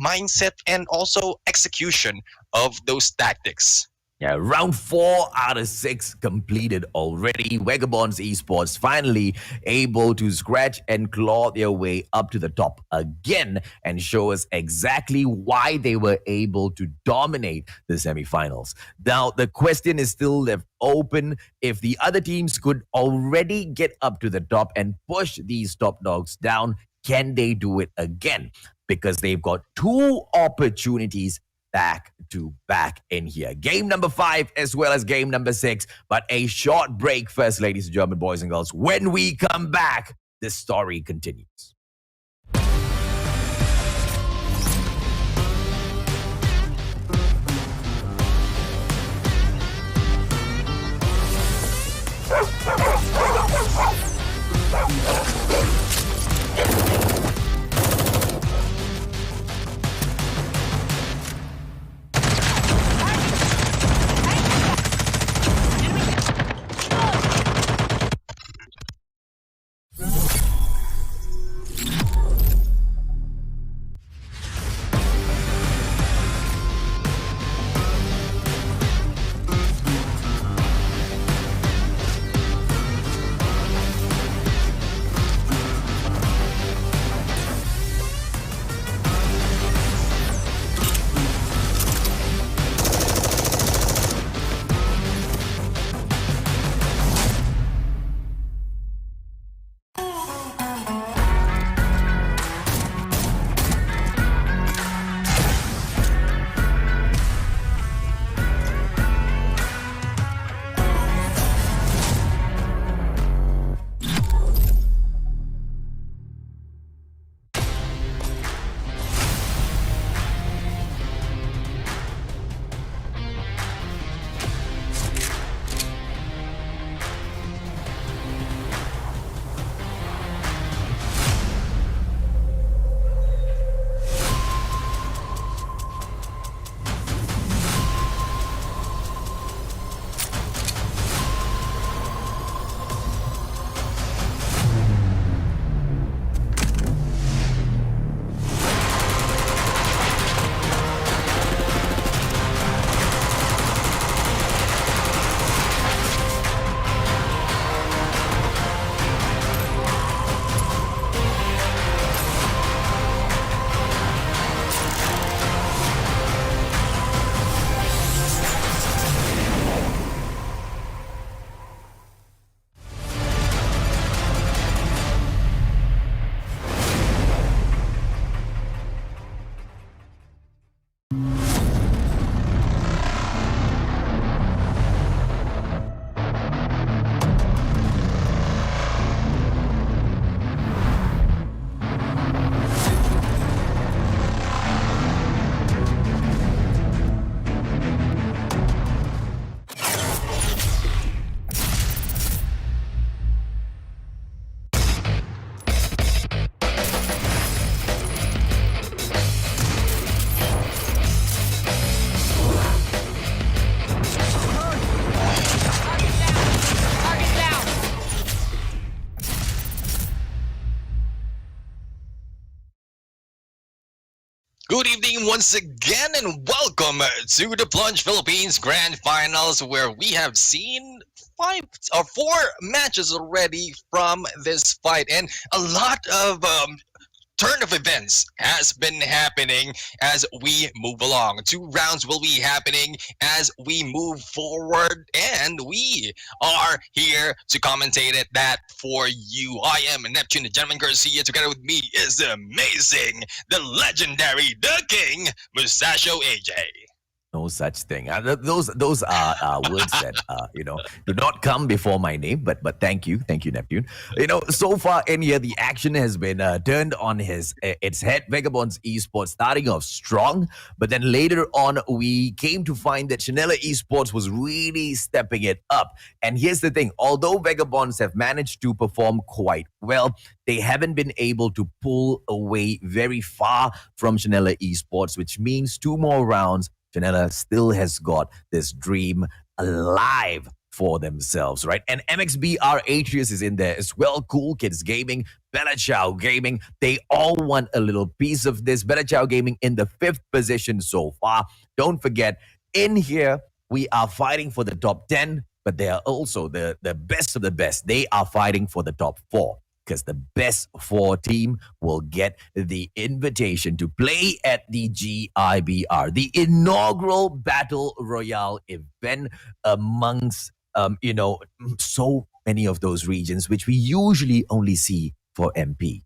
mindset and also execution of those tactics. Yeah, round 4 out of 6 completed already. Vagabonds Esports finally able to scratch and claw their way up to the top again and show us exactly why they were able to dominate the semifinals. Now, the question is still left open. If the other teams could already get up to the top and push these top dogs down, can they do it again? Because they've got 2 opportunities back to back in here. Game number 5 as well as game number 6. But a short break first, ladies and gentlemen, boys and girls. When we come back, the story continues. Good evening once again, and welcome to the Plunge Philippines Grand Finals, where we have seen 4 matches already from this fight, and a lot of turn of events has been happening as we move along. Two rounds will be happening as we move forward, and we are here to commentate it that for you. I am Neptune, the gentleman Garcia. Together with me is the amazing, the legendary, the king, Mustachio AJ. No such thing. Those are words that do not come before my name. But thank you, Neptune. So far in here, the action has been turned on its head. Vagabonds Esports starting off strong, but then later on we came to find that Chanela Esports was really stepping it up. And here's the thing: although Vagabonds have managed to perform quite well, they haven't been able to pull away very far from Chanela Esports, which means two more rounds. Janela still has got this dream alive for themselves, right? And MXBR Atrius is in there as well. Cool Kids Gaming, Bella Chow Gaming, they all want a little piece of this. Bella Chow Gaming in the 5th position so far. Don't forget, in here, we are fighting for the top 10, but they are also the best of the best. They are fighting for the top 4. Because the best 4 team will get the invitation to play at the GIBR, the inaugural Battle Royale event amongst, so many of those regions, which we usually only see for MP.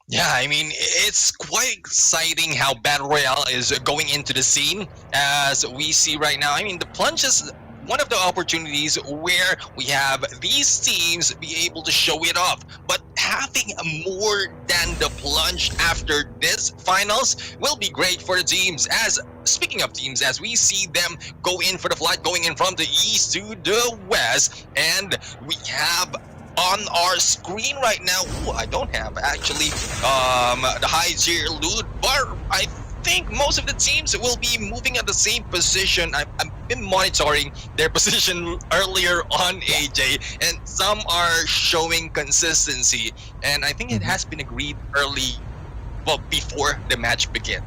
Yeah, I mean, it's quite exciting how Battle Royale is going into the scene as we see right now. I mean, the Plunge is one of the opportunities where we have these teams be able to show it off. But having more than the Plunge after this finals will be great for the teams. As speaking of teams, as we see them go in for the flight, going in from the east to the west, and we have on our screen right now. Ooh, I don't have actually the high tier loot, but I think most of the teams will be moving at the same position. I've been monitoring their position earlier on, AJ, and some are showing consistency. And I think it has been agreed early, well, before the match began.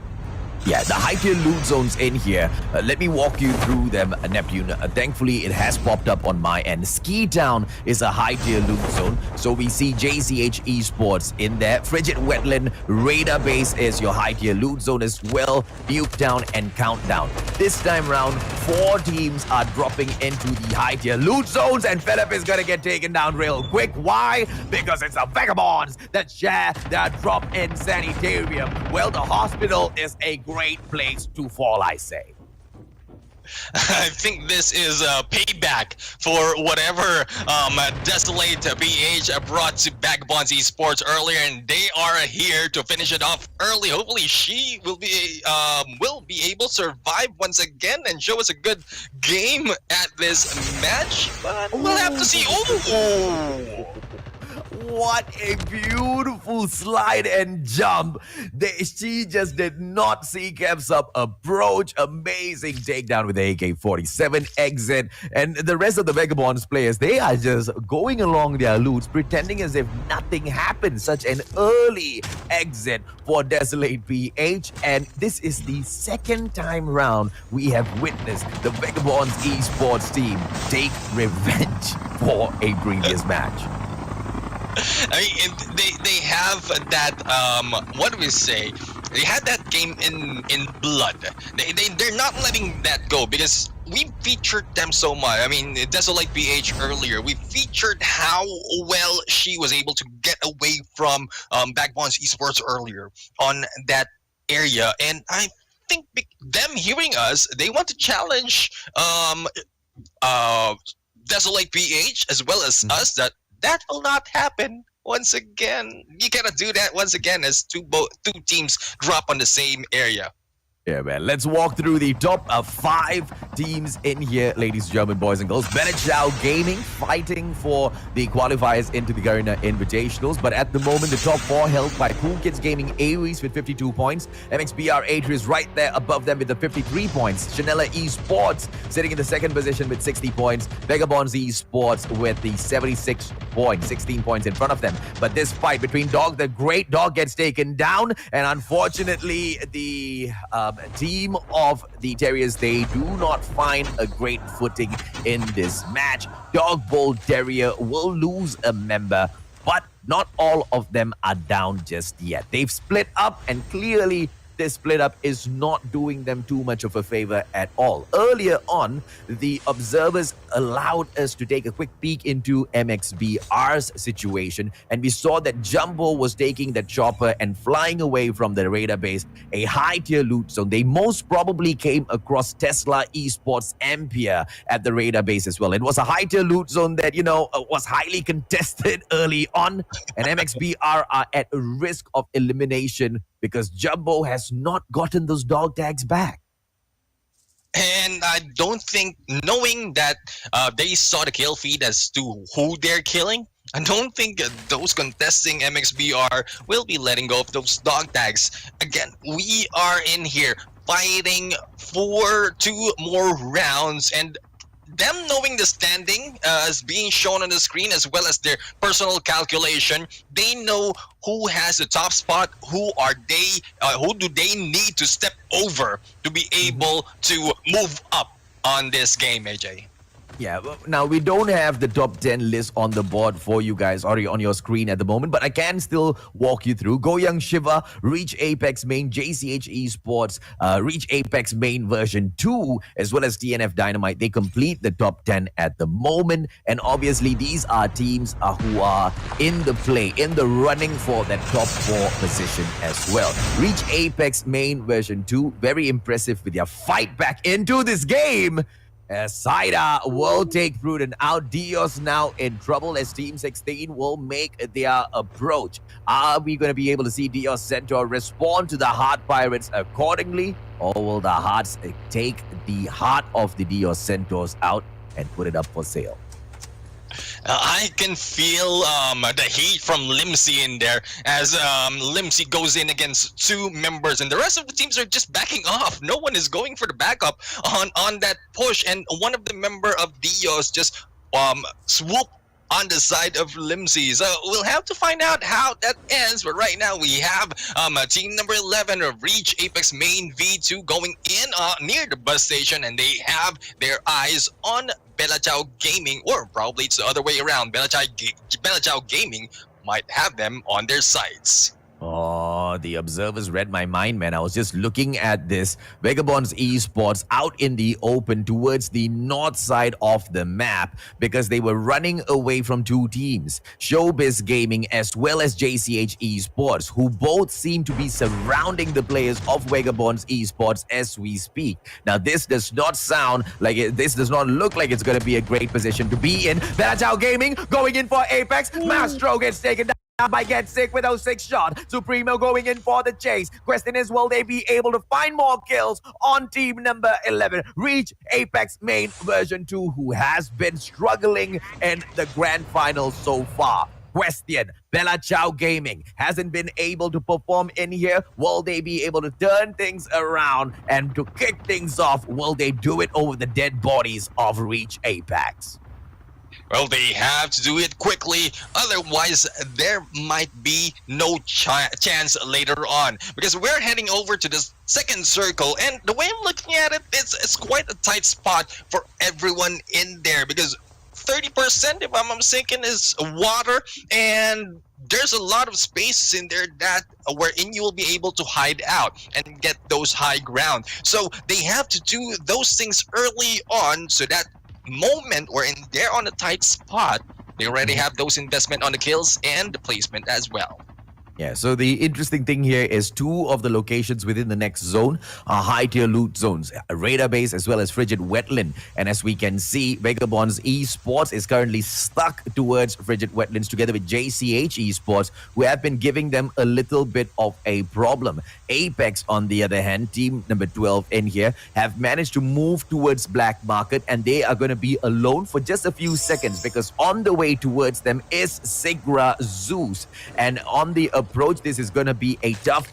Yeah, the high tier loot zones in here. Let me walk you through them, Neptune. Thankfully, it has popped up on my end. Ski Town is a high tier loot zone. So we see JCH Esports in there. Frigid Wetland, Radar Base is your high tier loot zone as well. Buke Town and Countdown. This time round, 4 teams are dropping into the high tier loot zones, and Philip is gonna get taken down real quick. Why? Because it's the Vagabonds that share their drop-in sanitarium. Well, the hospital is a great place to fall, I say. I think this is a payback for whatever Desolate BH brought to Vagabonds Esports earlier, and they are here to finish it off early. Hopefully, she will be able to survive once again and show us a good game at this match. But we'll have to see. Ooh. What a beautiful slide and jump. She just did not see Caps Up approach. Amazing takedown with the AK-47 exit. And the rest of the Vagabonds players, they are just going along their loots, pretending as if nothing happened. Such an early exit for Desolate PH. And this is the second time round we have witnessed the Vagabonds Esports team take revenge for a previous match. I mean, they have that what do we say? They had that game in blood. They're not letting that go because we featured them so much. I mean, Desolate PH earlier, we featured how well she was able to get away from Vagabonds Esports earlier on that area, and I think them hearing us, they want to challenge Desolate PH as well as us. That will not happen once again. You cannot do that once again as two teams drop on the same area. Yeah, man. Let's walk through the top 5 teams in here, ladies and gentlemen, boys and girls. Benachao Gaming fighting for the qualifiers into the Garena Invitationals. But at the moment, the top 4 held by Cool Kids Gaming Aries with 52 points. MXBR Atrius right there above them with the 53 points. Chanela Esports sitting in the 2nd position with 60 points. Vagabonds Esports with the 76 points, 16 points in front of them. But this fight between Dog, the great Dog, gets taken down. And unfortunately, the team of the Terriers, they do not find a great footing in this match. Dog Bull Terrier will lose a member, but not all of them are down just yet. They've split up, and clearly this split up is not doing them too much of a favor at all. Earlier on, the observers allowed us to take a quick peek into MXBR's situation, and we saw that Jumbo was taking that chopper and flying away from the radar base, a high tier loot zone. They most probably came across Tesla Esports Ampere at the radar base as well. It was a high tier loot zone that, was highly contested early on, and MXBR are at risk of elimination because Jumbo has not gotten those dog tags back. And I don't think, knowing that they saw the kill feed as to who they're killing, I don't think those contesting MXBR will be letting go of those dog tags. Again, we are in here fighting for 2 more rounds, and them knowing the standing as being shown on the screen, as well as their personal calculation, they know who has the top spot, who do they need to step over to be able to move up on this game, AJ. Yeah, now we don't have the top 10 list on the board for you guys or on your screen at the moment, but I can still walk you through. Go Young Shiva, Reach Apex main, JCH Esports, Reach Apex main version 2, as well as TNF Dynamite. They complete the top 10 at the moment. And obviously, these are teams who are in the play, in the running for that top 4 position as well. Reach Apex main version 2, very impressive with their fight back into this game. Saida will take Prudent out. Dios now in trouble as Team 16 will make their approach. Are we going to be able to see Dios Centaur respond to the Heart Pirates accordingly? Or will the Hearts take the heart of the Dios Centaurs out and put it up for sale? I can feel the heat from Limsey in there as Limsey goes in against 2 members, and the rest of the teams are just backing off. No one is going for the backup on that push, and one of the member of Dios just swoop on the side of Limsey. So we'll have to find out how that ends. But right now we have team number 11 of Reach Apex main V2 going in near the bus station, and they have their eyes on Bella Ciao Gaming, or probably it's the other way around. Bella Ciao Gaming might have them on their sights. Oh, the observers read my mind, man. I was just looking at this. Vagabonds Esports out in the open towards the north side of the map because they were running away from 2 teams. Showbiz Gaming as well as JCH Esports, who both seem to be surrounding the players of Vagabonds Esports as we speak. Now, this does not sound like this does not look like it's going to be a great position to be in. Bella Ciao Gaming going in for Apex. Mastro gets taken down by Get Sick with 06 shot. Supremo going in for the chase. Question is, will they be able to find more kills on team number 11? Reach Apex main version 2, who has been struggling in the grand final so far. Question, Bella Ciao Gaming hasn't been able to perform in here. Will they be able to turn things around and to kick things off? Will they do it over the dead bodies of Reach Apex? Well, they have to do it quickly, otherwise there might be no chance later on, because we're heading over to the second circle, and the way I'm looking at it, it's quite a tight spot for everyone in there, because 30%, if I'm not mistaken, is water, and there's a lot of spaces in there that wherein you will be able to hide out and get those high ground. So they have to do those things early on, so that moment wherein they're on a tight spot, they already have those investment on the kills and the placement as well. Yeah, so the interesting thing here is 2 of the locations within the next zone are high-tier loot zones, a radar base as well as frigid wetland. And as we can see, Vagabonds Esports is currently stuck towards frigid wetlands together with JCH Esports, who have been giving them a little bit of a problem. Apex, on the other hand, team number 12 in here, have managed to move towards Black Market, and they are going to be alone for just a few seconds because on the way towards them is Sigra Zeus. And on the approach, this is going to be a tough,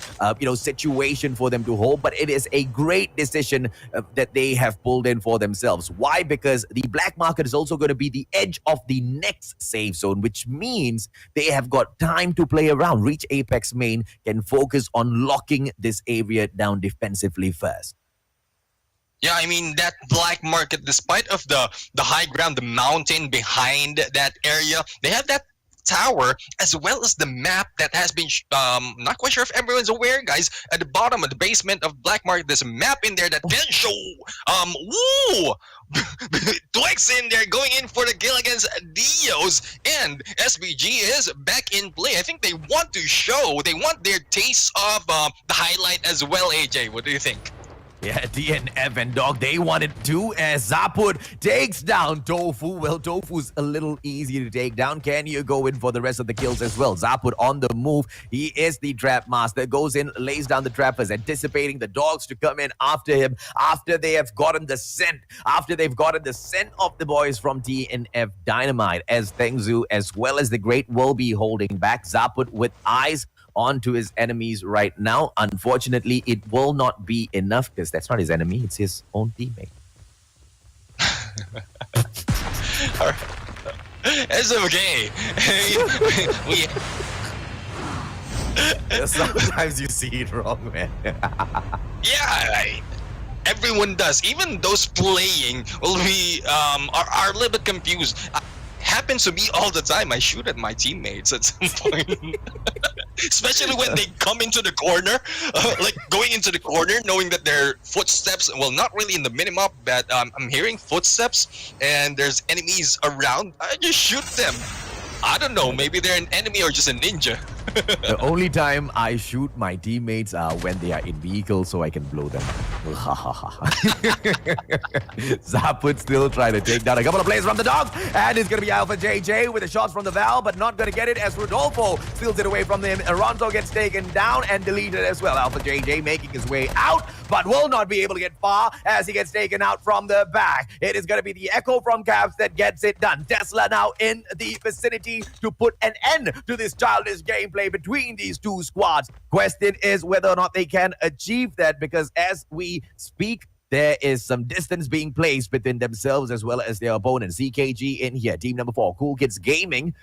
situation for them to hold, but it is a great decision that they have pulled in for themselves. Why? Because the Black Market is also going to be the edge of the next safe zone, which means they have got time to play around. Reach Apex main can focus on locking this area down defensively first. Yeah, I mean, that Black Market, despite of the high ground, the mountain behind that area, they have that tower, as well as the map that has been not quite sure if everyone's aware, guys. At the bottom of the basement of Black Market, there's a map in there that can show woo Twix in there going in for the kill against Dios, and SBG is back in play. I think they want their taste of the highlight as well. AJ, what do you think? Yeah, DNF and Dog, they wanted to as Zapud takes down Tofu. Well, Tofu's a little easy to take down. Can you go in for the rest of the kills as well? Zapud on the move. He is the trap master. Goes in, lays down the trappers, anticipating the dogs to come in after him after they have gotten the scent. After they've gotten the scent of the boys from DNF Dynamite, as Tengzu as well as the Great will be holding back. Zapud with eyes onto his enemies right now. Unfortunately, it will not be enough because that's not his enemy, it's his own teammate. It's okay. Sometimes you see it wrong, man. Yeah, everyone does. Even those playing will be are a little bit confused. Happens to me all the time. I shoot at my teammates at some point. Especially when they come into the corner, like going into the corner, knowing that their footsteps, well, not really in the minimap, but I'm hearing footsteps and there's enemies around. I just shoot them. I don't know, maybe they're an enemy or just a ninja. The only time I shoot my teammates are when they are in vehicles so I can blow them. Zapud still trying to take down a couple of players from the dogs, and it's going to be Alpha JJ with the shots from the Val, but not going to get it as Rodolfo steals it away from him. Aronzo gets taken down and deleted as well. Alpha JJ making his way out, but will not be able to get far as he gets taken out from the back. It is going to be the Echo from Caps that gets it done. Tesla now in the vicinity to put an end to this childish gameplay between these two squads. Question is whether or not they can achieve that, because as we speak, there is some distance being placed between themselves as well as their opponents. CKG in here, team number 4, Cool Kids Gaming,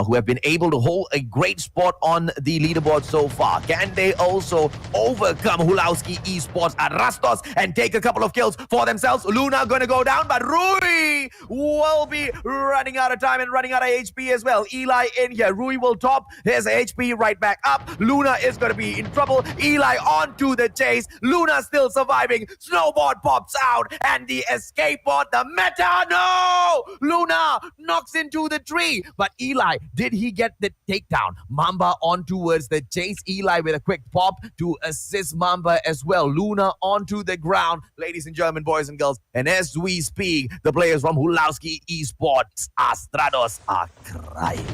who have been able to hold a great spot on the leaderboard so far. Can they also overcome Hulowski Esports at Rastos and take a couple of kills for themselves? Luna gonna go down, but Rui will be running out of time and running out of HP as well. Eli in here. Rui will top his HP right back up. Luna is gonna be in trouble. Eli onto the chase. Luna still surviving. Snowboard pops out and the escape pod, the meta, no! Luna knocks into the tree, but Eli, did he get the takedown? Mamba on towards the chase. Eli with a quick pop to assist Mamba as well. Luna onto the ground, ladies and gentlemen, boys and girls, and as we speak, the players from Hulowski Esports, Astrados, are crying.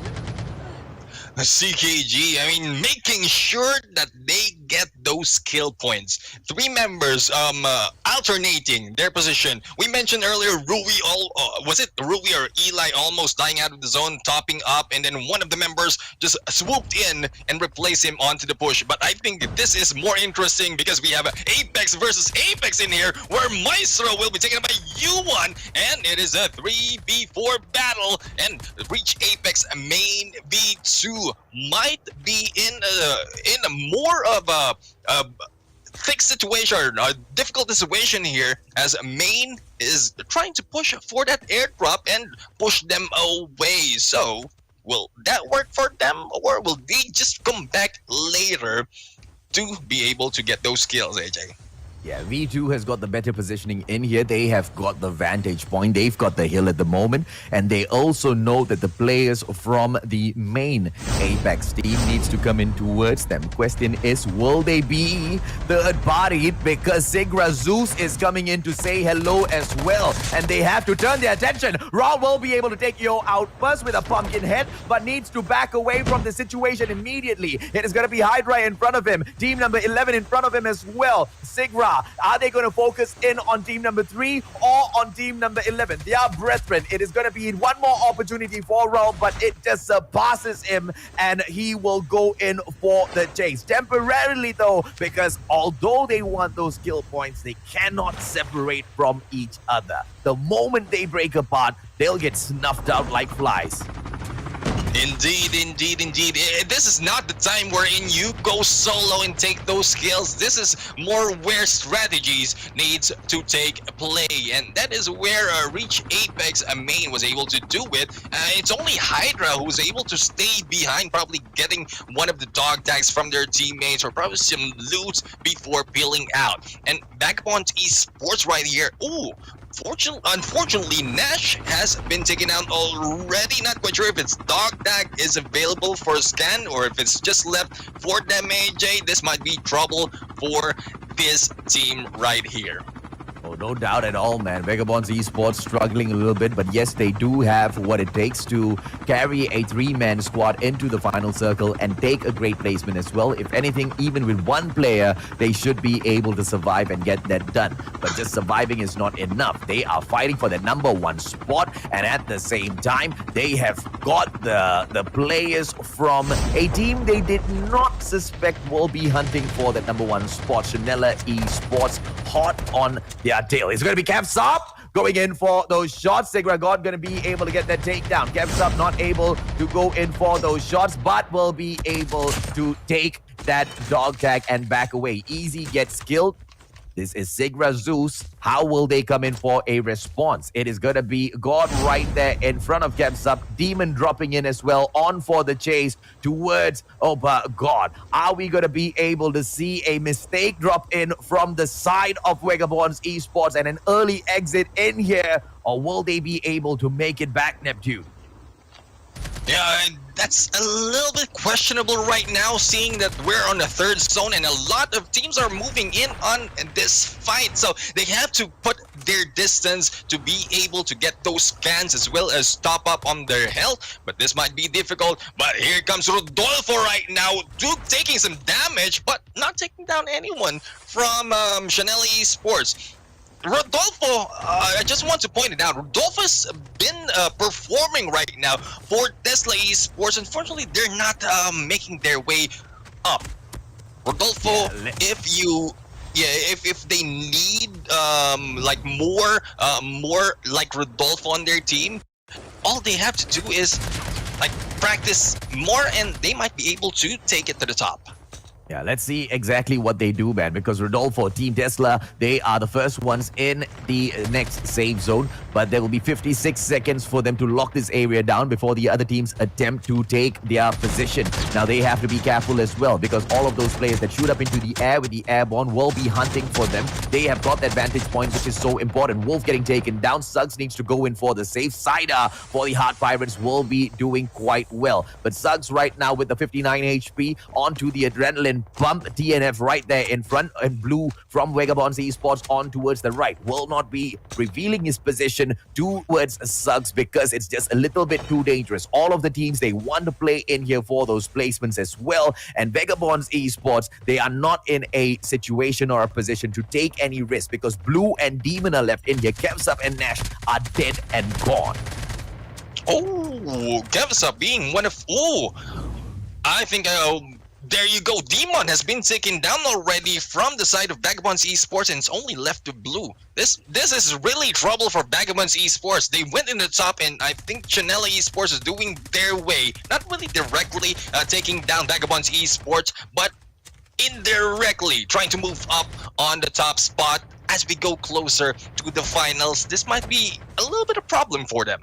CKG, I mean, making sure that they get those kill points. 3 members alternating their position. We mentioned earlier Rui, was it Rui or Eli almost dying out of the zone, topping up, and then one of the members just swooped in and replaced him onto the push. But I think this is more interesting because we have Apex versus Apex in here, where Maestro will be taken by U1, and it is a 3v4 battle, and Reach Apex main v2 might be in a more of a thick situation, or a difficult situation here, as main is trying to push for that airdrop and push them away. So will that work for them, or will they just come back later to be able to get those kills, AJ? Yeah, V2 has got the better positioning in here. They have got the vantage point. They've got the hill at the moment. And they also know that the players from the main Apex team needs to come in towards them. Question is, will they be third party? Because Sigra Zeus is coming in to say hello as well. And they have to turn their attention. Raw will be able to take Yo out first with a pumpkin head, but needs to back away from the situation immediately. It is going to be Hydra in front of him. Team number 11 in front of him as well. Sigra, are they going to focus in on team number 3 or on team number 11? They are brethren. It is going to be one more opportunity for Raul, but it just surpasses him, and he will go in for the chase. Temporarily, though, because although they want those kill points, they cannot separate from each other. The moment they break apart, they'll get snuffed out like flies. Indeed. This is not the time wherein you go solo and take those kills. This is more where strategies needs to take play, and that is where Reach Apex main was able to do it. It's only Hydra who's able to stay behind, probably getting one of the dog tags from their teammates or probably some loot before peeling out. And Vagabond Esports right here. Ooh. Unfortunately, Nash has been taken out already. Not quite sure if its dog tag is available for scan or if it's just left for them, AJ. This might be trouble for this team right here. Oh, no doubt at all, man. Vagabonds Esports struggling a little bit, but yes, they do have what it takes to carry a three-man squad into the final circle and take a great placement as well. If anything, even with one player, they should be able to survive and get that done. But just surviving is not enough. They are fighting for the #1 spot, and at the same time, they have got the players from a team they did not suspect will be hunting for the #1 spot. Chanela Esports hot on their tail. It's going to be Kevsop going in for those shots. Sigra God going to be able to get that takedown. Kevsop not able to go in for those shots, but will be able to take that dog tag and back away. Easy gets killed. This is Sigra Zeus. How will they come in for a response? It is going to be God right there in front of Kevsop. Demon dropping in as well, on for the chase towards, oh but God. Are we going to be able to see a mistake drop in from the side of Vagabonds Esports and an early exit in here? Or will they be able to make it back, Neptune? Yeah, that's a little bit questionable right now, seeing that we're on the third zone and a lot of teams are moving in on this fight. So they have to put their distance to be able to get those scans as well as top up on their health. But this might be difficult. But here comes Rodolfo right now, taking some damage, but not taking down anyone from Chanel Esports. Rodolfo, I just want to point it out, Rodolfo's been performing right now for Tesla Esports. Unfortunately, they're not making their way up. Rodolfo, if they need like more like Rodolfo on their team, all they have to do is like practice more and they might be able to take it to the top. Yeah, let's see exactly what they do, man, because Rodolfo, Team Tesla, they are the first ones in the next safe zone, but there will be 56 seconds for them to lock this area down before the other teams attempt to take their position. Now, they have to be careful as well, because all of those players that shoot up into the air with the airborne will be hunting for them. They have got that vantage point, which is so important. Wolf getting taken down. Suggs needs to go in for the safe. Cider for the Hard Pirates will be doing quite well. But Suggs right now with the 59 HP onto the adrenaline bump. TNF right there in front, and Blue from Vagabonds Esports on towards the right will not be revealing his position towards Suggs because it's just a little bit too dangerous. All of the teams, they want to play in here for those placements as well, and Vagabonds Esports, they are not in a situation or a position to take any risk because Blue and Demon are left in here. Kevsop and Nash are dead and gone. Oh, Kevsop being one of... Oh, I think... there you go. Demon has been taken down already from the side of Vagabonds Esports, and it's only left to Blue. This is really trouble for Vagabonds Esports. They went in the top, and I think Chanela Esports is doing their way. Not really directly taking down Vagabonds Esports, but indirectly trying to move up on the top spot as we go closer to the finals. This might be a little bit of a problem for them.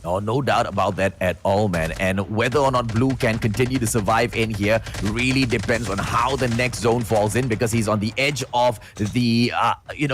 Oh, no doubt about that at all, man. And whether or not Blue can continue to survive in here really depends on how the next zone falls in, because he's on the edge of the,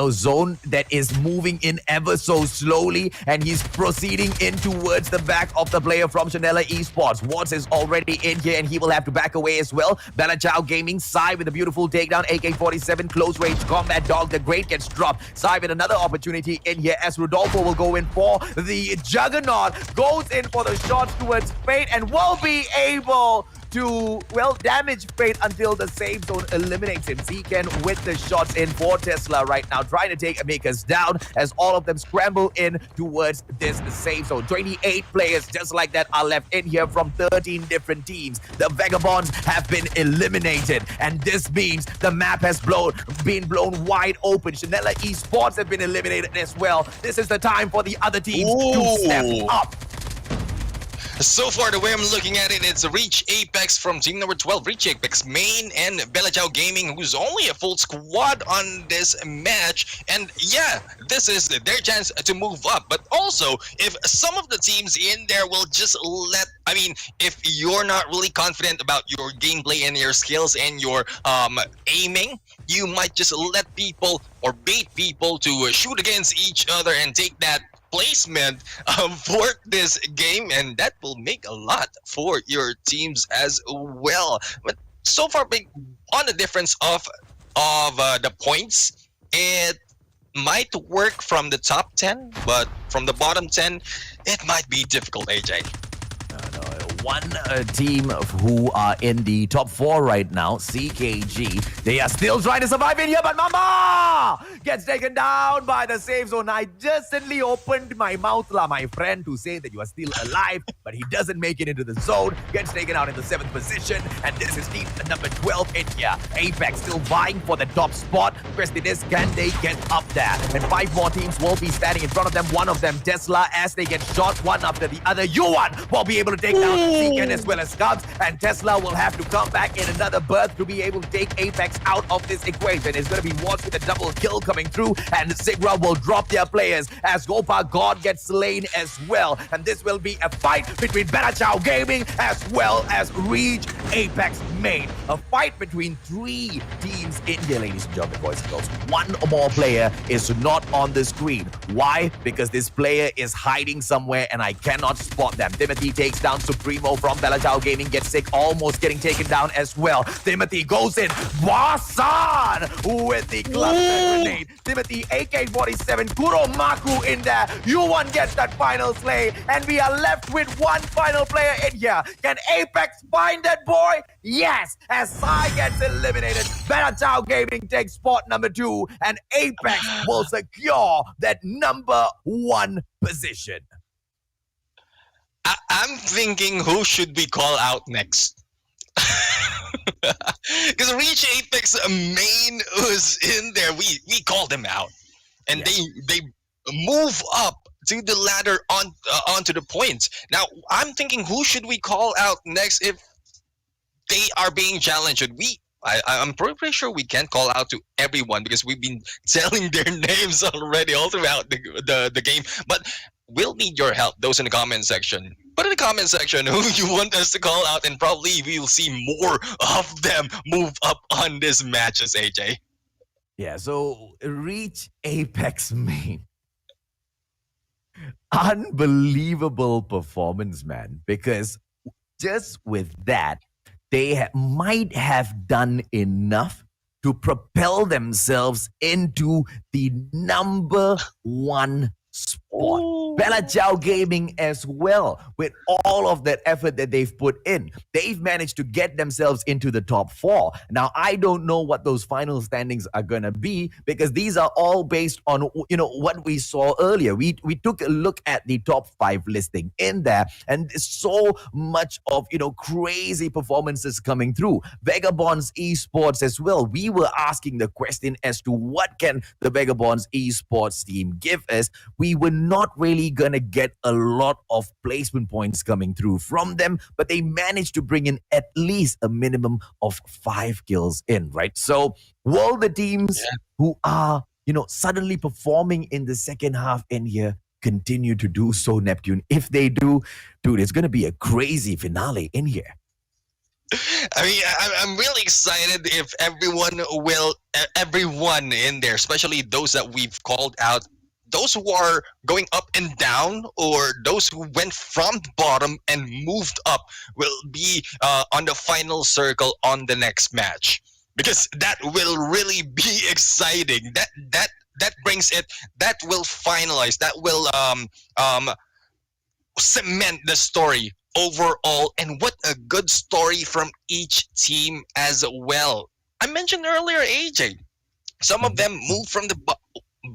zone that is moving in ever so slowly, and he's proceeding in towards the back of the player from Chanela Esports. Watts is already in here, and he will have to back away as well. Bella Chow Gaming, Sai with a beautiful takedown, AK-47, close range combat dog. The Great gets dropped. Sai with another opportunity in here as Rodolfo will go in for the Juggernaut. Goes in for the shots towards Fate and will be able to, well, damage Fate until the safe zone eliminates him. Zekan with the shots in for Tesla right now, trying to take Amicus down as all of them scramble in towards this safe zone. 28 players just like that are left in here from 13 different teams. The Vagabonds have been eliminated, and this means the map has been blown wide open. Chanela Esports have been eliminated as well. This is the time for the other teams to step up. So far, the way I'm looking at it, it's Reach Apex from team number 12, Reach Apex Main, and Belajao Gaming, who's only a full squad on this match. And yeah, this is their chance to move up. But also, if some of the teams in there will just if you're not really confident about your gameplay and your skills and your aiming, you might just let people or bait people to shoot against each other and take that placement for this game, and that will make a lot for your teams as well. But so far, on the difference of the points, it might work from the top 10, but from the bottom 10, it might be difficult, AJ. One team who are in the top 4 right now, CKG. They are still trying to survive in here, but Mama gets taken down by the safe zone. I just suddenly opened my mouth, my friend, to say that you are still alive, but he doesn't make it into the zone. Gets taken out in the 7th position, and this is team number 12 in here. Apex still vying for the top spot. Question is, can they get up there? And 5 more teams will be standing in front of them. One of them, Tesla, as they get shot one after the other. U1 will be able to take down Seeker as well as Cubs, and Tesla will have to come back in another berth to be able to take Apex out of this equation. It's going to be Watts with a double kill coming through, and Sigra will drop their players as Gopa God gets slain as well. And this will be a fight between Belajao Gaming as well as Reach Apex Main. A fight between 3 teams in here, ladies and gentlemen, boys and girls. One or more player is not on the screen. Why? Because this player is hiding somewhere and I cannot spot them. Timothy takes down Supremo from Belajao Gaming, gets sick, almost getting taken down as well. Timothy goes in. Wasan with the cluster grenade. Timothy AK-47, Kuromaku in there. U1 gets that final slay, and we are left with one final player in here. Can Apex find that boy? Yes, as Sai gets eliminated. Belajao Gaming takes spot number 2, and Apex will secure that number 1 position. I'm thinking, who should we call out next? Because Reach Apex Main was in there. We called them out, and they move up to the ladder onto the points. Now I'm thinking, who should we call out next if they are being challenged? Should we? I'm pretty sure we can't call out to everyone because we've been telling their names already all throughout the game. But we'll need your help. Those in the comment section. Put in the comment section who you want us to call out, and probably we'll see more of them move up on this matches, AJ. Yeah, so Reach Apex Main. Unbelievable performance, man. Because just with that, they might have done enough to propel themselves into the number 1 spot. Belajao Gaming as well, with all of that effort that they've put in, they've managed to get themselves into the top 4. Now, I don't know what those final standings are going to be, because these are all based on, what we saw earlier. We took a look at the top 5 listing in there, and so much of, crazy performances coming through. Vagabonds Esports as well. We were asking the question as to what can the Vagabonds Esports team give us. We were not really gonna get a lot of placement points coming through from them, but they managed to bring in at least a minimum of 5 kills in, right? So will the teams who are, suddenly performing in the second half in here continue to do so, Neptune? If they do, dude, it's gonna be a crazy finale in here. I mean, I'm really excited if everyone in there, especially those that we've called out, those who are going up and down, or those who went from the bottom and moved up, will be on the final circle on the next match, because that will really be exciting. That brings it. That will finalize. That will cement the story overall, and what a good story from each team as well. I mentioned earlier, AJ, some of them moved from the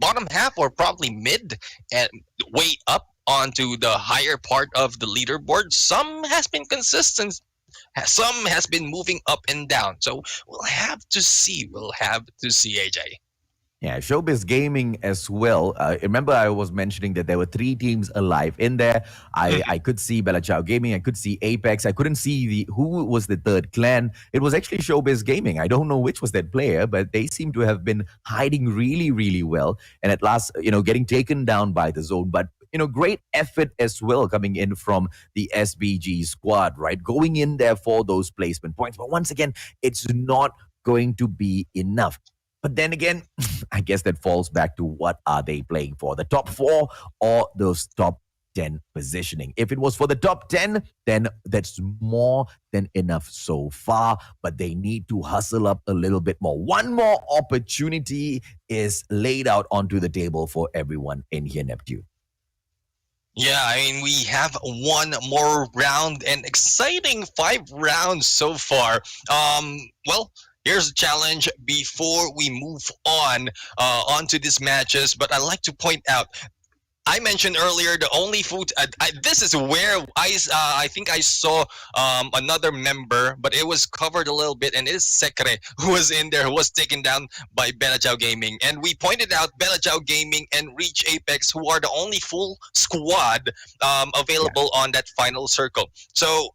bottom half or probably mid and way up onto the higher part of the leaderboard. Some has been consistent, some has been moving up and down. So we'll have to see. AJ. Yeah, Showbiz Gaming as well. Remember, I was mentioning that there were three teams alive in there. I could see Bella Ciao Gaming, I could see Apex, I couldn't see who was the third clan. It was actually Showbiz Gaming. I don't know which was that player, but they seem to have been hiding really, really well. And at last, getting taken down by the zone. But great effort as well coming in from the SBG squad, right? Going in there for those placement points. But once again, it's not going to be enough. But then again, I guess that falls back to what are they playing for? The top four or those top 10 positioning? If it was for the top 10, then that's more than enough so far. But they need to hustle up a little bit more. One more opportunity is laid out onto the table for everyone in here, Neptune. Yeah, I mean, we have one more round, and exciting 5 rounds so far. Well, here's a challenge before we move onto these matches. But I like to point out, I mentioned earlier the only food. This is where I think I saw another member, but it was covered a little bit, and it is Sekre who was in there, who was taken down by Bella Ciao Gaming, and we pointed out Bella Ciao Gaming and Reach Apex, who are the only full squad available on that final circle. So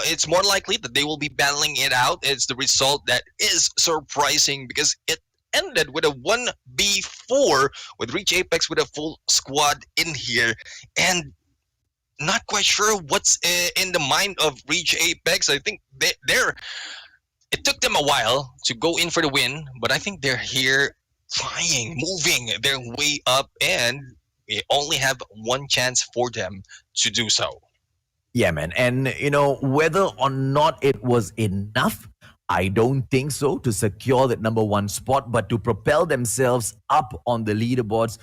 it's more likely that they will be battling it out. It's the result that is surprising because it ended with a 1v4 with Reach Apex with a full squad in here, and not quite sure what's in the mind of Reach Apex. I think they're it took them a while to go in for the win, but I think they're here trying, moving their way up, and we only have one chance for them to do so. Yeah, man. And, whether or not it was enough, I don't think so, to secure that number one spot, but to propel themselves up on the leaderboards,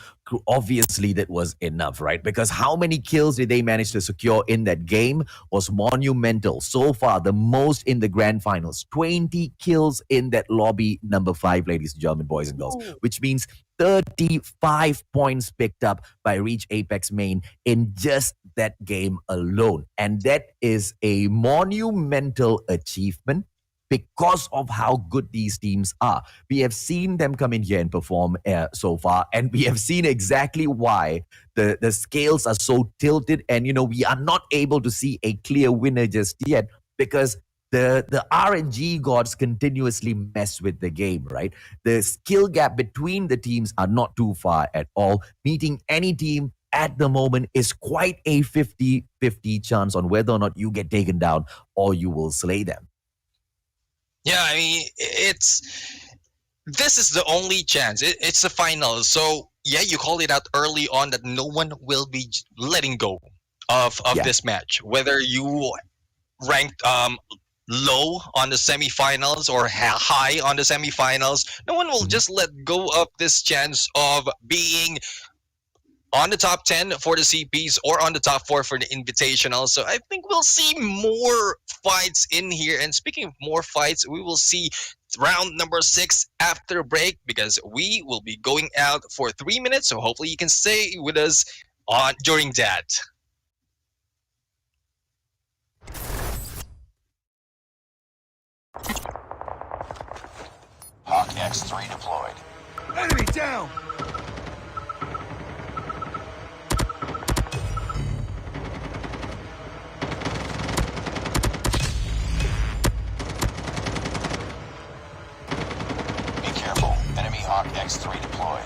obviously that was enough, right? Because how many kills did they manage to secure in that game was monumental. So far, the most in the grand finals, 20 kills in that lobby number 5, ladies and gentlemen, boys and girls, which means 35 points picked up by Reach Apex main in just that game alone. And that is a monumental achievement because of how good these teams are. We have seen them come in here and perform so far, and we have seen exactly why the scales are so tilted, and we are not able to see a clear winner just yet because the RNG gods continuously mess with the game, right? The skill gap between the teams are not too far at all. Meeting any team at the moment is quite a 50-50 chance on whether or not you get taken down or you will slay them. Yeah, I mean, this is the only chance. It's the final. So, yeah, you called it out early on that no one will be letting go of this match. Whether you ranked low on the semifinals or high on the semifinals, no one will just let go of this chance of being on the top 10 for the CPs or on the top 4 for the Invitational. So I think we'll see more fights in here. And speaking of more fights, we will see round number 6 after break, because we will be going out for 3 minutes. So hopefully you can stay with us during that. Hawk X3 deployed. Enemy down! Be careful. Enemy Hawk X3 deployed.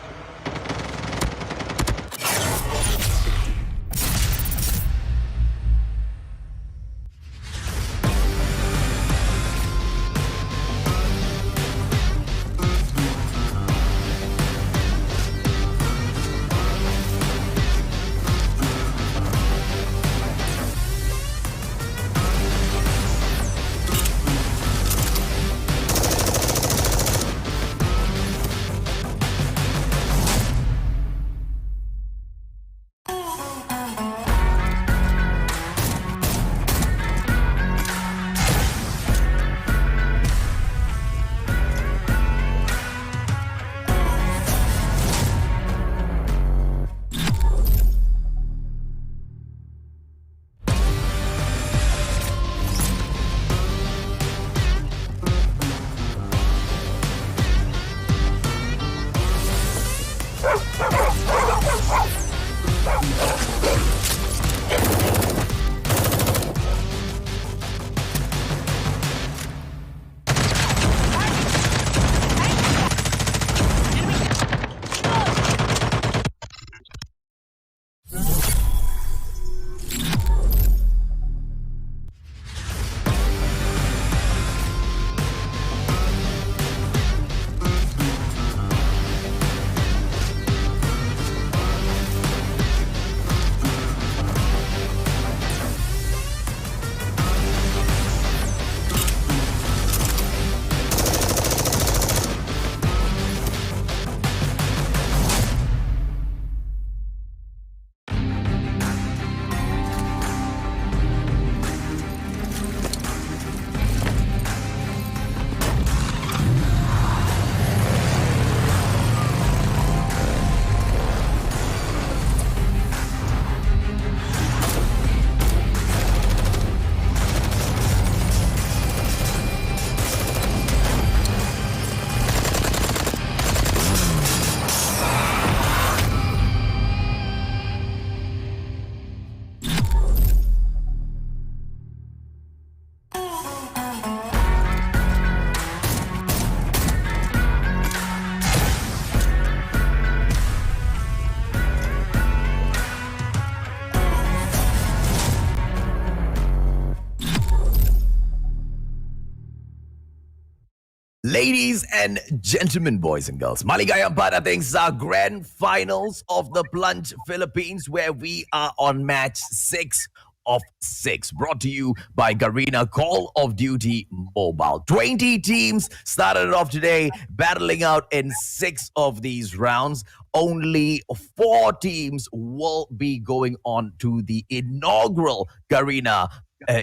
Ladies and gentlemen, boys and girls, maligayang parating sa grand finals of the Plunge Philippines, where we are on match 6 of 6, brought to you by Garena Call of Duty Mobile. 20 teams started off today, battling out in 6 of these rounds. Only 4 teams will be going on to the inaugural Garena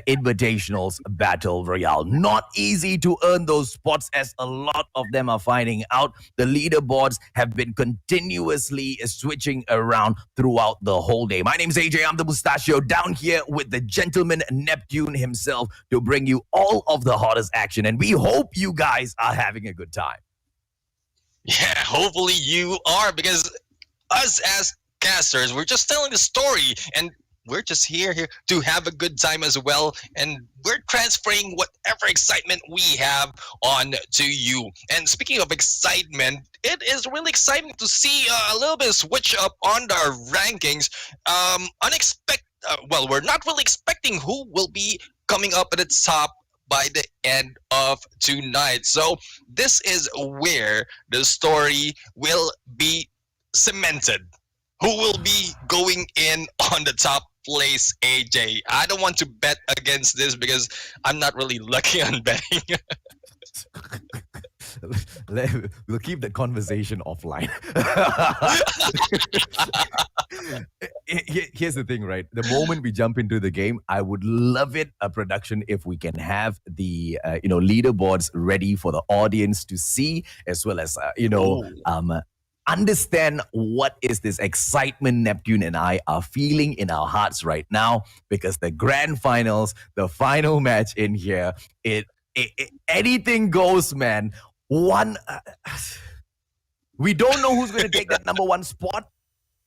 Invitationals Battle Royale. Not easy to earn those spots, as a lot of them are finding out. The leaderboards have been continuously switching around throughout the whole day. My name is AJ. I'm the Mustachio, down here with the gentleman Neptune himself to bring you all of the hottest action. And we hope you guys are having a good time. Yeah, hopefully you are, because us as casters, we're just telling the story, and we're just here to have a good time as well, and we're transferring whatever excitement we have on to you. And speaking of excitement, it is really exciting to see a little bit of switch up on our rankings. Well, we're not really expecting who will be coming up at the top by the end of tonight. So this is where the story will be cemented. Who will be going in on the top place, AJ? I don't want to bet against this because I'm not really lucky on betting. We'll keep the conversation offline. Here's the thing, right? The moment we jump into the game, I would love it, a production, if we can have the leaderboards ready for the audience to see, as well as understand what is this excitement Neptune and I are feeling in our hearts right now, because the grand finals, the final match in here, anything goes, man. We don't know who's going to take that number 1 spot,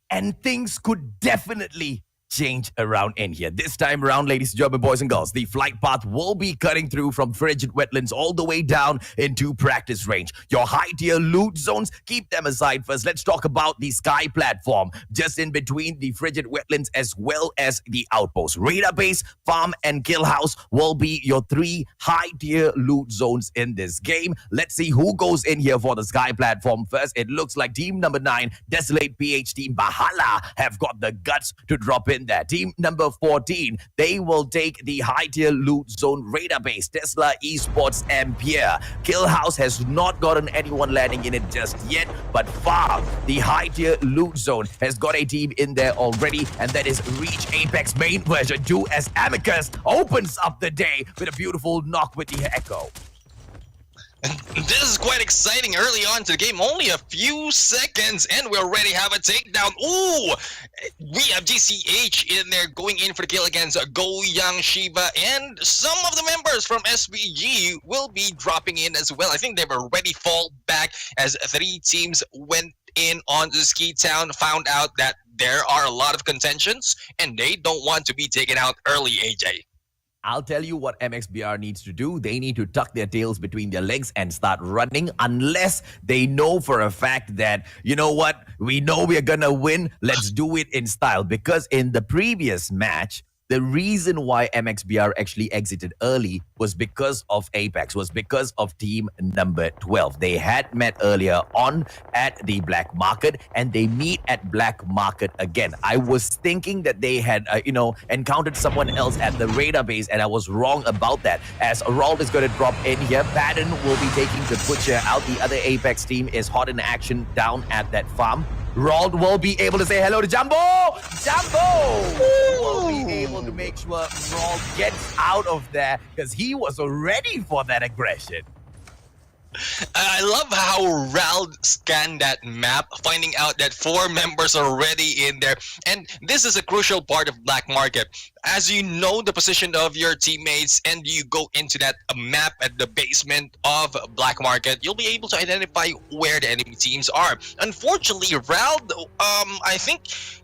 and things could definitely change around in here. This time around, ladies and gentlemen, boys and girls, the flight path will be cutting through from frigid wetlands all the way down into practice range. Your high tier loot zones, keep them aside first. Let's talk about the sky platform just in between the frigid wetlands as well as the outpost. Radar base, farm, and kill house will be your 3 high tier loot zones in this game. Let's see who goes in here for the sky platform first. It looks like team number 9, Desolate PH Team Bahala, have got the guts to drop in there. Team number 14, they will take the high tier loot zone radar base. Tesla Esports Ampere. Kill House has not gotten anyone landing in it just yet, but Farm, the high tier loot zone, has got a team in there already, and that is Reach Apex main version 2, as Amicus opens up the day with a beautiful knock with the Echo. This is quite exciting early on to the game. Only a few seconds and we already have a takedown. Ooh! We have GCH in there going in for the kill against Go Young Shiba, and some of the members from SBG will be dropping in as well. I think they've already fall back as 3 teams went in on the Ski Town found out that there are a lot of contentions and they don't want to be taken out early, AJ. I'll tell you what MXBR needs to do. They need to tuck their tails between their legs and start running unless they know for a fact that, you know what, we know we're gonna win. Let's do it in style. Because in the previous match, the reason why MXBR actually exited early was because of Apex, was because of team number 12. They had met earlier on at the Black Market and they meet at Black Market again. I was thinking that they had, encountered someone else at the radar base and I was wrong about that. As Rold is going to drop in here, Patton will be taking the Butcher out. The other Apex team is hot in action down at that farm. Rold will be able to say hello to Jumbo! Jumbo will be able to make sure Rold gets out of there because he was ready for that aggression. I love how Rald scanned that map, finding out that 4 members are already in there. And this is a crucial part of Black Market. As you know the position of your teammates and you go into that map at the basement of Black Market, you'll be able to identify where the enemy teams are. Unfortunately, Rald, I think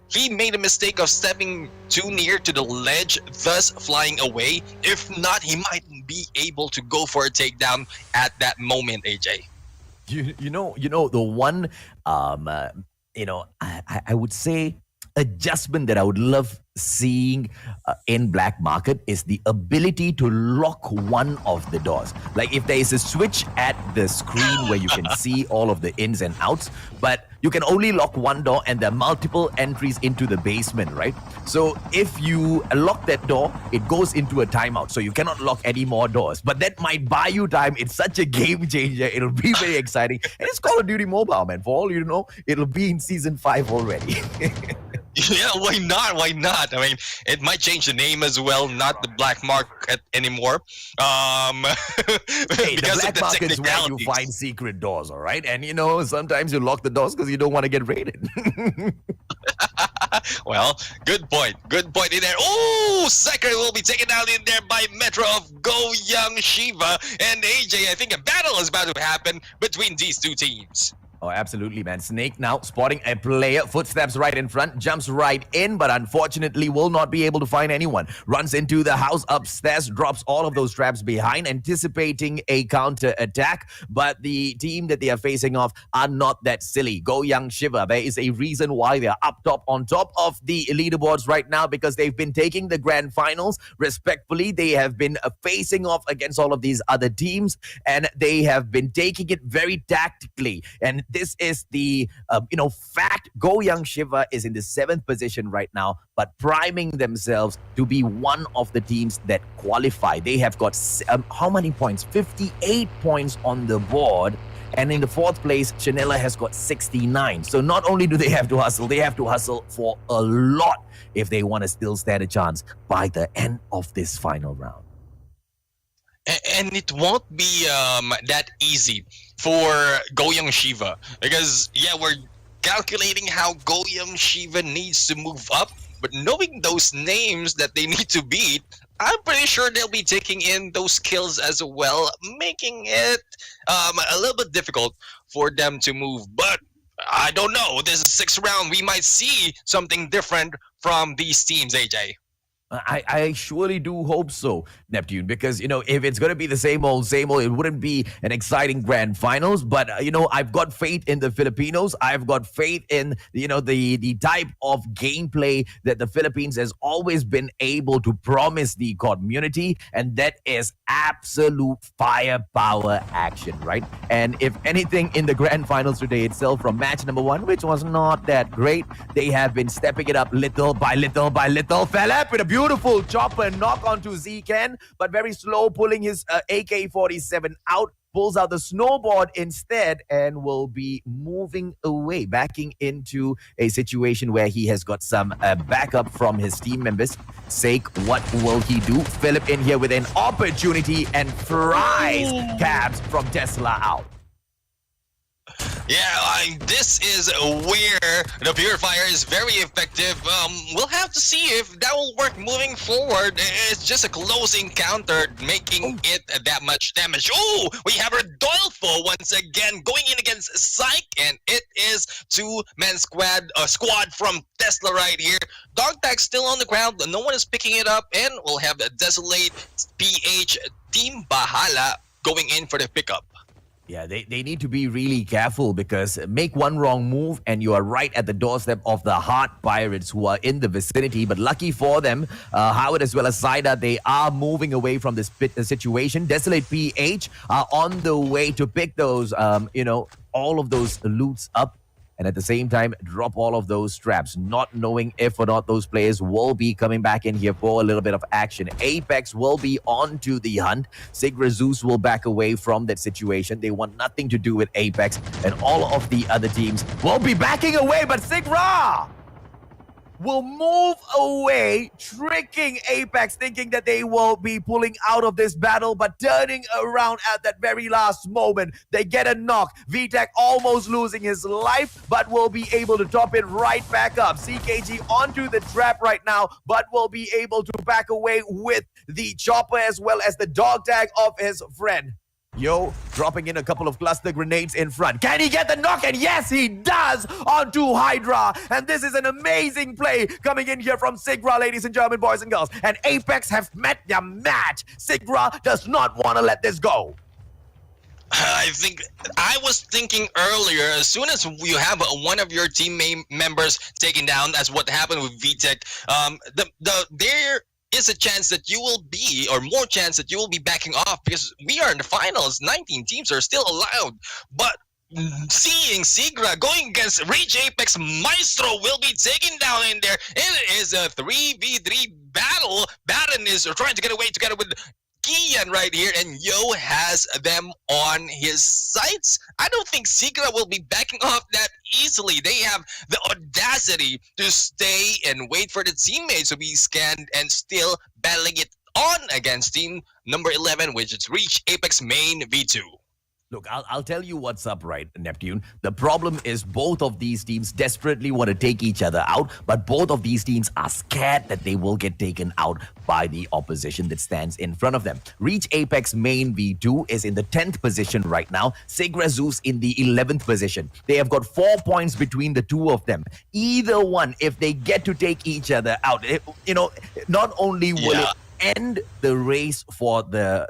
he made a mistake of stepping too near to the ledge, thus flying away. If not, he might be able to go for a takedown at that moment, AJ. You know the one I would say adjustment that I would love seeing in Black Market is the ability to lock one of the doors. Like if there is a switch at the screen where you can see all of the ins and outs, but you can only lock one door and there are multiple entries into the basement, right? So if you lock that door, it goes into a timeout. So you cannot lock any more doors. But that might buy you time. It's such a game changer. It'll be very exciting. And it's Call of Duty Mobile, man. For all you know, it'll be in Season 5 already. Yeah, why not? Why not? I mean, it might change the name as well, not the Black Market anymore. Hey, because the of Black the Market is where you technicalities. find secret doors, all right? And sometimes you lock the doors because you don't want to get raided. Well, good point. Good point in there. Oh, Secret will be taken out in there by Metro of Go Young Shiva and AJ. I think a battle is about to happen between these two teams. Oh, absolutely, man. Snake now spotting a player. Footsteps right in front. Jumps right in, but unfortunately will not be able to find anyone. Runs into the house upstairs. Drops all of those traps behind, anticipating a counter attack. But the team that they are facing off are not that silly. Go Young Shiva. There is a reason why they are up top on top of the leaderboards right now because they've been taking the grand finals. Respectfully, they have been facing off against all of these other teams and they have been taking it very tactically. And this is the, fact. Go Young Shiva is in the 7th position right now, but priming themselves to be one of the teams that qualify. They have got, how many points? 58 points on the board. And in the 4th place, Chanela has got 69. So not only do they have to hustle for a lot if they want to still stand a chance by the end of this final round. And it won't be that easy for Go Young Shiva because, yeah, we're calculating how Go Young Shiva needs to move up, but knowing those names that they need to beat, I'm pretty sure they'll be taking in those kills as well, making it a little bit difficult for them to move. But I don't know. This is 6th round. We might see something different from these teams, AJ. I surely do hope so, Neptune, because, if it's going to be the same old, it wouldn't be an exciting grand finals. But, I've got faith in the Filipinos. I've got faith in, the type of gameplay that the Philippines has always been able to promise the community. And that is absolute firepower action, right? And if anything in the grand finals today itself from match number 1, which was not that great, they have been stepping it up little by little by little. Philip with a beautiful chopper knock onto Zken, but very slow, pulling his AK-47 out, pulls out the snowboard instead, and will be moving away, backing into a situation where he has got some backup from his team members. Sake, what will he do? Philip in here with an opportunity and fries Cabs from Tesla out. This is where the purifier is very effective. We'll have to see if that will work moving forward. It's just a close encounter, making it that much damage. Oh, we have Rodolfo once again going in against Psych, and it is two-man squad from Tesla right here. Dog tag still on the ground, no one is picking it up, and we'll have the Desolate PH Team Bahala going in for the pickup. Yeah, they need to be really careful because make one wrong move and you are right at the doorstep of the Heart Pirates who are in the vicinity. But lucky for them, Howard as well as Saida, they are moving away from this situation. Desolate PH are on the way to pick those, all of those loots up. And at the same time, drop all of those traps, not knowing if or not those players will be coming back in here for a little bit of action. Apex will be on to the hunt. Sigra Zeus will back away from that situation. They want nothing to do with Apex, and all of the other teams will be backing away, but Sigra will move away, tricking Apex, thinking that they will be pulling out of this battle, but turning around at that very last moment. They get a knock. VTech almost losing his life, but will be able to top it right back up. CKG onto the trap right now, but will be able to back away with the chopper as well as the dog tag of his friend. Yo, dropping in a couple of cluster grenades in front. Can he get the knock? And yes, he does onto Hydra. And this is an amazing play coming in here from Sigra, ladies and gentlemen, boys and girls. And Apex have met their match. Sigra does not want to let this go. I was thinking earlier, as soon as you have one of your team members taken down, as what happened with VTech, there is a chance that you will be, or more chance that you will be backing off, because we are in the finals. 19 teams are still allowed. But seeing Sigra going against Rage Apex, Maestro will be taken down in there. It is a 3v3 battle. Baron is trying to get away together with Kian right here, and Yo has them on his sights. I don't think Sigra will be backing off that easily. They have the audacity to stay and wait for the teammates to be scanned and still battling it on against team number 11, which is Reach Apex Main V2. Look, I'll tell you what's up, right, Neptune? The problem is both of these teams desperately want to take each other out, but both of these teams are scared that they will get taken out by the opposition that stands in front of them. Reach Apex Main V2 is in the 10th position right now. Sigra Zeus in the 11th position. They have got 4 points between the two of them. Either one, if they get to take each other out, not only will it end the race for the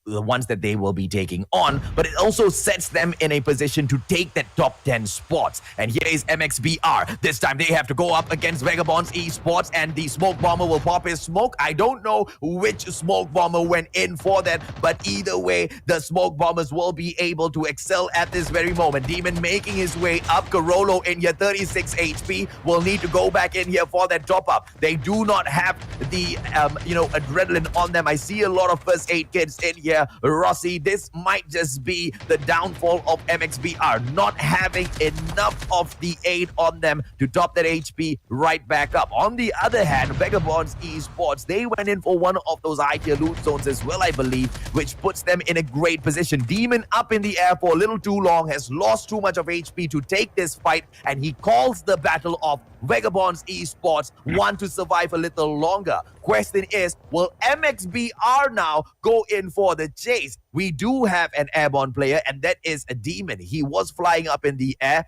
ones that they will be taking on, but it also sets them in a position to take that top 10 spots. And here is MXBR. This time they have to go up against Vagabonds Esports, and the smoke bomber will pop his smoke. I don't know which smoke bomber went in for that, but either way, the smoke bombers will be able to excel at this very moment. Demon making his way up. Carolo in here, 36 HP, will need to go back in here for that top up. They do not have the adrenaline on them. I see a lot of first aid kits in here. Rossi, this might just be the downfall of MXBR, not having enough of the aid on them to top that HP right back up. On the other hand, Vagabonds Esports, they went in for one of those high tier loot zones as well, I believe, which puts them in a great position. Demon up in the air for a little too long, has lost too much of HP to take this fight, and he calls the battle off. Vagabonds Esports want to survive a little longer. Question is, will MXBR now go in for the chase? We do have an airborne player, and that is a Demon. He was flying up in the air.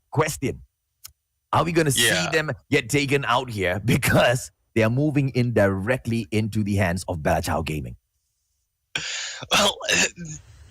Question. Are we going to see them get taken out here? Because they are moving in directly into the hands of Bella Chow Gaming. Well,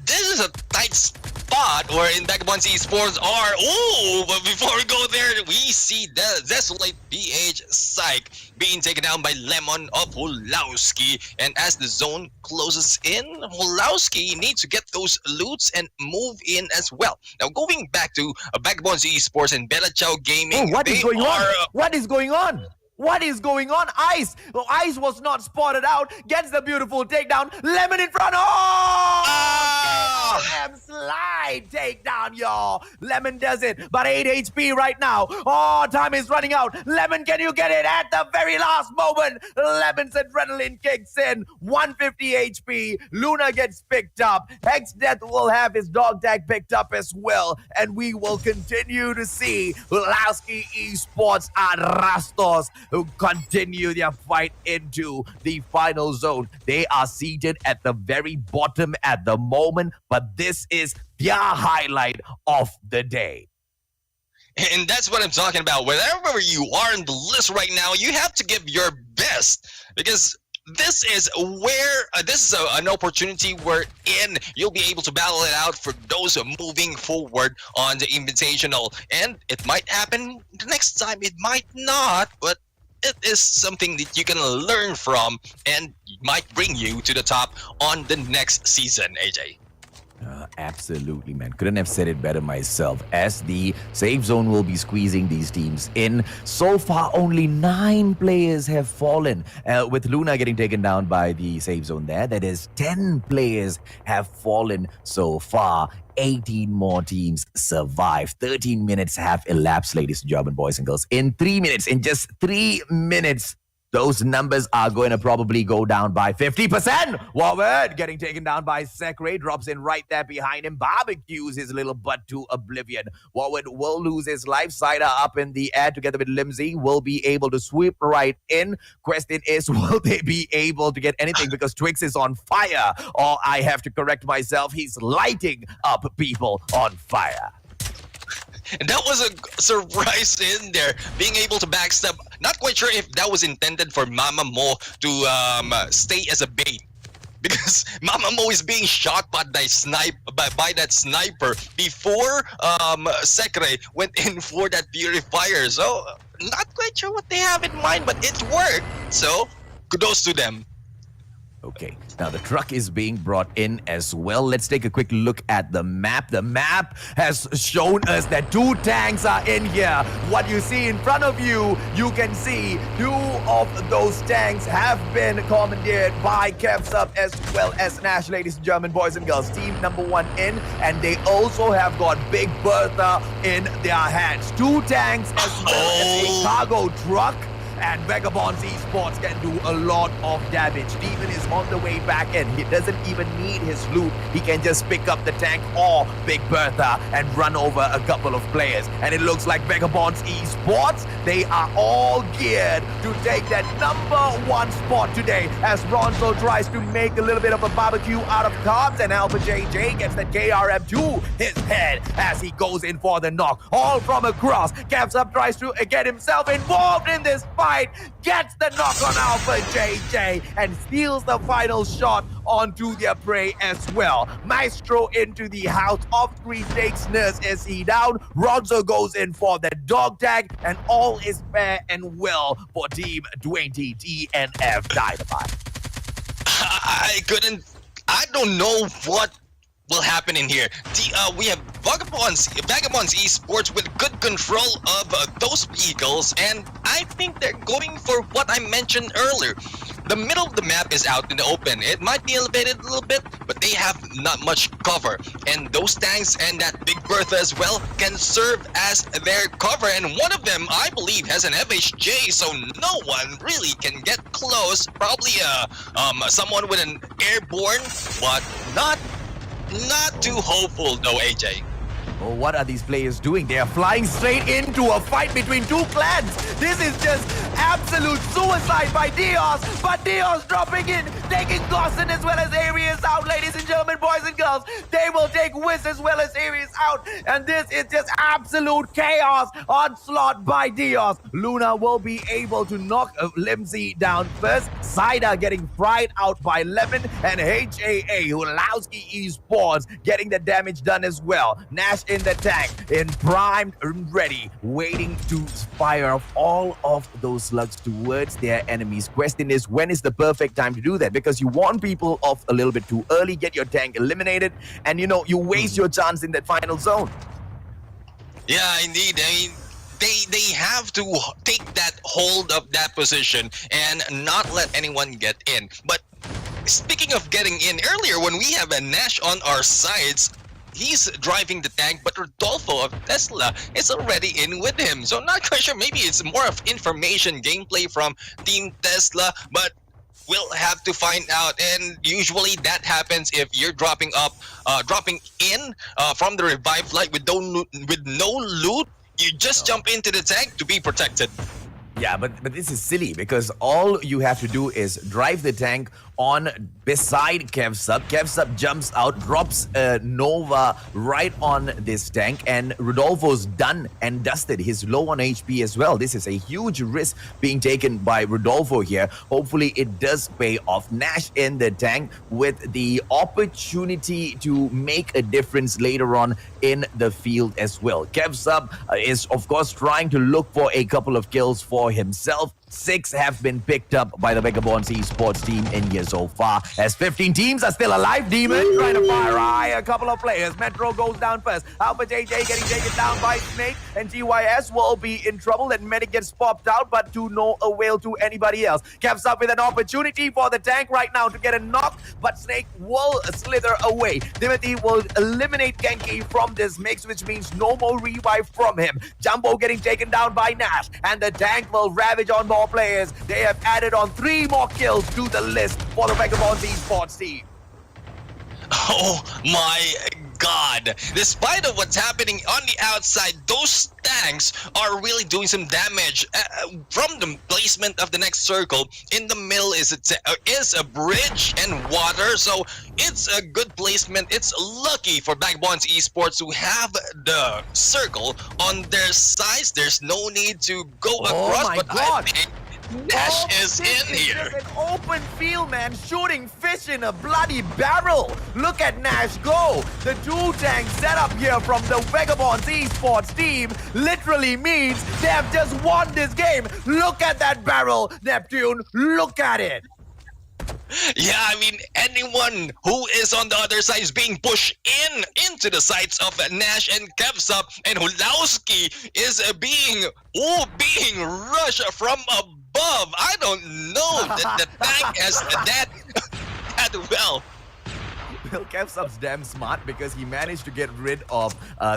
this is a tight spot wherein Vagabonds Esports are. Oh, but before we go there, we see the Desolate PH Psych being taken down by Lemon of Hulowski. And as the zone closes in, Hulowski needs to get those loots and move in as well. Now, going back to Vagabonds Esports and Bella Chow Gaming. Oh, what is going on? What is going on? What is going on? Ice! Well, Ice was not spotted out. Gets the beautiful takedown. Lemon in front. Oh! KRM slide takedown, y'all. Lemon does it, but 8 HP right now. Oh, time is running out. Lemon, can you get it at the very last moment? Lemon's adrenaline kicks in. 150 HP. Luna gets picked up. Hex Death will have his dog tag picked up as well. And we will continue to see Lowski Esports and Rastos who continue their fight into the final zone. They are seated at the very bottom at the moment, but this is their highlight of the day. And that's what I'm talking about. Wherever you are in the list right now, you have to give your best, because this is where an opportunity wherein you'll be able to battle it out for those moving forward on the Invitational. And it might happen the next time, it might not, but it is something that you can learn from and might bring you to the top on the next season, AJ. Absolutely, man. Couldn't have said it better myself. As the safe zone will be squeezing these teams in, so far only 9 players have fallen. With Luna getting taken down by the safe zone there, that is 10 players have fallen so far. 18 more teams survive. 13 minutes have elapsed, ladies and gentlemen, boys and girls. In just 3 minutes, those numbers are going to probably go down by 50%. Warward getting taken down by Sekre, drops in right there behind him, barbecues his little butt to oblivion. Warward will lose his life. Cider up in the air together with Limsey will be able to sweep right in. Question is, will they be able to get anything? Because Twix is on fire. Or I have to correct myself, he's lighting up people on fire. And that was a surprise in there, being able to backstab. Not quite sure if that was intended for Mama Mo to stay as a bait, because Mama Mo is being shot by that sniper before Sekre went in for that purifier. So not quite sure what they have in mind, but it worked. So kudos to them. Okay, now the truck is being brought in as well. Let's take a quick look at the map. The map has shown us that 2 tanks are in here. What you see in front of you, you can see 2 of those tanks have been commandeered by Kevsup as well as Nash, ladies and gentlemen, boys and girls. Team number 1 in, and they also have got Big Bertha in their hands. 2 tanks as well as a cargo truck. And Vagabonds Esports can do a lot of damage. Demon is on the way back in. He doesn't even need his loot. He can just pick up the tank or Big Bertha and run over a couple of players. And it looks like Vagabonds Esports, they are all geared to take that number 1 spot today, as Ronzo tries to make a little bit of a barbecue out of carbs, and Alpha JJ gets that KRM to his head as he goes in for the knock. All from across. Kevsup tries to get himself involved in this fight. Gets the knock on Alpha JJ and steals the final shot onto their prey as well. Maestro into the house, off-screen takes Nurse SE down. Ronzo goes in for the dog tag, and all is fair and well for Team 20 DNF Dynamite. I don't know what will happen in here. We have Vagabonds Esports with good control of those vehicles, and I think they're going for what I mentioned earlier. The middle of the map is out in the open. It might be elevated a little bit, but they have not much cover. And those tanks and that Big Bertha as well can serve as their cover. And one of them, I believe, has an FHJ, so no one really can get close. Probably someone with an airborne, but not too hopeful though, AJ. Oh, what are these players doing? They are flying straight into a fight between 2 clans. This is just absolute suicide by Dios. But Dios dropping in, taking Gosson as well as Arius out, ladies and gentlemen, boys and girls. They will take Wiz as well as Arius out. And this is just absolute chaos. Onslaught by Dios. Luna will be able to knock Limsey down first. Cider getting fried out by Lemon. And HAA, Hulowski Esports, getting the damage done as well. Nash in the tank, in primed, ready, waiting to fire off all of those slugs towards their enemies. Question is, when is the perfect time to do that? Because you warn people off a little bit too early, get your tank eliminated, and you waste your chance in that final zone. Yeah, indeed. I mean, they have to take that hold of that position and not let anyone get in. But Speaking of getting in, earlier when we have a Nash on our sides, he's driving the tank, but Rodolfo of Tesla is already in with him. So not quite sure. Maybe it's more of information gameplay from Team Tesla, but we'll have to find out. And usually that happens if you're dropping in from the revive flight with no loot. You just jump into the tank to be protected. Yeah, but this is silly because all you have to do is drive the tank on beside Kevsub. Kevsub jumps out, drops Nova right on this tank, and Rodolfo's done and dusted. He's low on HP as well. This is a huge risk being taken by Rodolfo here. Hopefully it does pay off. Nash in the tank with the opportunity to make a difference later on in the field as well. Kevsub is of course trying to look for a couple of kills for himself. 6 have been picked up by the Vagabonds esports team in here so far, as 15 teams are still alive. Demon trying to fire a couple of players. Metro goes down first. Alpha JJ getting taken down by Snake, and GYS will be in trouble. That medic gets popped out, but to no avail to anybody else. Caps up with an opportunity for the tank right now to get a knock, but Snake will slither away. Timothy will eliminate Genki from this mix, which means no more revive from him. Jumbo getting taken down by Nash, and the tank will ravage on more players. They have added on 3 more kills to the list for the Vagabonds esports team. Oh my god. Despite of what's happening on the outside, those tanks are really doing some damage from the placement of the next circle. In the middle is a bridge and water, so it's a good placement. It's lucky for Vagabonds esports to have the circle on their sides. There's no need to go across, my but god. I think Nash is in here. Just an open field, man, shooting fish in a bloody barrel. Look at Nash go. The 2 tanks set up here from the Vagabonds esports team literally means they have just won this game. Look at that barrel, Neptune. Look at it. Yeah, I mean, anyone who is on the other side is being pushed into the sights of Nash and Kevsup, and Hulowski is being rushed from above. I don't know that the tank has that well. Well, Kevsup's damn smart because he managed to get rid of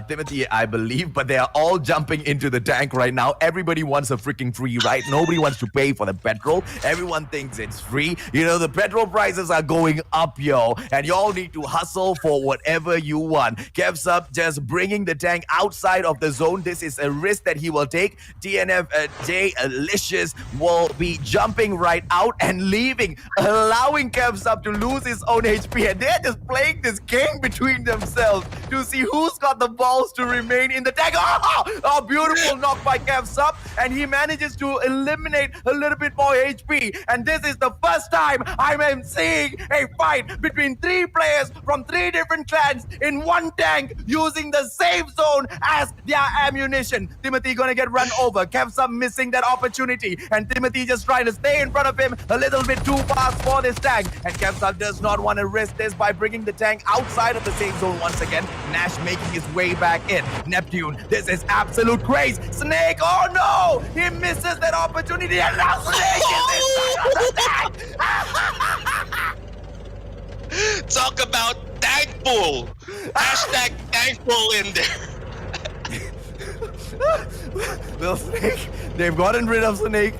Timothy, I believe, but they are all jumping into the tank right now. Everybody wants a freaking free ride. Nobody wants to pay for the petrol. Everyone thinks it's free. You know, the petrol prices are going up, yo, and y'all need to hustle for whatever you want. Kevsup just bringing the tank outside of the zone. This is a risk that he will take. TNF J Alicious will be jumping right out and leaving, allowing Kevsup to lose his own HP, and they're just playing this game between themselves to see who's got the balls to remain in the tank. Oh, beautiful knock by Kevsup, and he manages to eliminate a little bit more HP. And this is the first time I am seeing a fight between 3 players from 3 different clans in one tank using the same zone as their ammunition. Timothy gonna get run over. Kevsup missing that opportunity, and Timothy just trying to stay in front of him a little bit too fast for this tank. And Kevsup does not want to risk this by bringing the tank outside of the safe zone once again. Nash making his way back in. Neptune, this is absolute craze. Snake, oh no! He misses that opportunity, and now Snake is inside of the tank! Talk about tank pool. Hashtag tank pool in there. Well, Snake, they've gotten rid of Snake.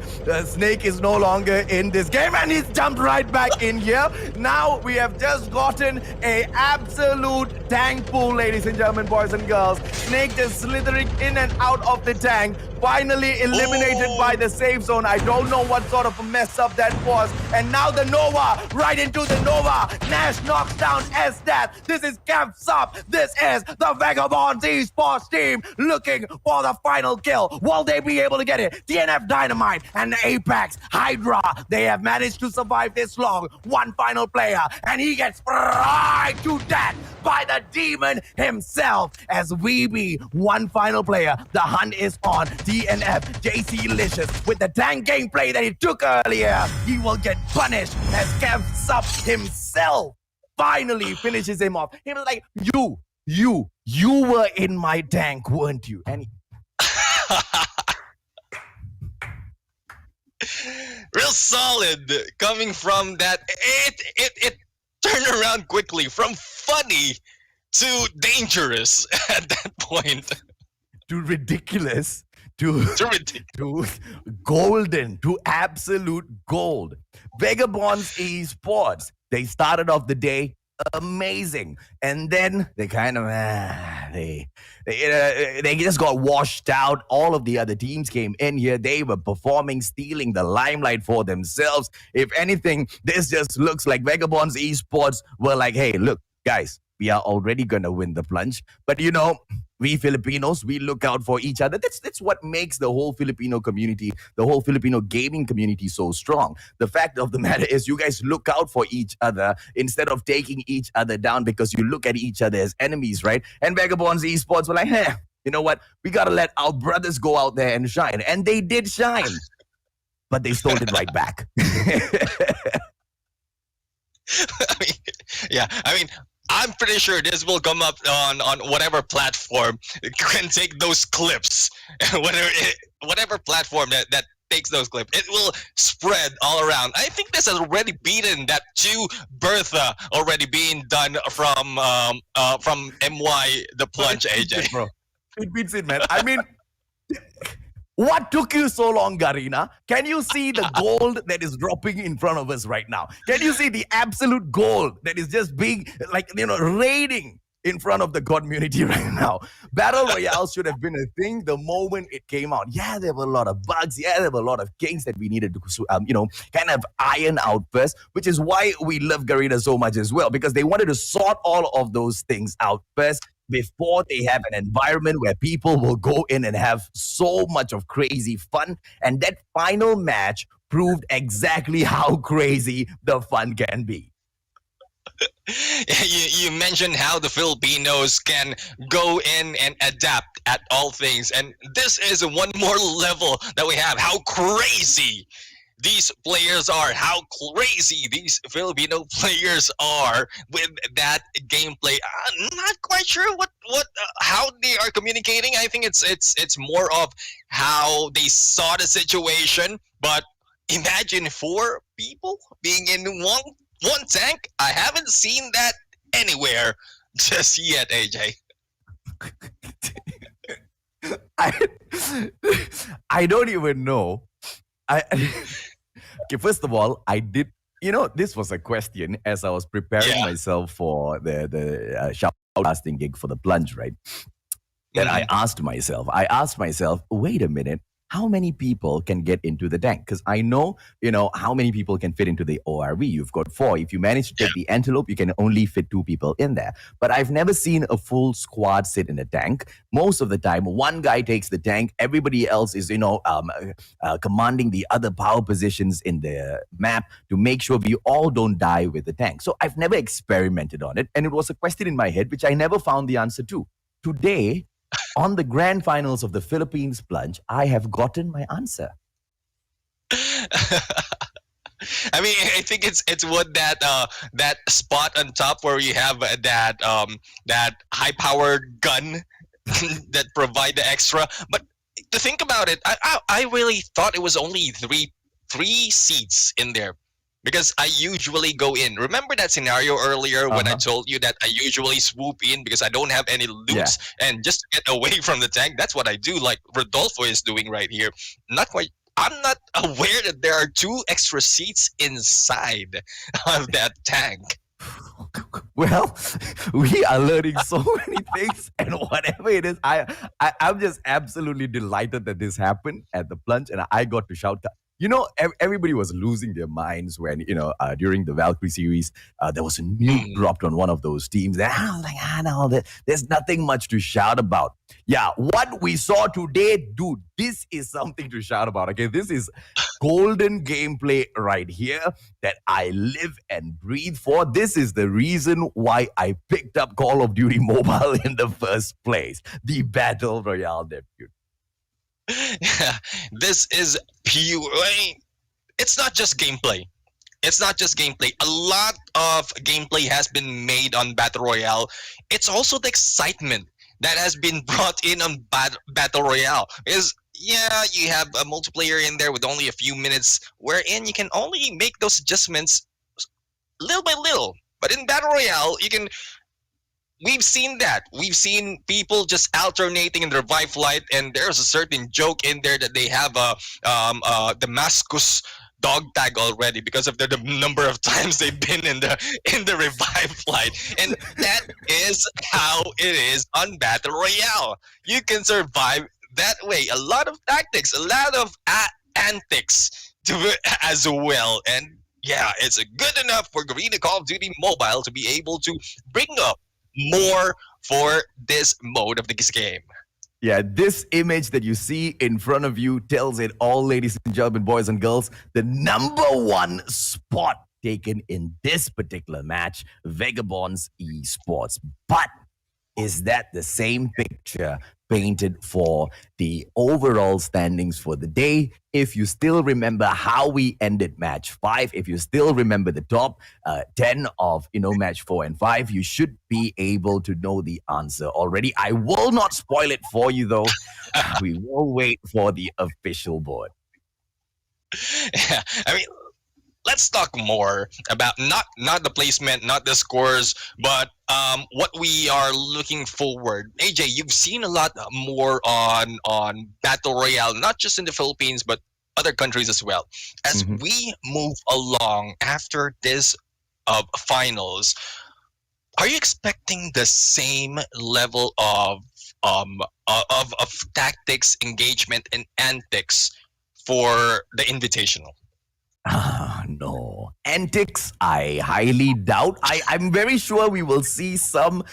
Snake is no longer in this game, and he's jumped right back in here. Now we have just gotten a absolute tank pool, ladies and gentlemen, boys and girls. Snake just slithering in and out of the tank, finally eliminated by the safe zone. I don't know what sort of a mess up that was. And now the Nova, right into the Nova. Nash knocks down S-Dat. This is Kevsup. This is the Vagabonds esports team looking for the final kill. Will they be able to get it? DNF Dynamite and the Apex Hydra. They have managed to survive this long. One final player, and he gets right to death by the demon himself. As we be one final player, the hunt is on. DNF JC Licious with the tank gameplay that he took earlier. He will get punished as Kevsup himself finally finishes him off. He was like, you were in my tank, weren't you? And Real solid coming from that. It turned around quickly from funny to dangerous at that point. To ridiculous, to To ridiculous. to golden, to absolute gold. Vagabonds Esports, they started off the day amazing, and then they kind of they just got washed out. All of the other teams came in here, they were performing, stealing the limelight for themselves. If anything, this just looks like Vagabonds Esports were like, hey, look guys, we are already gonna win the plunge, but we Filipinos, we look out for each other. That's what makes the whole Filipino community, the whole Filipino gaming community so strong. The fact of the matter is you guys look out for each other instead of taking each other down because you look at each other as enemies, right? And Vagabonds Esports were like, hey, you know what? We got to let our brothers go out there and shine. And they did shine, but they stole it right back. I mean, I'm pretty sure this will come up on whatever platform can take those clips. Whatever platform that takes those clips, it will spread all around. I think this has already beaten that 2 Bertha already being done from MY the Plunge, AJ. Bro. It beats it, man. I mean, what took you so long, Garena? Can you see the gold that is dropping in front of us right now? Can you see the absolute gold that is just being, raiding in front of the community right now? Battle Royale should have been a thing the moment it came out. Yeah, there were a lot of bugs. Yeah, there were a lot of kinks that we needed to, kind of iron out first, which is why we love Garena so much as well, because they wanted to sort all of those things out first before they have an environment where people will go in and have so much of crazy fun. And that final match proved exactly how crazy the fun can be. You mentioned how the Filipinos can go in and adapt at all things, and this is one more level that we have. How crazy these players are, how crazy these Filipino players are with that gameplay. I'm not quite sure how they are communicating. I think it's more of how they saw the situation. But imagine 4 people being in one tank. I haven't seen that anywhere just yet, AJ. I don't even know. Okay, first of all, I did. This was a question as I was preparing myself for the shoutcasting gig for the plunge, right? Then I asked myself, wait a minute, how many people can get into the tank? Because I know, how many people can fit into the ORV. You've got 4. If you manage to take the antelope, you can only fit 2 people in there. But I've never seen a full squad sit in a tank. Most of the time, one guy takes the tank. Everybody else is, commanding the other power positions in the map to make sure we all don't die with the tank. So I've never experimented on it. And it was a question in my head, which I never found the answer to. Today, on the grand finals of the Philippines plunge, I have gotten my answer. I mean, I think it's what that spot on top where you have that high powered gun that provide the extra. But to think about it, I really thought it was only three seats in there. Because I usually go in. Remember that scenario earlier when I told you that I usually swoop in because I don't have any loots and just to get away from the tank? That's what I do, like Rodolfo is doing right here. I'm not aware that there are 2 extra seats inside of that tank. Well, we are learning so many things, and whatever it is, I'm just absolutely delighted that this happened at the plunge, and I got to shout. Everybody was losing their minds when, during the Valkyrie series, there was a nuke dropped on one of those teams. And I was like, no, there's nothing much to shout about. Yeah, what we saw today, dude, this is something to shout about. Okay, this is golden gameplay right here that I live and breathe for. This is the reason why I picked up Call of Duty Mobile in the first place, the Battle Royale debut. Yeah, this is pure. It's not just gameplay. A lot of gameplay has been made on Battle Royale. It's also the excitement that has been brought in on Battle Royale. Because yeah, you have a multiplayer in there with only a few minutes, wherein you can only make those adjustments little by little. But in Battle Royale, you can we've seen that. We've seen people just alternating in their revive flight, and there's a certain joke in there that they have a Damascus dog tag already because of the number of times they've been in the revive flight, and that is how it is on Battle Royale. You can survive that way. A lot of tactics, a lot of antics to it as well, and yeah, it's good enough for Garena Call of Duty Mobile to be able to bring up more for this mode of this game. Yeah, this image that you see in front of you tells it all, ladies and gentlemen, boys and girls. The number one spot taken in this particular match, Vagabonds Esports. But is that the same picture painted for the overall standings for the day? If you still remember how we ended match 5, if you still remember the top 10 of match 4 and 5, you should be able to know the answer already. I will not spoil it for you though. We will wait for the official board. Yeah, I mean, let's talk more about not the placement, not the scores, but what we are looking forward. AJ, you've seen a lot more on Battle Royale, not just in the Philippines, but other countries as well. As Mhm. we move along after this finals, are you expecting the same level of tactics, engagement, and antics for the Invitational? No. Antics, I highly doubt. I'm very sure we will see some,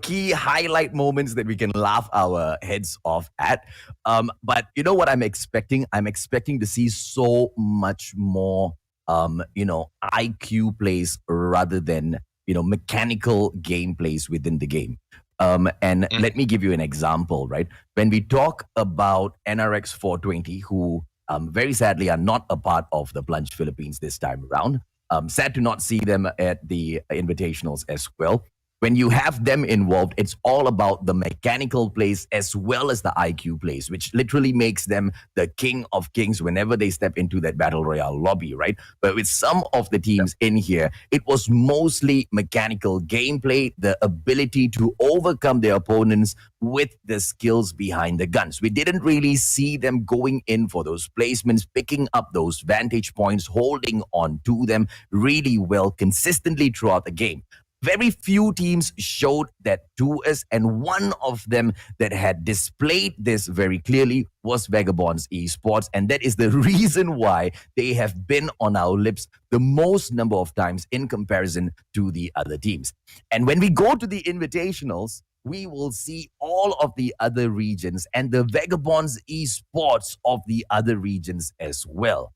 key highlight moments that we can laugh our heads off at. But you know what I'm expecting? I'm expecting to see so much more, IQ plays rather than, mechanical gameplays within the game. And Mm. let me give you an example, right? When we talk about NRX 420, who very sadly are not a part of the Plunge Philippines this time around. Sad to not see them at the invitationals as well. When you have them involved, it's all about the mechanical plays as well as the IQ plays, which literally makes them the king of kings whenever they step into that battle royale lobby, right? But with some of the teams in here, it was mostly mechanical gameplay, the ability to overcome their opponents with the skills behind the guns. We didn't really see them going in for those placements, picking up those vantage points, holding on to them really well consistently throughout the game. Very few teams showed that to us, and one of them that had displayed this very clearly was Vagabonds Esports, and that is the reason why they have been on our lips the most number of times in comparison to the other teams. And when we go to the invitationals, we will see all of the other regions and the Vagabonds Esports of the other regions as well.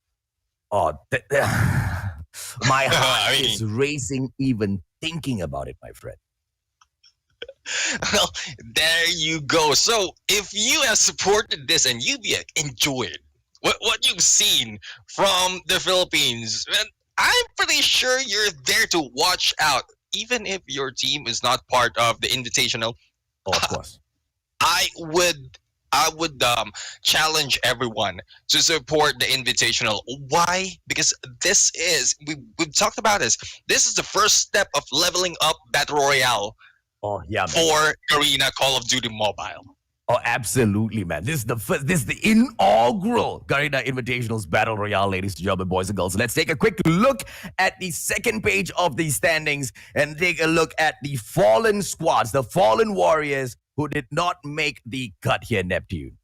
Oh, my heart I is mean, racing even thinking about it, my friend. well, there you go. So, if you have supported this and you've enjoyed what you've seen from the Philippines, then I'm pretty sure you're there to watch out. Even if your team is not part of the Invitational, Oh, of course. I would challenge everyone to support the Invitational. Why? Because we've talked about this. This is the first step of leveling up Battle Royale Oh, yeah, man. for Garena Call of Duty Mobile. Oh, absolutely, man. This is the first, this is the inaugural Garena Invitationals Battle Royale, ladies and gentlemen, boys and girls. Let's take a quick look at the second page of the standings and take a look at the fallen squads, the fallen warriors who did not make the cut here, Neptune.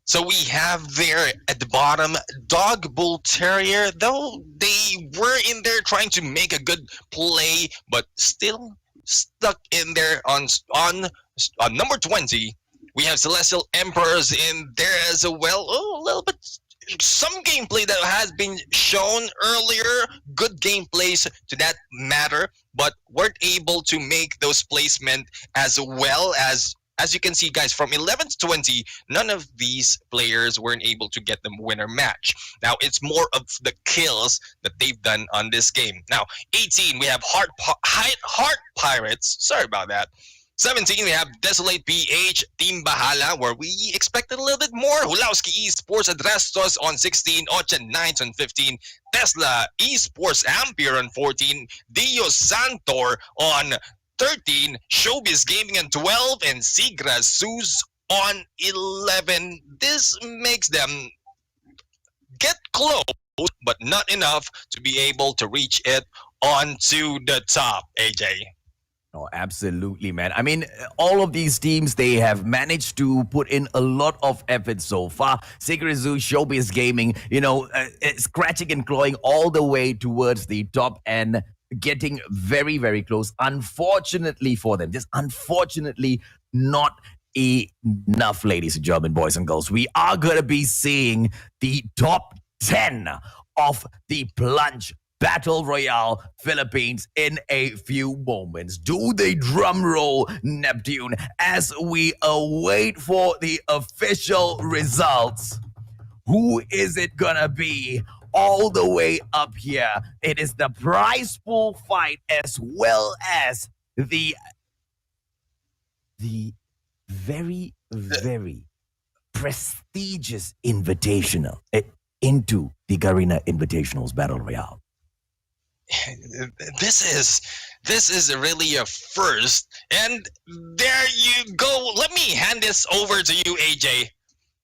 So we have there at the bottom Dog Bull Terrier, though they were in there trying to make a good play, but still stuck in there on number 20. We have Celestial Emperors in there as well. Oh, a little bit some gameplay that has been shown earlier, good gameplays to that matter, but weren't able to make those placement as well as you can see, guys, from 11 to 20, none of these players weren't able to get them winner match. Now, it's more of the kills that they've done on this game. Now, 18, we have Heart Pirates. Sorry about that. 17, we have Desolate PH, Team Bahala, where we expected a little bit more. Hulawski Esports, Adrestos on 16, Ocha Knights on 15, Tesla Esports Ampere on 14, Dio Santor on 13, Showbiz Gaming on 12, and Sigra Sus on 11. This makes them get close, but not enough to be able to reach it onto the top, AJ. Oh, absolutely, man. I mean, all of these teams, they have managed to put in a lot of effort so far. Sigrizu, Showbiz Gaming, scratching and clawing all the way towards the top and getting very, very close. Unfortunately for them, just unfortunately not enough, ladies and gentlemen, boys and girls. We are going to be seeing the top 10 of the Plunge Battle Royale Philippines in a few moments. Do the drum roll, Neptune, as we await for the official results. Who is it gonna be? All the way up here, it is the prize pool fight as well as the very, very prestigious invitational into the Garena Invitationals Battle Royale. This is really a first, and there you go. Let me hand this over to you, AJ.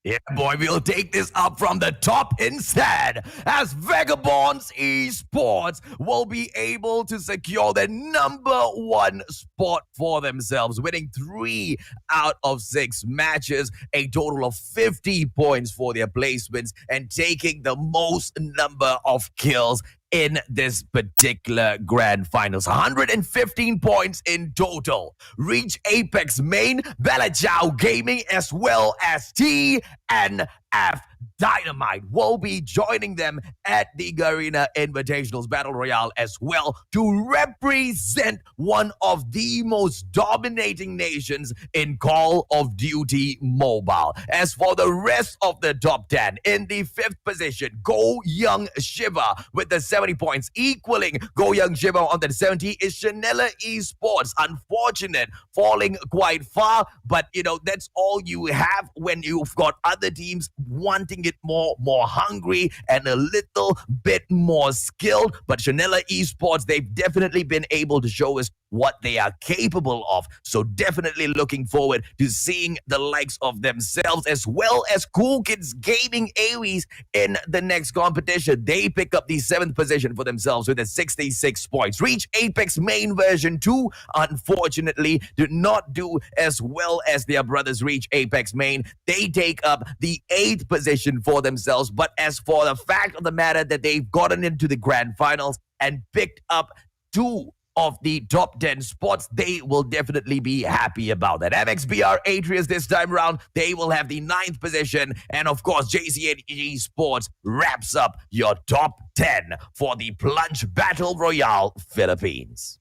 Yeah, boy, we'll take this up from the top instead, as Vagabonds Esports will be able to secure the #1 spot for themselves, winning 3 out of 6 matches, a total of 50 points for their placements, and taking the most number of kills in this particular grand finals. 115 points in total. Reach Apex main, Bella Ciao Gaming, as well as TNF Dynamite will be joining them at the Garena Invitationals Battle Royale as well to represent one of the most dominating nations in Call of Duty Mobile. As for the rest of the top 10, in the 5th position, Go Young Shiva with the 70 points, equaling Go Young Shiva on the 70 is Chanela Esports. Unfortunate, falling quite far, but that's all you have when you've got other teams wanting it more hungry and a little bit more skilled. But Chanela Esports, they've definitely been able to show us what they are capable of. So definitely looking forward to seeing the likes of themselves as well as Cool Kids Gaming Aries in the next competition. They pick up the 7th position for themselves with the 66 points. Reach Apex main version 2, unfortunately, did not do as well as their brothers Reach Apex main. They take up the 8th position for themselves. But as for the fact of the matter that they've gotten into the grand finals and picked up 2 of the top 10 spots, they will definitely be happy about that. MXBR Atreus this time around, they will have the 9th position. And of course, JCNG Sports wraps up your top 10 for the Plunge Battle Royale Philippines.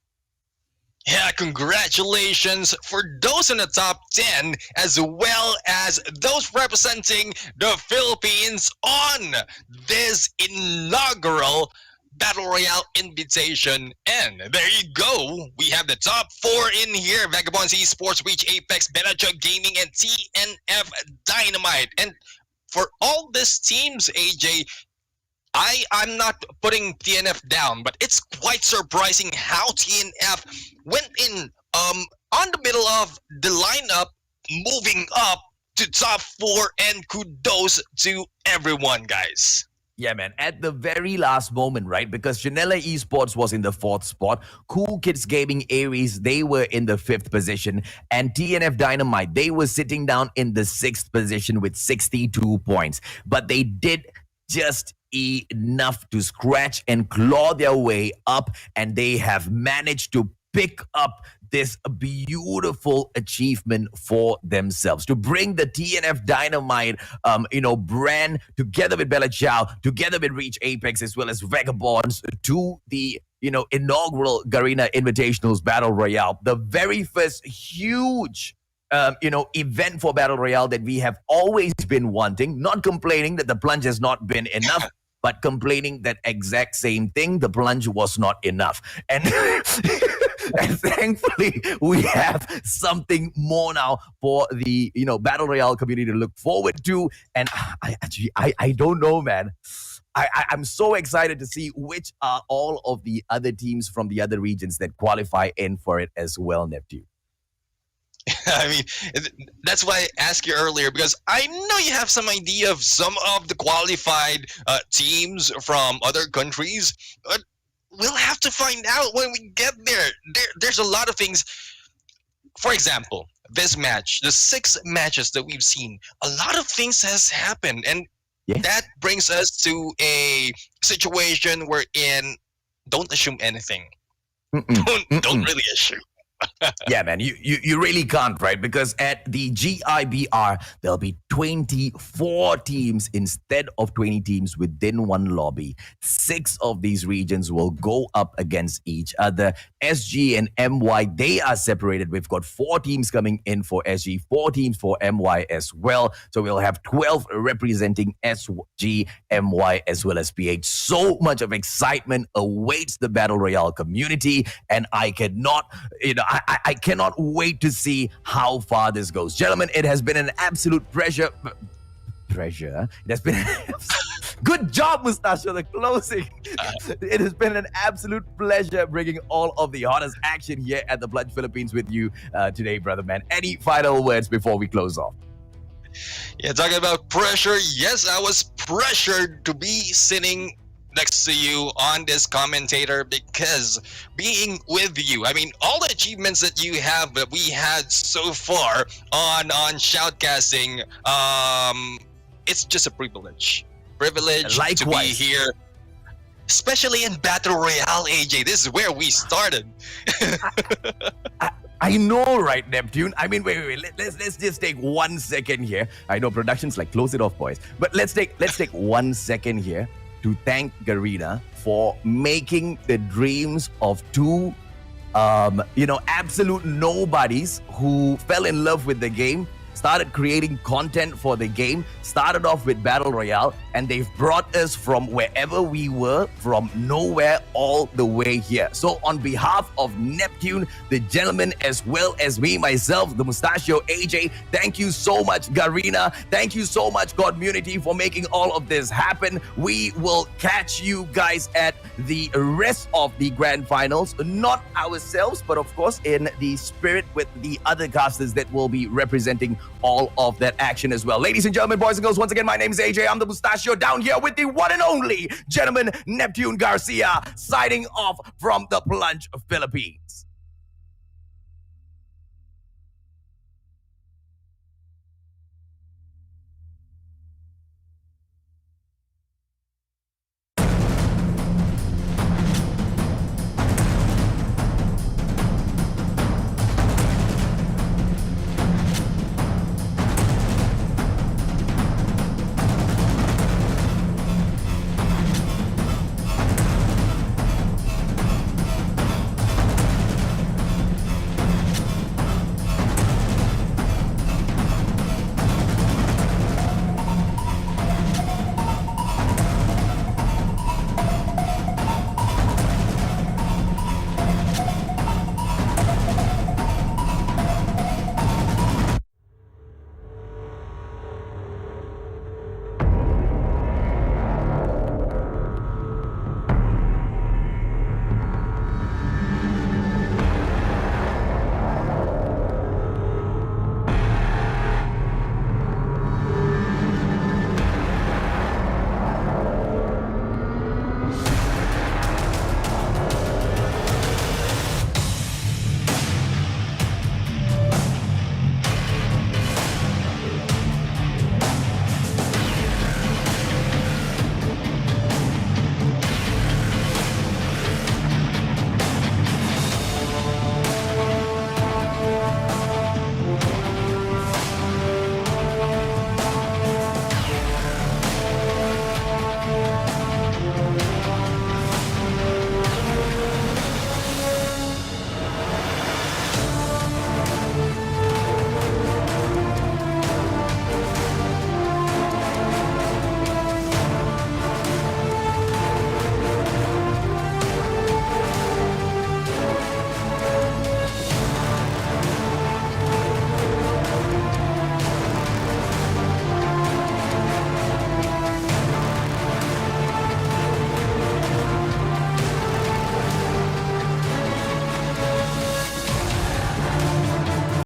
Yeah, congratulations for those in the top 10 as well as those representing the Philippines on this inaugural Battle Royale invitation. And there you go. We have the top 4 in here. Vagabonds Esports, Reach Apex, Benacha Gaming, and TNF Dynamite. And for all these teams, AJ, I'm not putting TNF down, but it's quite surprising how TNF went in on the middle of the lineup, moving up to top 4, and kudos to everyone, guys. Yeah, man, at the very last moment, right? Because Chanela Esports was in the 4th spot. Cool Kids Gaming Aries, they were in the 5th position. And TNF Dynamite, they were sitting down in the 6th position with 62 points. But they did just enough to scratch and claw their way up. And they have managed to pick up this beautiful achievement for themselves, to bring the TNF Dynamite, brand together with Bella Ciao, together with Reach Apex, as well as Vagabonds to the, inaugural Garena Invitationals Battle Royale, the very first huge event for Battle Royale that we have always been wanting, not complaining that the Plunge has not been enough, but complaining that exact same thing, the Plunge was not enough. And And thankfully, we have something more now for the battle royale community to look forward to. And I don't know, man. I'm so excited to see which are all of the other teams from the other regions that qualify in for it as well, Neptune. I mean, that's why I asked you earlier, because I know you have some idea of some of the qualified teams from other countries, but we'll have to find out when we get there. There's a lot of things. For example, this match, the 6 matches that we've seen, a lot of things has happened, and Yes. that brings us to a situation wherein don't assume anything. Don't really assume. Yeah, man, you really can't, right? Because at the GIBR, there'll be 24 teams instead of 20 teams within one lobby. 6 of these regions will go up against each other. SG and MY, they are separated. We've got 4 teams coming in for SG, 4 teams for MY as well. So we'll have 12 representing SG, MY, as well as PH. So much of excitement awaits the Battle Royale community, and I cannot, I cannot wait to see how far this goes. Gentlemen, it has been an absolute pleasure. It has been good job, Mustachio, the closing. It has been an absolute pleasure bringing all of the hottest action here at the Plunge Philippines with you today, brother man. Any final words before we close off? Yeah, talking about pressure. Yes, I was pressured to be sitting next to you on this commentator, because being with you, I mean, all the achievements that you have that we had so far on shoutcasting, it's just a privilege Likewise. to be here, especially in Battle Royale. AJ, this is where we started. I know, right, Neptune? I mean, wait. Let's just take 1 second here. I know production's like, close it off, boys. But let's take 1 second here to thank Garena for making the dreams of 2 absolute nobodies who fell in love with the game, started creating content for the game, started off with Battle Royale, and they've brought us from wherever we were, from nowhere, all the way here. So on behalf of Neptune, the gentleman, as well as me, myself, the Mustachio AJ, thank you so much, Garena. Thank you so much, community, for making all of this happen. We will catch you guys at the rest of the grand finals, not ourselves, but of course in the spirit with the other casters that will be representing all of that action as well. Ladies and gentlemen, boys and girls, once again, my name is AJ. I'm the Mustachio, down here with the one and only gentleman, Neptune Garcia, signing off from the Plunge Philippines.